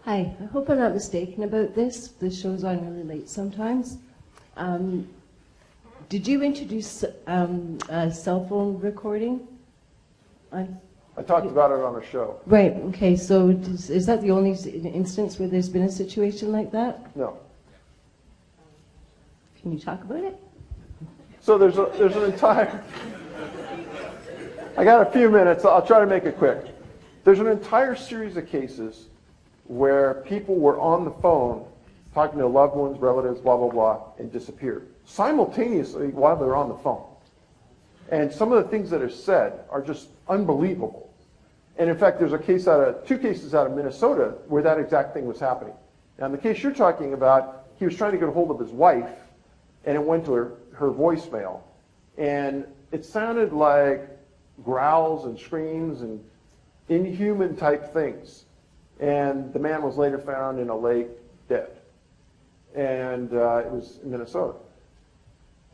Hi, I hope I'm not mistaken about this. This show's on really late sometimes. Did you introduce cell phone recording? I talked about it on a show. Right, okay, so is that the only instance where there's been a situation like that? No. Can you talk about it? So there's an entire... I got a few minutes. I'll try to make it quick. There's an entire series of cases where people were on the phone talking to loved ones, relatives, blah, blah, blah, and disappeared simultaneously while they're on the phone. And some of the things that are said are just unbelievable. And in fact, there's two cases out of Minnesota where that exact thing was happening. Now, in the case you're talking about, he was trying to get a hold of his wife, and it went to her voicemail. And it sounded like growls and screams and inhuman type things. And the man was later found in a lake dead. And it was in Minnesota.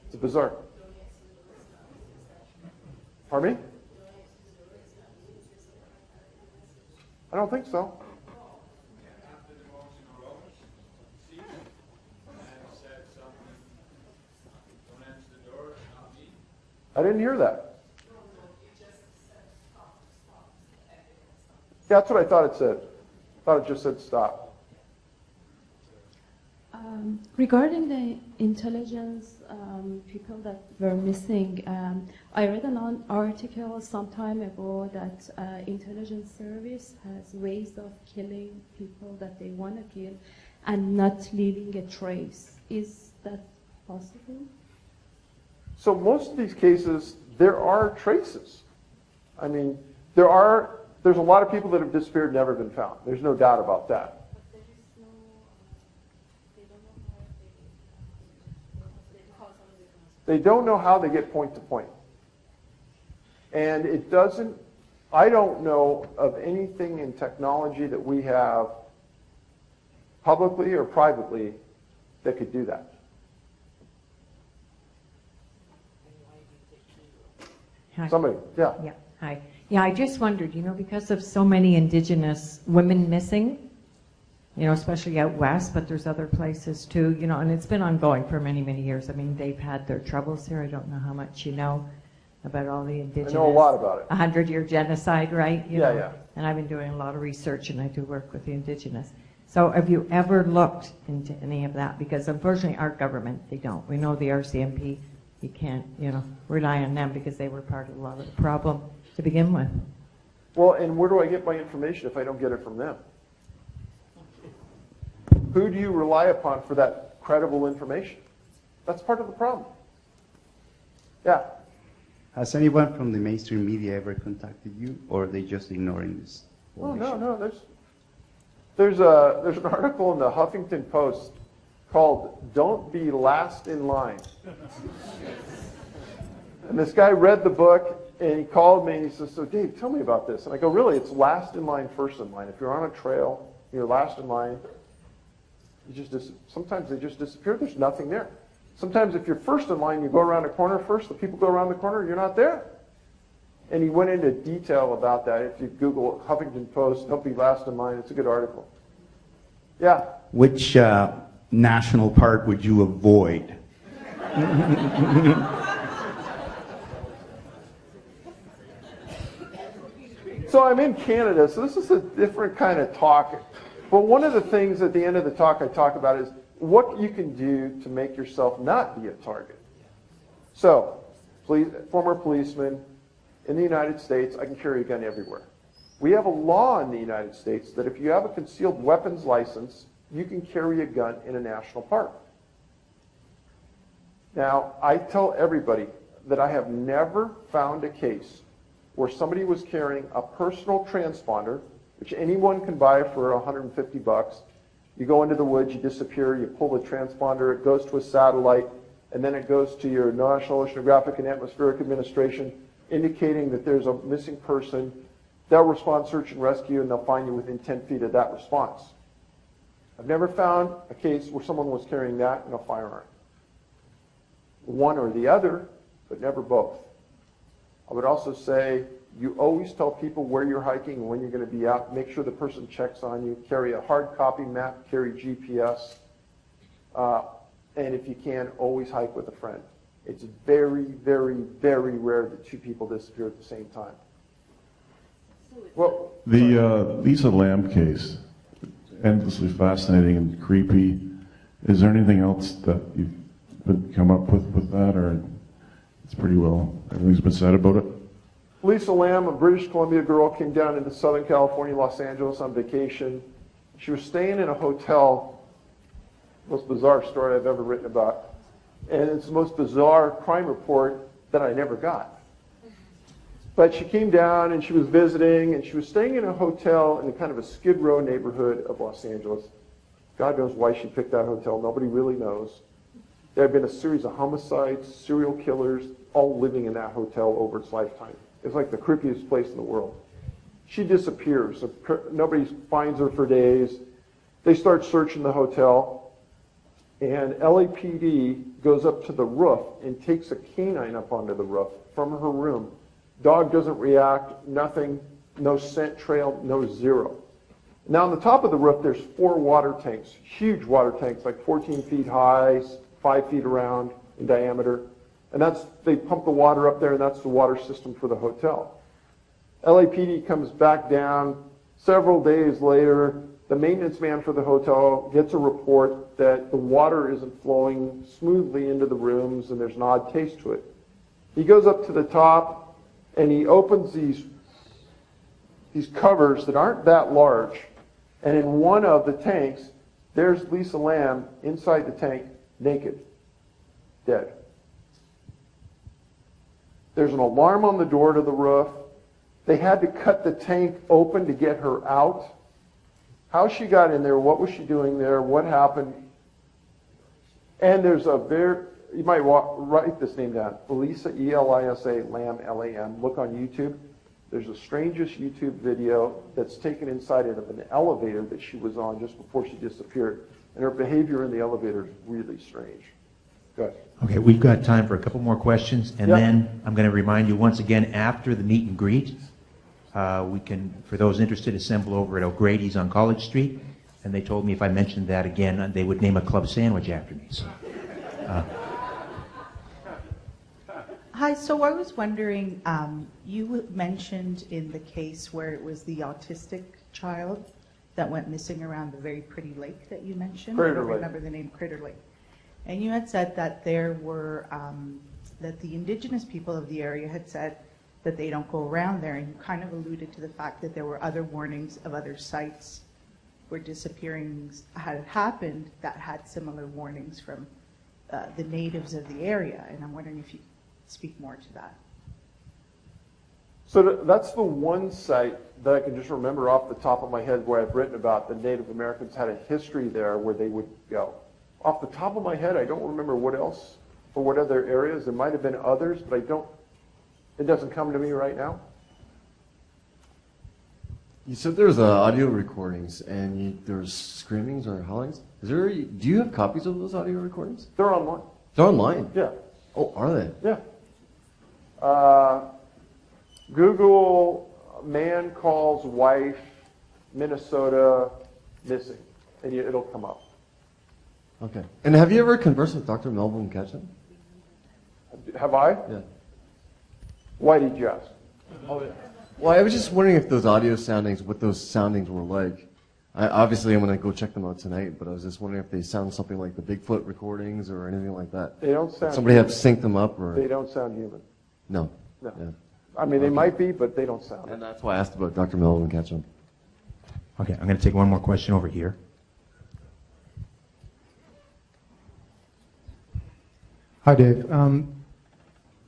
It's bizarre. Pardon me? I don't think so. I didn't hear that. Yeah, that's what I thought it said. I thought it just said stop. Regarding the intelligence people that were missing, I read an article some time ago that intelligence service has ways of killing people that they want to kill and not leaving a trace. Is that possible? So most of these cases, there are traces. I mean, there's a lot of people that have disappeared, never been found. There's no doubt about that. They don't know how they get point to point. And I don't know of anything in technology that we have publicly or privately that could do that. Hi. Somebody, yeah. Yeah, hi. Yeah, I just wondered, because of so many Indigenous women missing, especially out west, but there's other places too, and it's been ongoing for many, many years. I mean, they've had their troubles here. I don't know how much you know about all the Indigenous. I know a lot about it. 100-year genocide, right? Yeah. And I've been doing a lot of research, and I do work with the Indigenous. So have you ever looked into any of that? Because unfortunately, our government, they don't. We know the RCMP, you can't, rely on them because they were part of a lot of the problem to begin with. Well, and where do I get my information if I don't get it from them? Who do you rely upon for that credible information? That's part of the problem. Yeah. Has anyone from the mainstream media ever contacted you, or are they just ignoring this? Oh, no. There's an article in the Huffington Post called "Don't Be Last in Line." And this guy read the book, and he called me, and he says, "So Dave, tell me about this." And I go, "Really, it's last in line, first in line. If you're on a trail, you're last in line. Sometimes they just disappear. There's nothing there. Sometimes if you're first in line, you go around a corner first. The people go around the corner, you're not there." And he went into detail about that. If you Google Huffington Post, "Don't Be Last in Line," it's a good article. Yeah. Which national park would you avoid? So I'm in Canada, so this is a different kind of talk. But one of the things at the end of the talk I talk about is what you can do to make yourself not be a target. So, former policeman in the United States, I can carry a gun everywhere. We have a law in the United States that if you have a concealed weapons license, you can carry a gun in a national park. Now, I tell everybody that I have never found a case where somebody was carrying a personal transponder, which anyone can buy for $150. You go into the woods, you disappear, you pull the transponder, it goes to a satellite, and then it goes to your National Oceanographic and Atmospheric Administration, indicating that there's a missing person. They'll respond search and rescue, and they'll find you within 10 feet of that response. I've never found a case where someone was carrying that and a firearm. One or the other, but never both. I would also say you always tell people where you're hiking and when you're going to be out. Make sure the person checks on you. Carry a hard copy map. Carry GPS. And if you can, always hike with a friend. It's very, very, very rare that two people disappear at the same time. Well, the Lisa Lamb case, endlessly fascinating and creepy. Is there anything else that you've come up with that, or it's pretty well, everything's been said about it? Lisa Lamb, a British Columbia girl, came down into Southern California, Los Angeles on vacation. She was staying in a hotel, most bizarre story I've ever written about. And it's the most bizarre crime report that I never got. But she came down and she was visiting and she was staying in a hotel in a kind of a Skid Row neighborhood of Los Angeles. God knows why she picked that hotel. Nobody really knows. There have been a series of homicides, serial killers, all living in that hotel over its lifetime. It's like the creepiest place in the world. She disappears. Nobody finds her for days. They start searching the hotel, and LAPD goes up to the roof and takes a canine up onto the roof from her room. Dog doesn't react, nothing, no scent trail, no zero. Now on the top of the roof, there's 4 water tanks, huge water tanks, like 14 feet high, 5 feet around in diameter. And they pump the water up there, and that's the water system for the hotel. LAPD comes back down. Several days later, the maintenance man for the hotel gets a report that the water isn't flowing smoothly into the rooms, and there's an odd taste to it. He goes up to the top, and he opens these covers that aren't that large, and in one of the tanks, there's Lisa Lamb inside the tank, naked, dead. There's an alarm on the door to the roof. They had to cut the tank open to get her out. How she got in there, what was she doing there, what happened. And there's you might write this name down, Elisa, E-L-I-S-A, Lamb, L-A-M. Look on YouTube. There's the strangest YouTube video that's taken inside of an elevator that she was on just before she disappeared. And her behavior in the elevator is really strange. Good. Okay, we've got time for a couple more questions, and then I'm going to remind you once again, after the meet and greet, we can, for those interested, assemble over at O'Grady's on College Street, and they told me if I mentioned that again, they would name a club sandwich after me. So, Hi, so I was wondering, you mentioned in the case where it was the autistic child that went missing around the very pretty lake that you mentioned. Crater I don't Lake. remember the name, Crater Lake. And you had said that there were, that the indigenous people of the area had said that they don't go around there, and you kind of alluded to the fact that there were other warnings of other sites where disappearings had happened that had similar warnings from the natives of the area, and I'm wondering if you could speak more to that. So that's the one site that I can just remember off the top of my head where I've written about the Native Americans had a history there where they would go. Off the top of my head, I don't remember what else or what other areas. There might have been others, but it doesn't come to me right now. You said there's audio recordings and there's screamings or howlings. Do you have copies of those audio recordings? They're online. They're online? Yeah. Oh, are they? Yeah. Google man calls wife Minnesota missing, and it'll come up. Okay. And have you ever conversed with Dr. Melvin Ketchum? Have I? Yeah. Why did you ask? Oh, yeah. Well, I was just wondering if those audio soundings, what those soundings were like. Obviously, I'm going to go check them out tonight, but I was just wondering if they sound something like the Bigfoot recordings or anything like that. They don't sound. Did somebody have human. synced them up, or They don't sound human. no? No. Yeah. I mean, they might be, but they don't sound. And that's why I asked about Dr. Melvin Ketchum. Okay, I'm going to take one more question over here. Hi, Dave.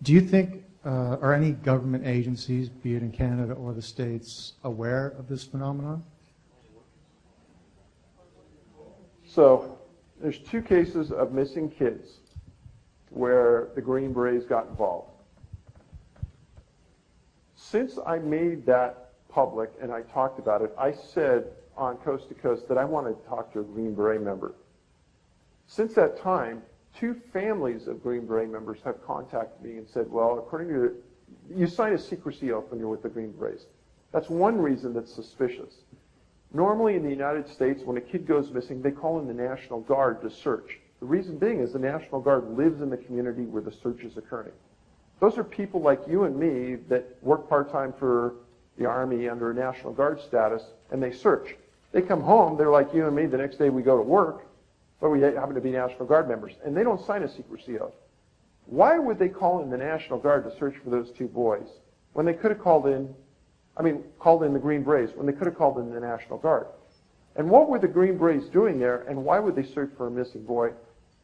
Do you think, are any government agencies, be it in Canada or the States, aware of this phenomenon? So there's 2 cases of missing kids where the Green Berets got involved. Since I made that public and I talked about it, I said on Coast to Coast that I wanted to talk to a Green Beret member. Since that time, 2 families of Green Beret members have contacted me and said, well, according to you sign a secrecy oath when you're with the Green Berets. That's one reason that's suspicious. Normally in the United States, when a kid goes missing, they call in the National Guard to search. The reason being is the National Guard lives in the community where the search is occurring. Those are people like you and me that work part-time for the Army under a National Guard status, and they search. They come home, they're like you and me, the next day we go to work, but we happen to be National Guard members, and they don't sign a secrecy oath. Why would they call in the National Guard to search for those 2 boys when they could have called in the Green Berets, when they could have called in the National Guard? And what were the Green Berets doing there, and why would they search for a missing boy?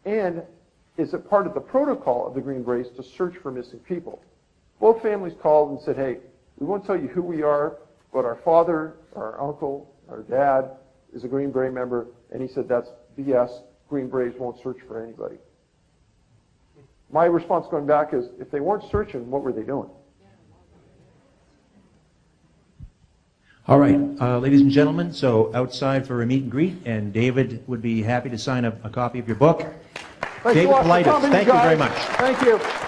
And is it part of the protocol of the Green Berets to search for missing people? Both families called and said, hey, we won't tell you who we are, but our father, our uncle, our dad is a Green Beret member, and he said that's BS. Green Berets won't search for anybody. My response going back is, if they weren't searching, what were they doing? All right, ladies and gentlemen, so outside for a meet and greet, and David would be happy to sign a copy of your book. Thanks David a lot for Paulides, coming, thank you guys. very much. Thank you.